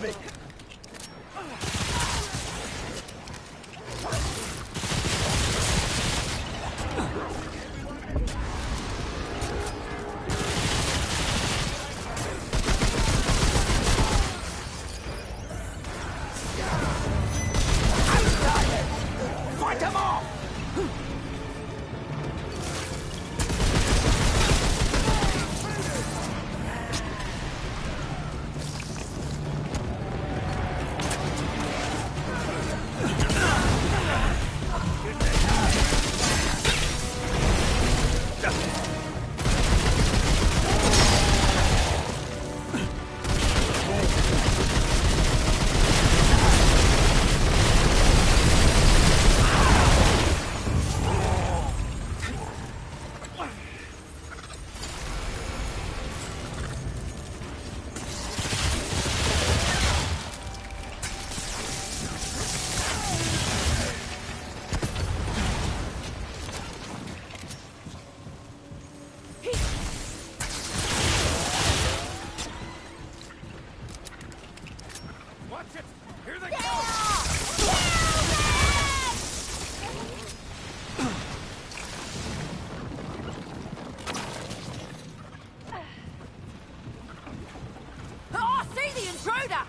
me. Fight them off! Oh, see the intruder!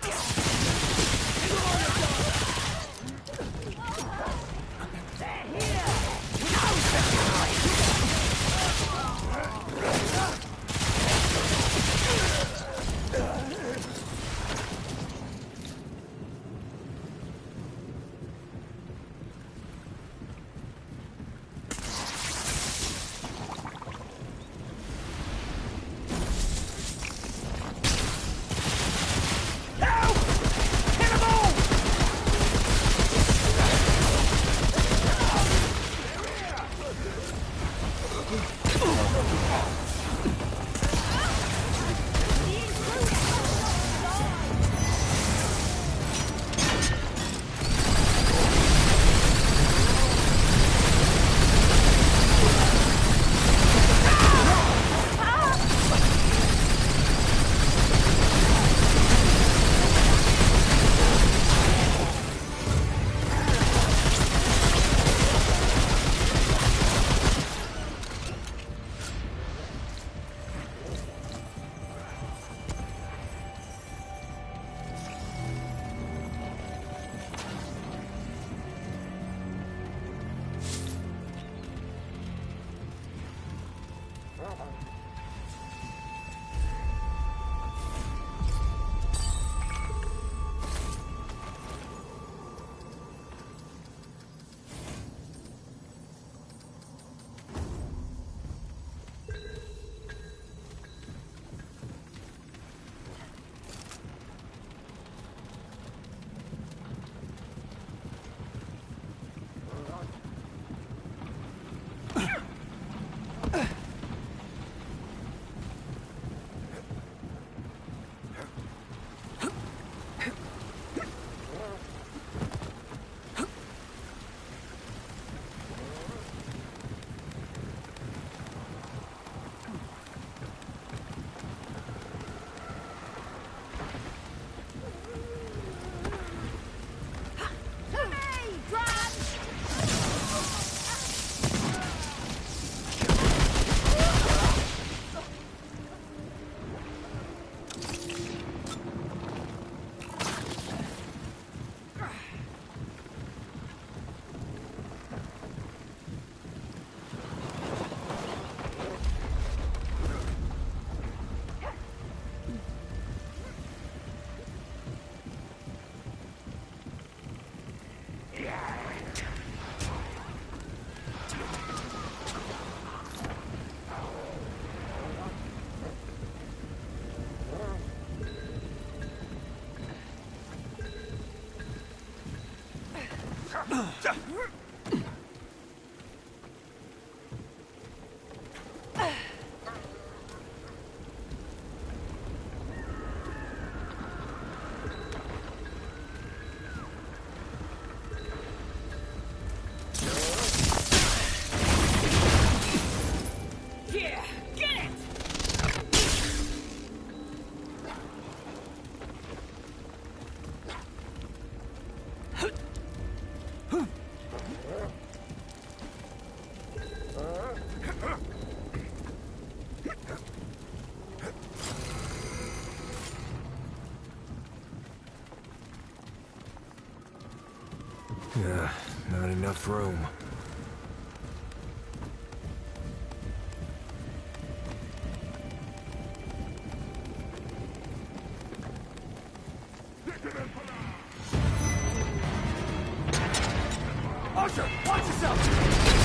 Yeah, not enough room. Archer, watch yourself!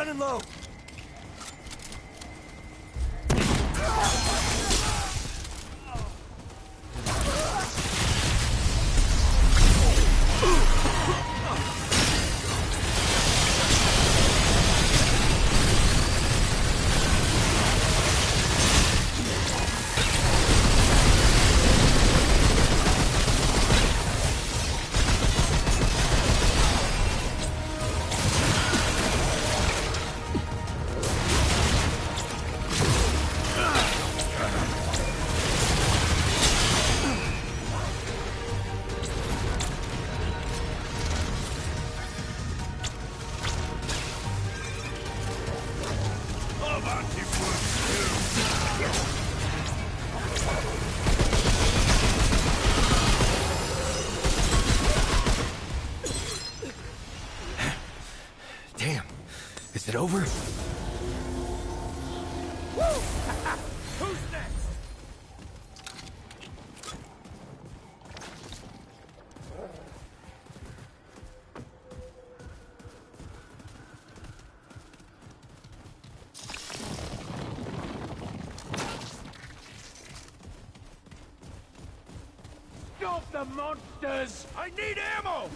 running low. Damn. Is it over? Who's next? Stop the monsters! I need ammo!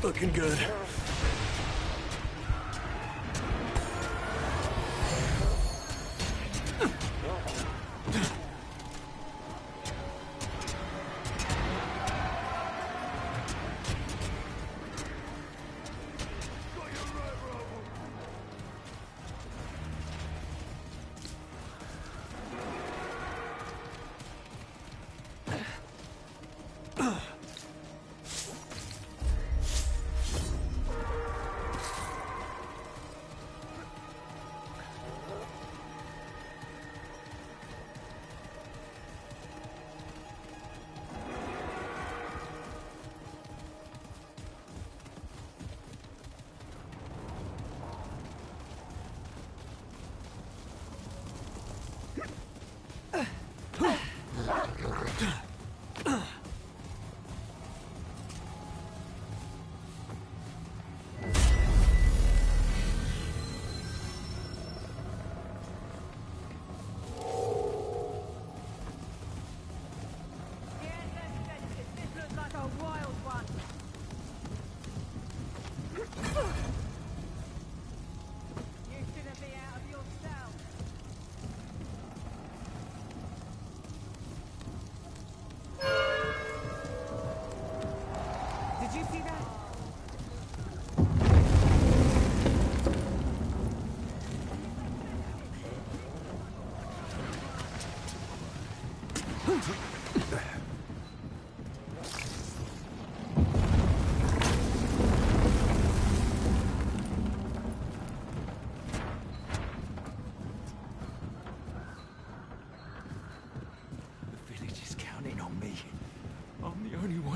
Looking good.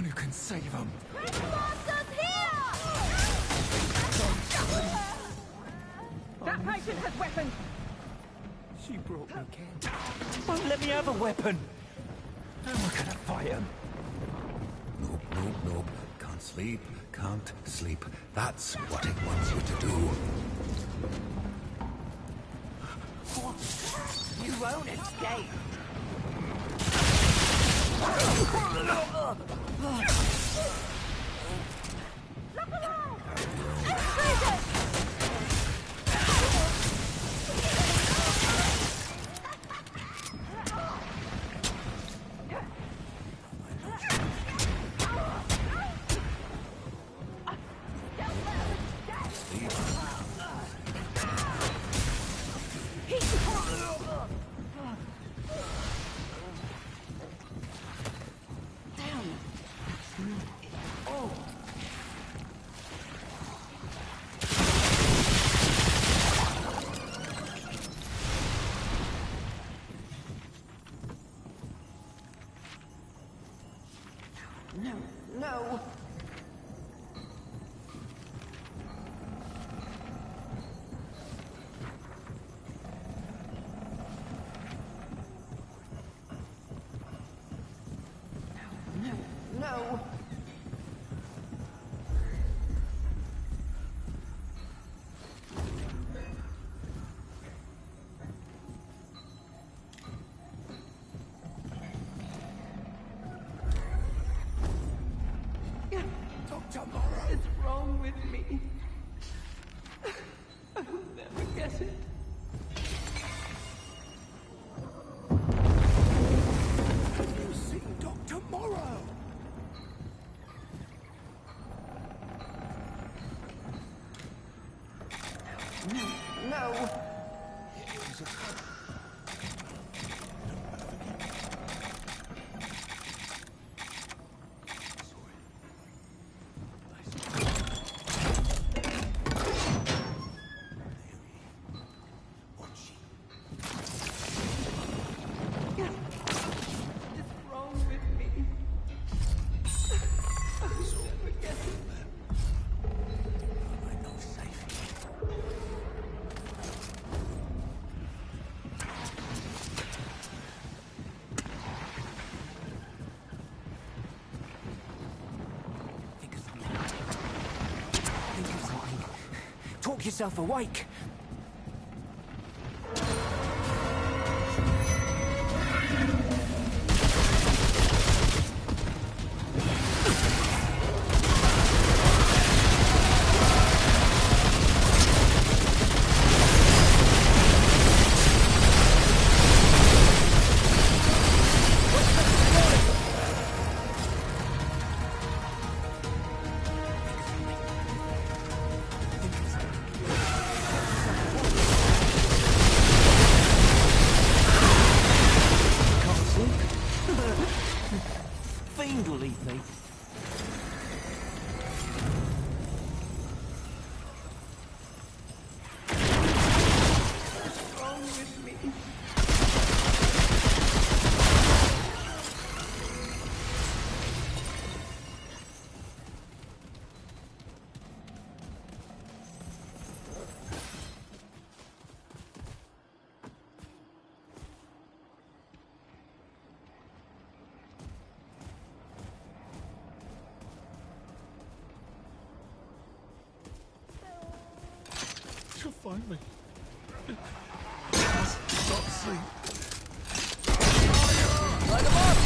who can save him. That patient has weapons! She brought me care. Won't let me have a weapon! How am I gonna fight him? Nope. Can't sleep. Can't sleep. That's what it wants you to do. You won't escape! No. No. Dr. Morrow! What's wrong with me? I will never get it. Have you seen Dr. Morrow? No. Talk yourself awake. Fiend will eat me. What's wrong with me? She'll find me. I must not sleep. Light him up!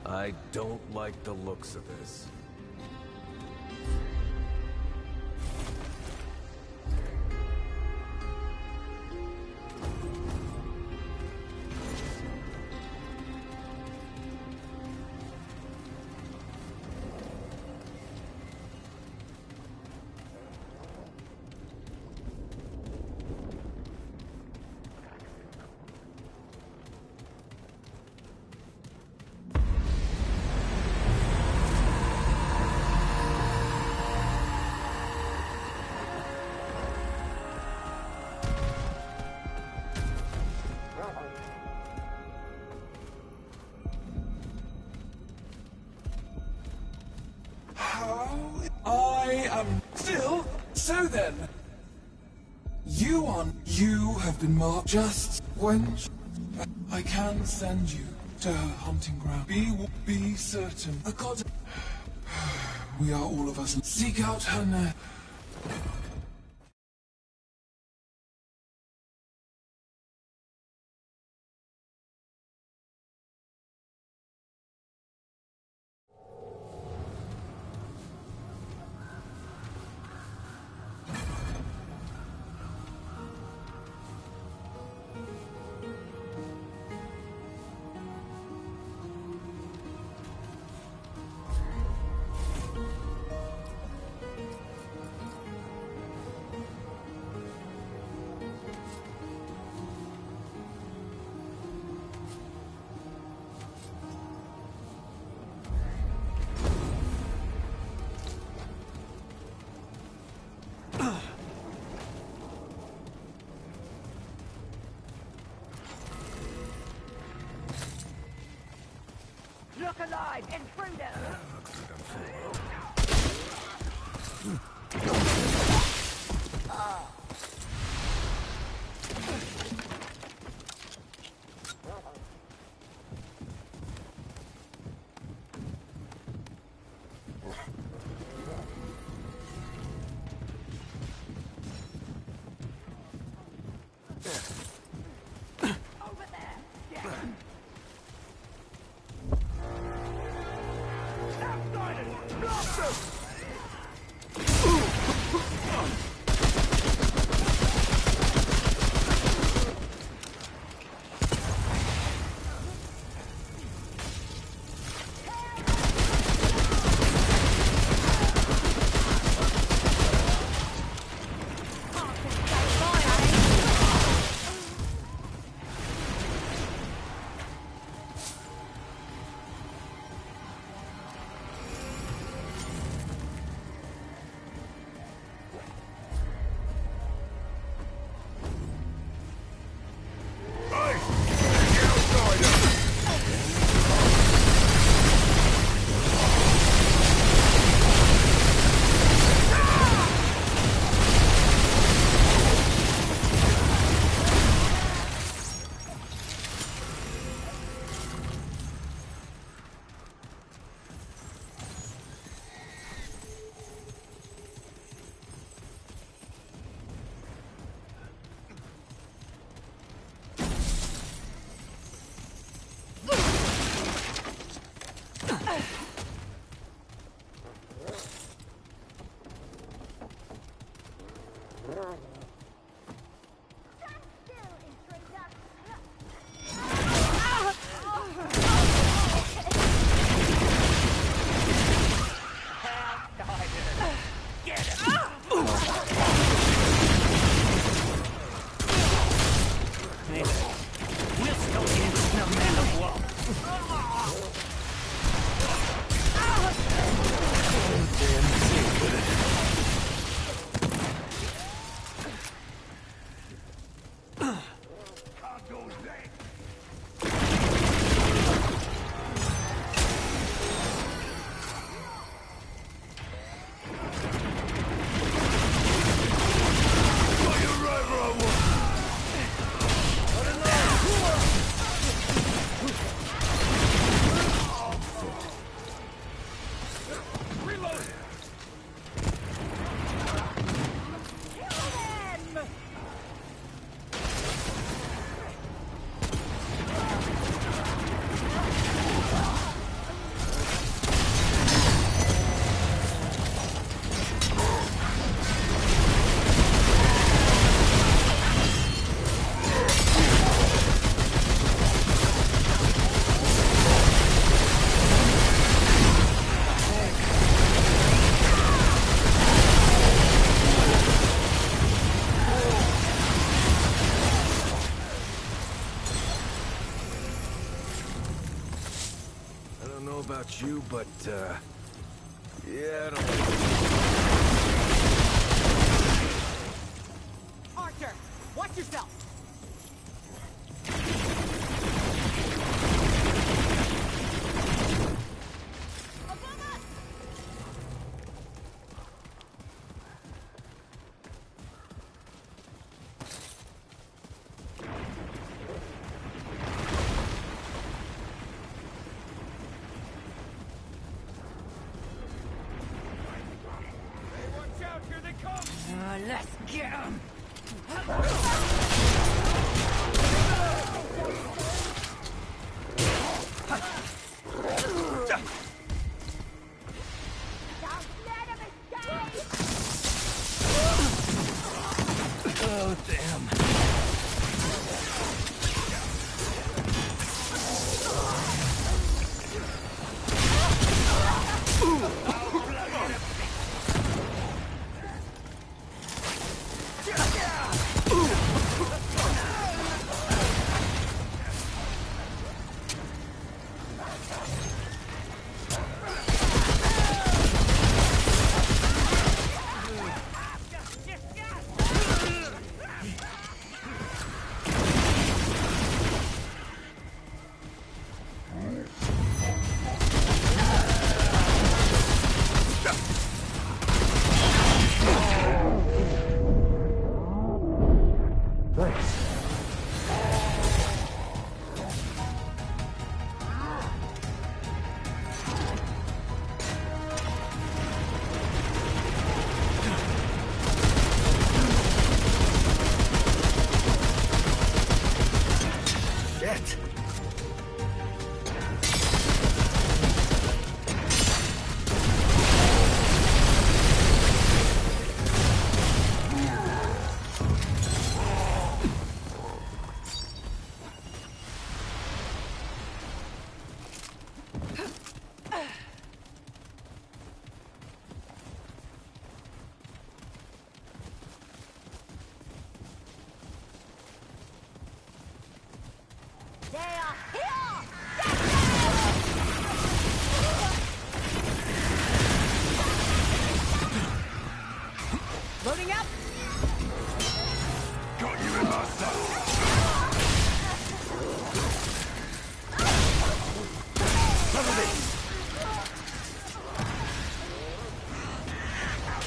I don't like the looks of this. I am still. So then, you have been marked just when I can send you to her hunting ground. Be certain. A god. We are all of us. Seek out her now. Look alive, intruder! don't know about you, but, yeah, I don't like Archer, watch yourself! Let's get him! Oh, damn. Loading up! Got you in my sight. Cover this!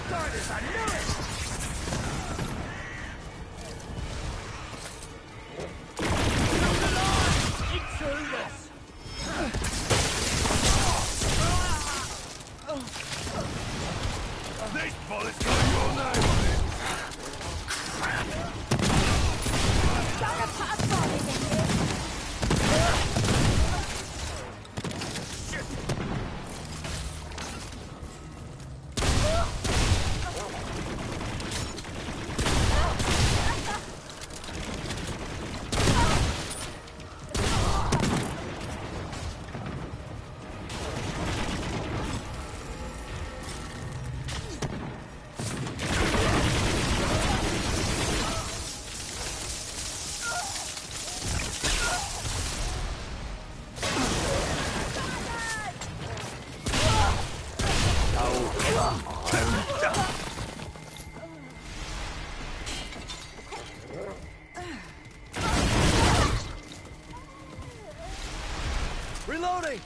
Darn it, I knew it! Intruders! This bullet's got your name on it. Crap! Gotta pass on it in here! Reloading!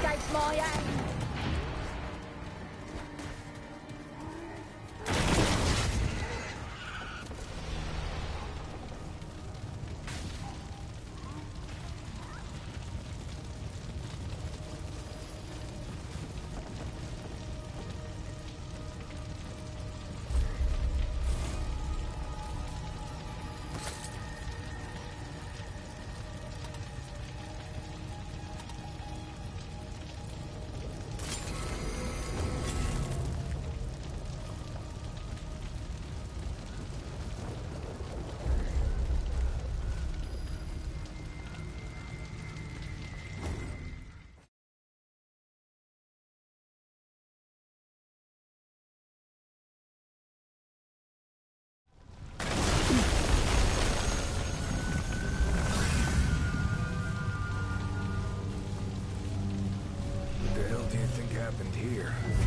Escape my aim! here.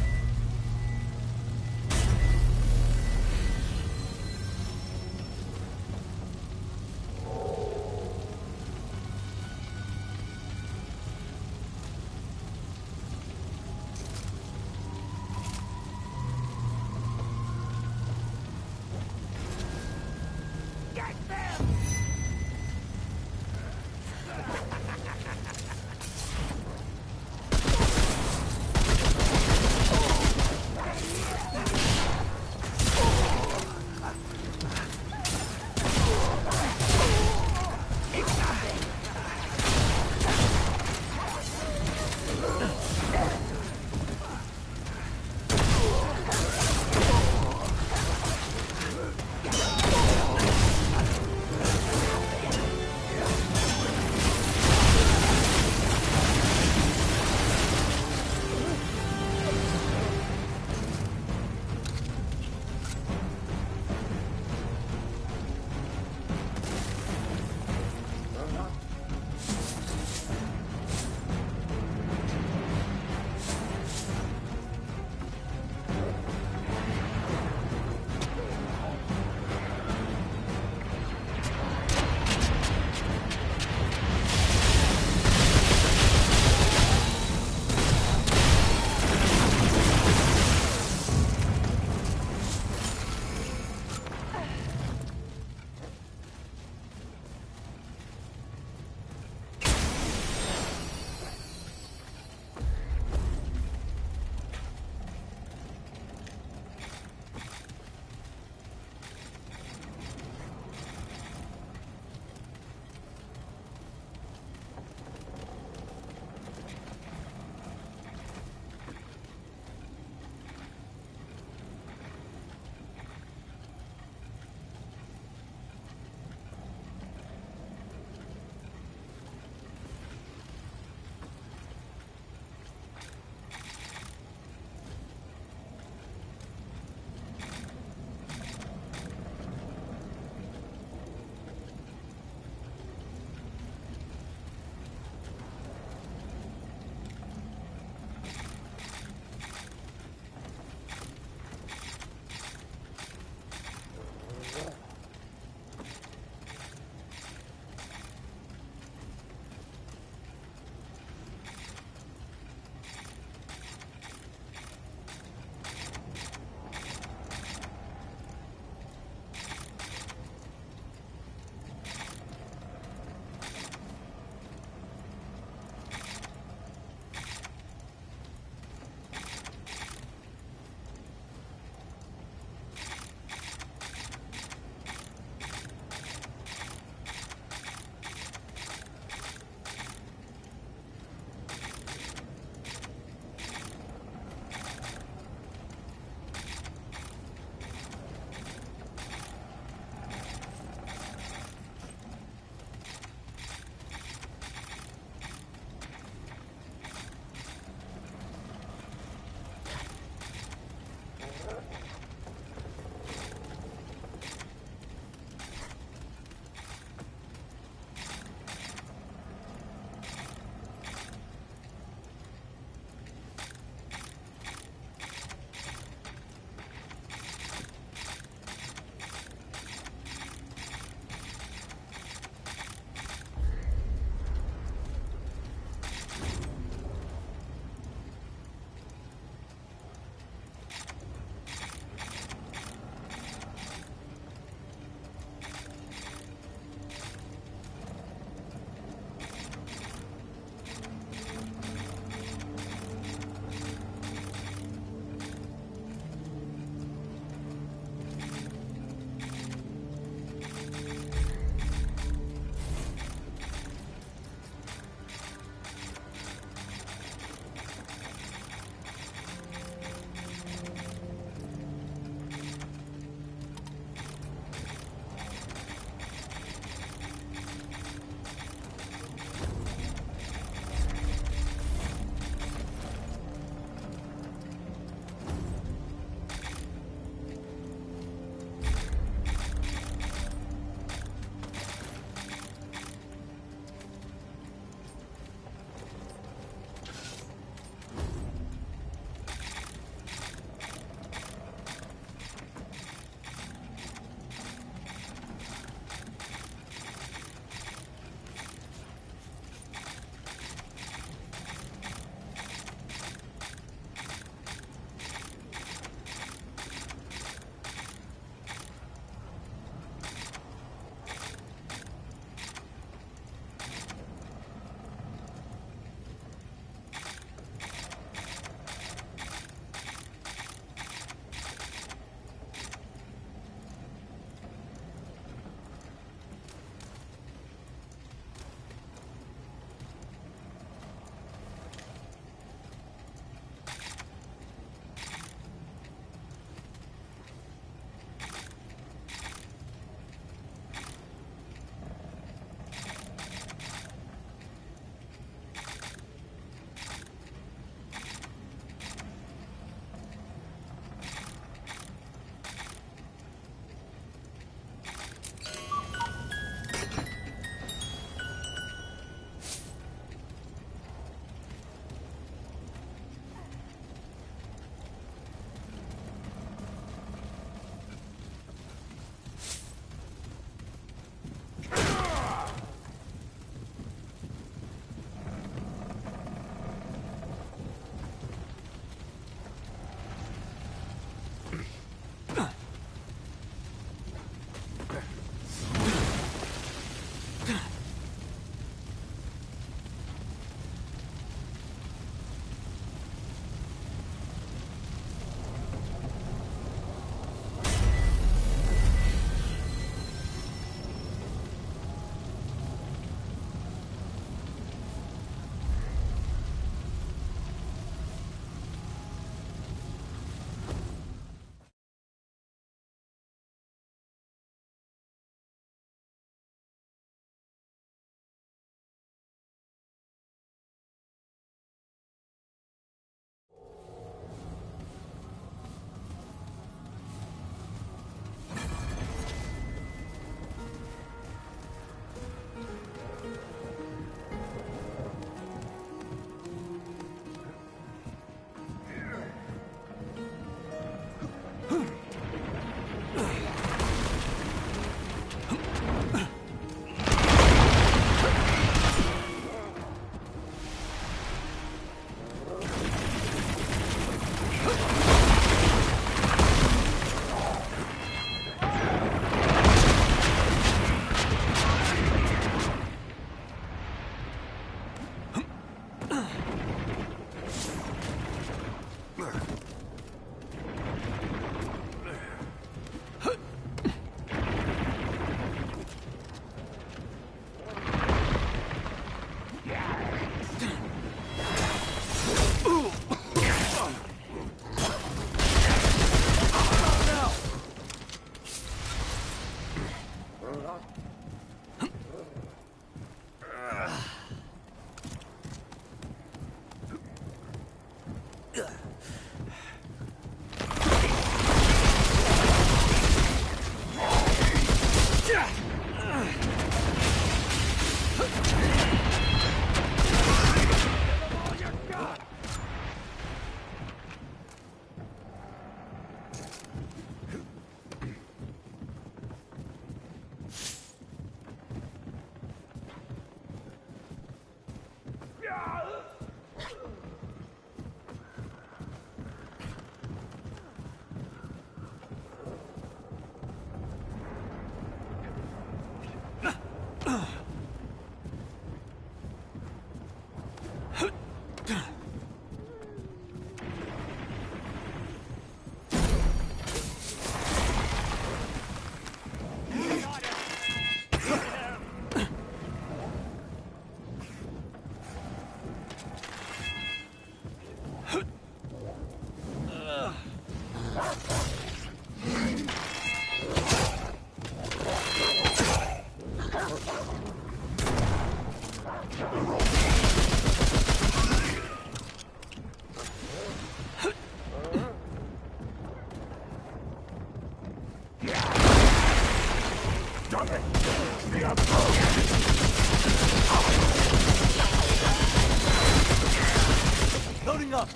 Loading up!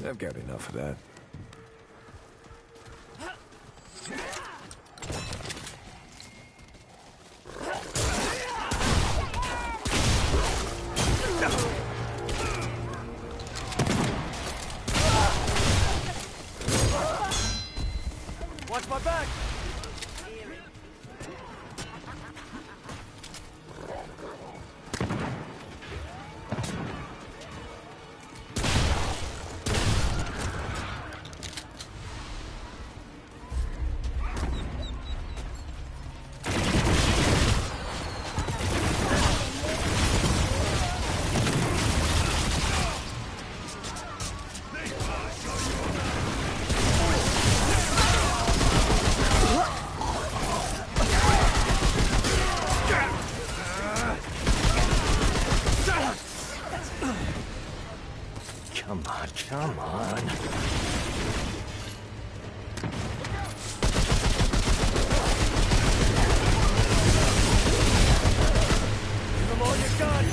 I've got enough of that. Watch my back! Come on. Give them all you got!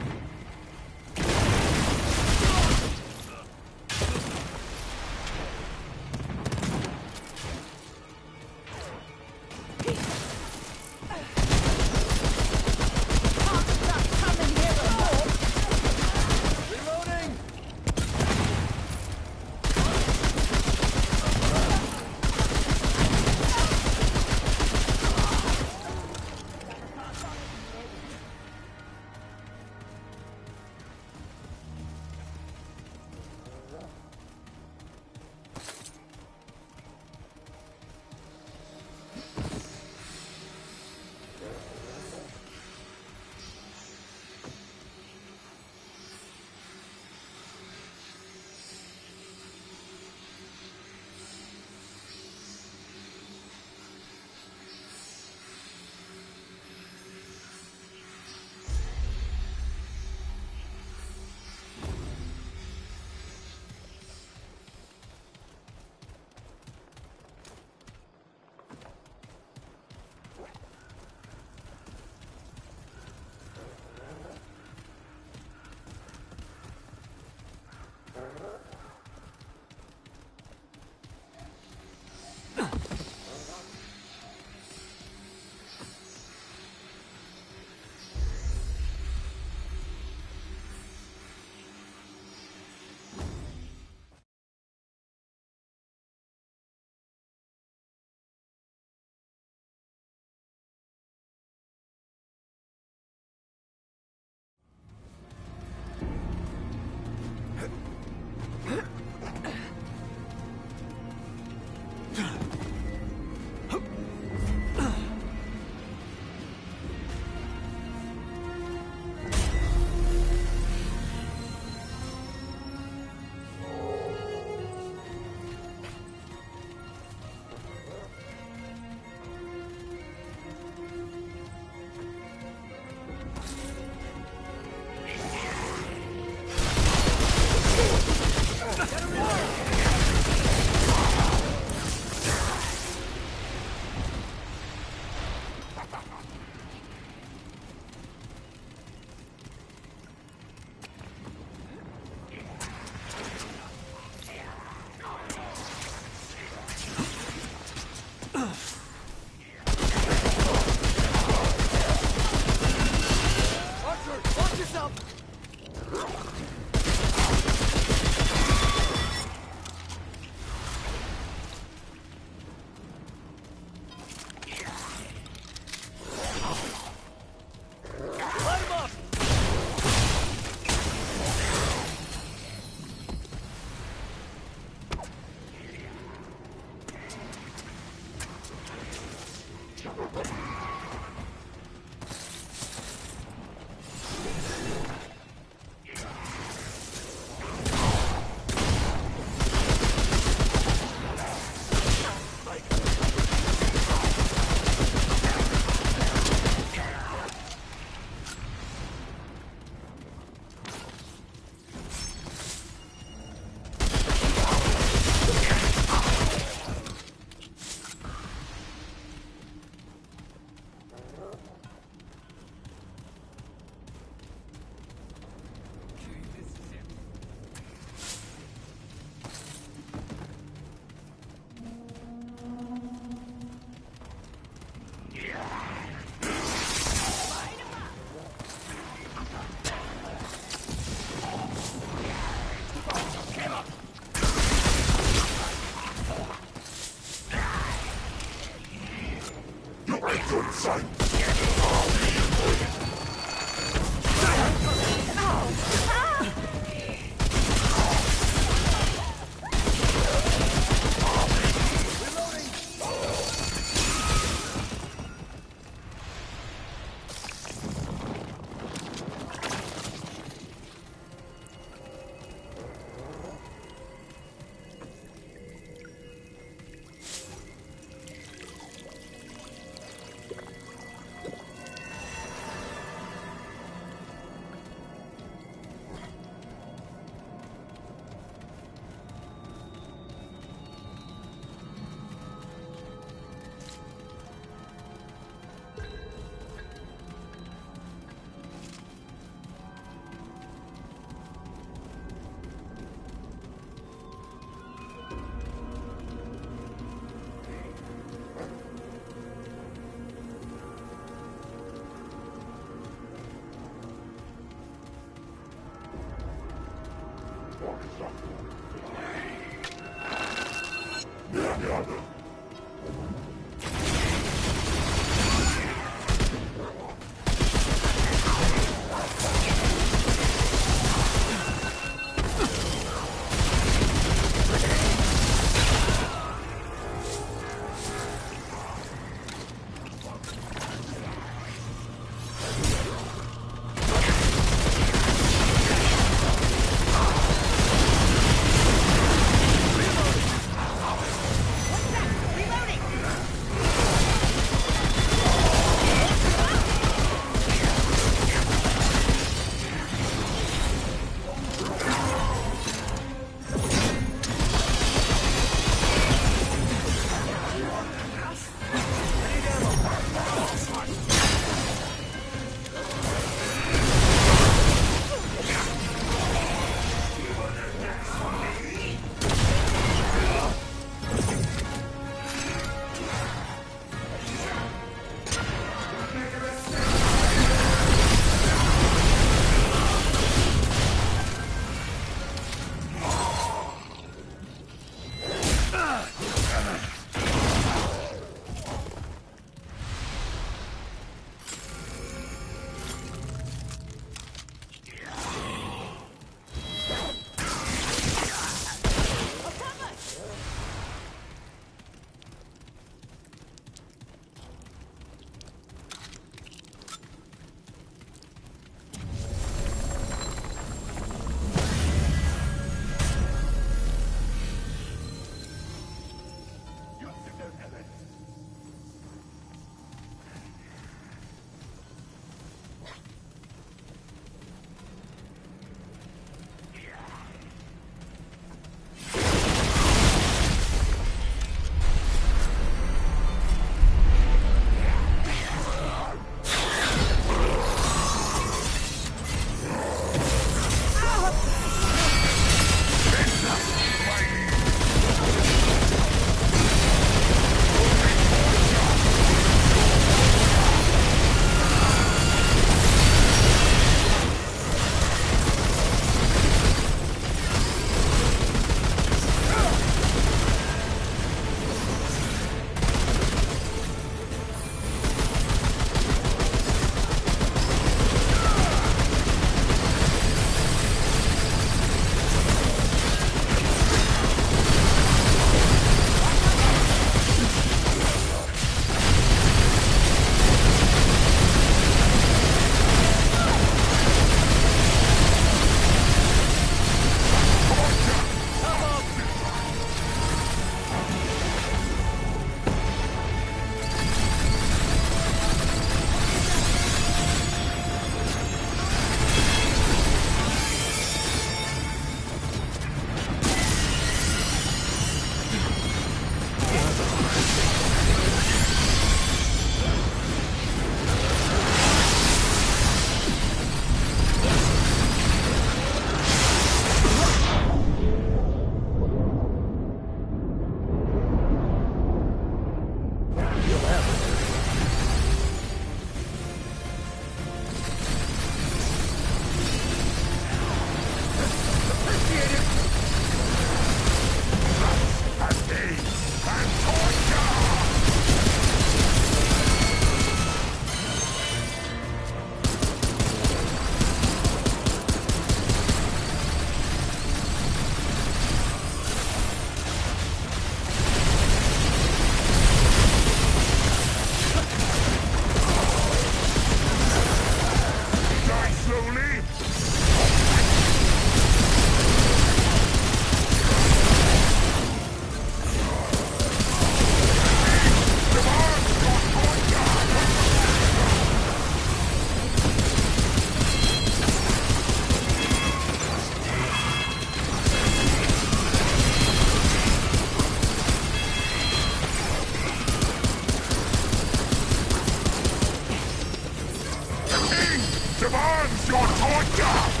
Demands your torture!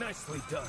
Nicely done.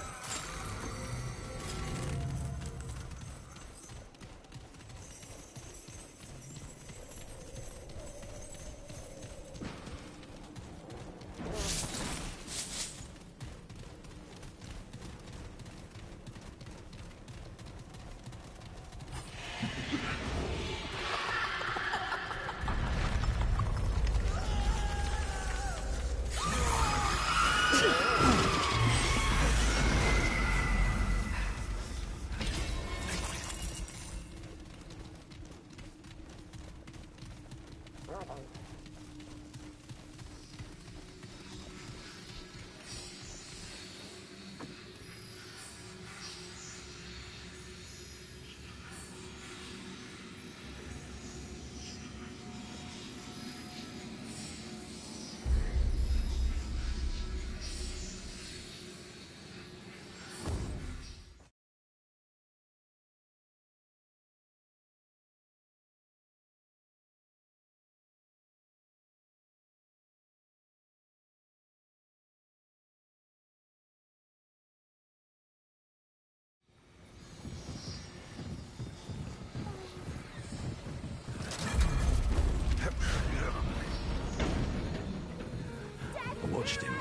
I watched him.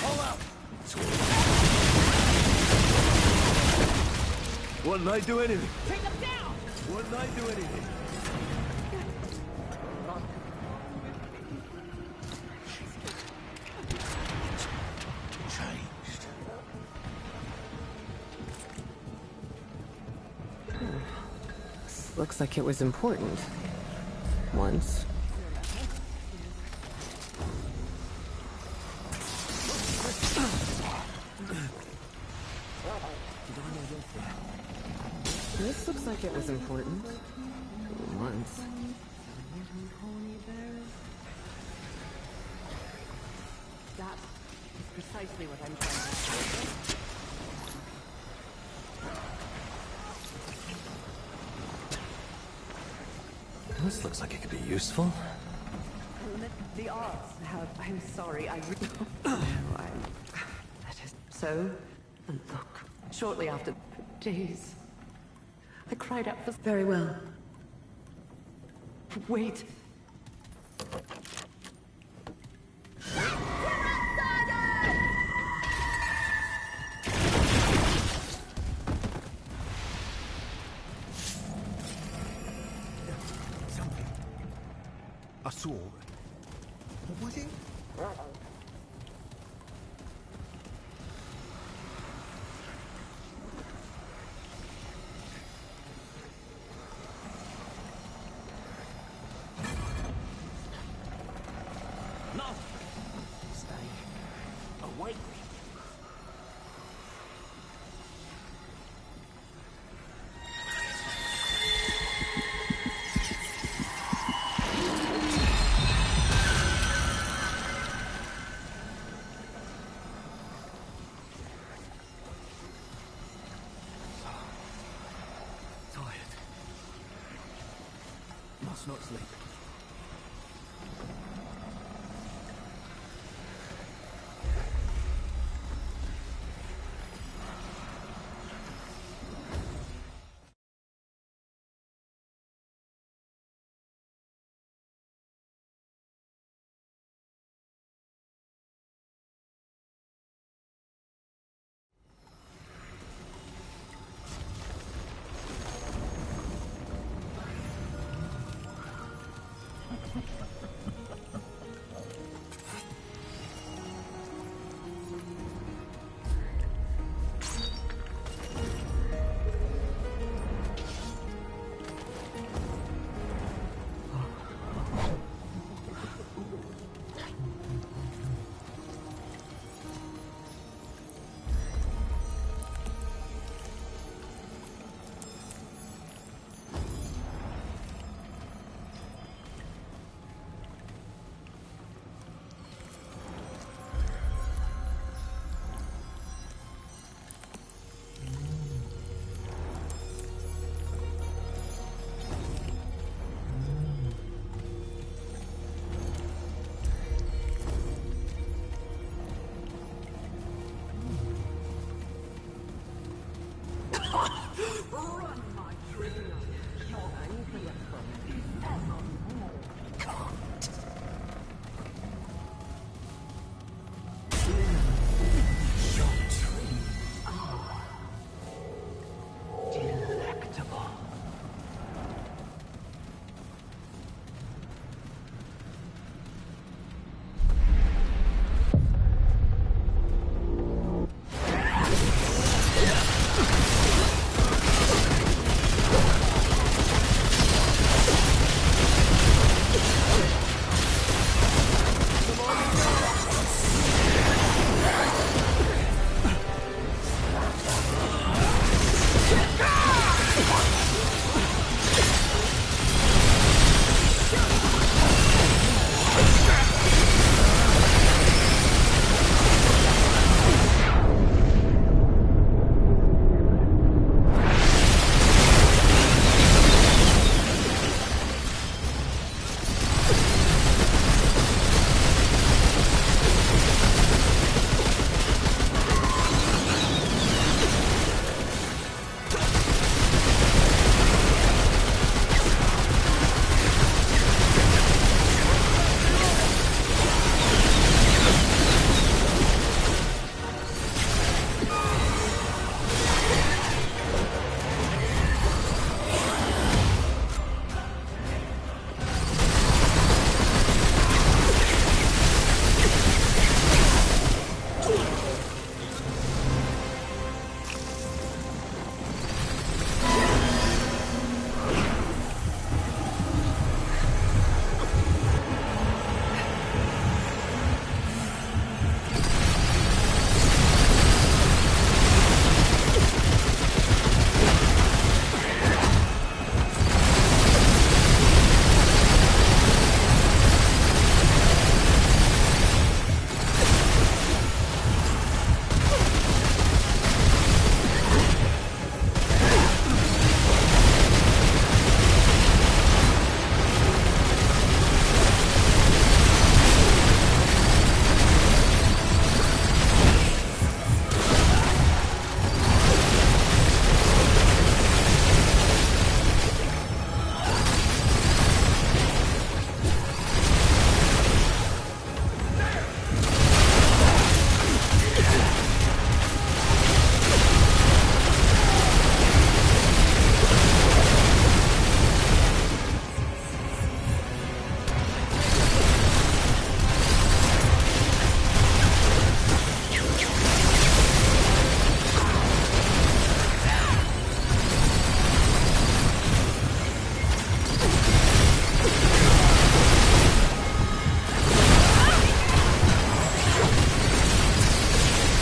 All out! One night do anything. Take them down! One night do anything. Changed. Looks like it was important. Once. This looks like it was important. Once. That is precisely what I'm trying to say. This looks like it could be useful. The arts have... I'm sorry, I really... That is so... And look, shortly after... Days... I cried out for... Very well. Wait. Something. I saw... What was it? No! Stay awake. Tired. Must not sleep.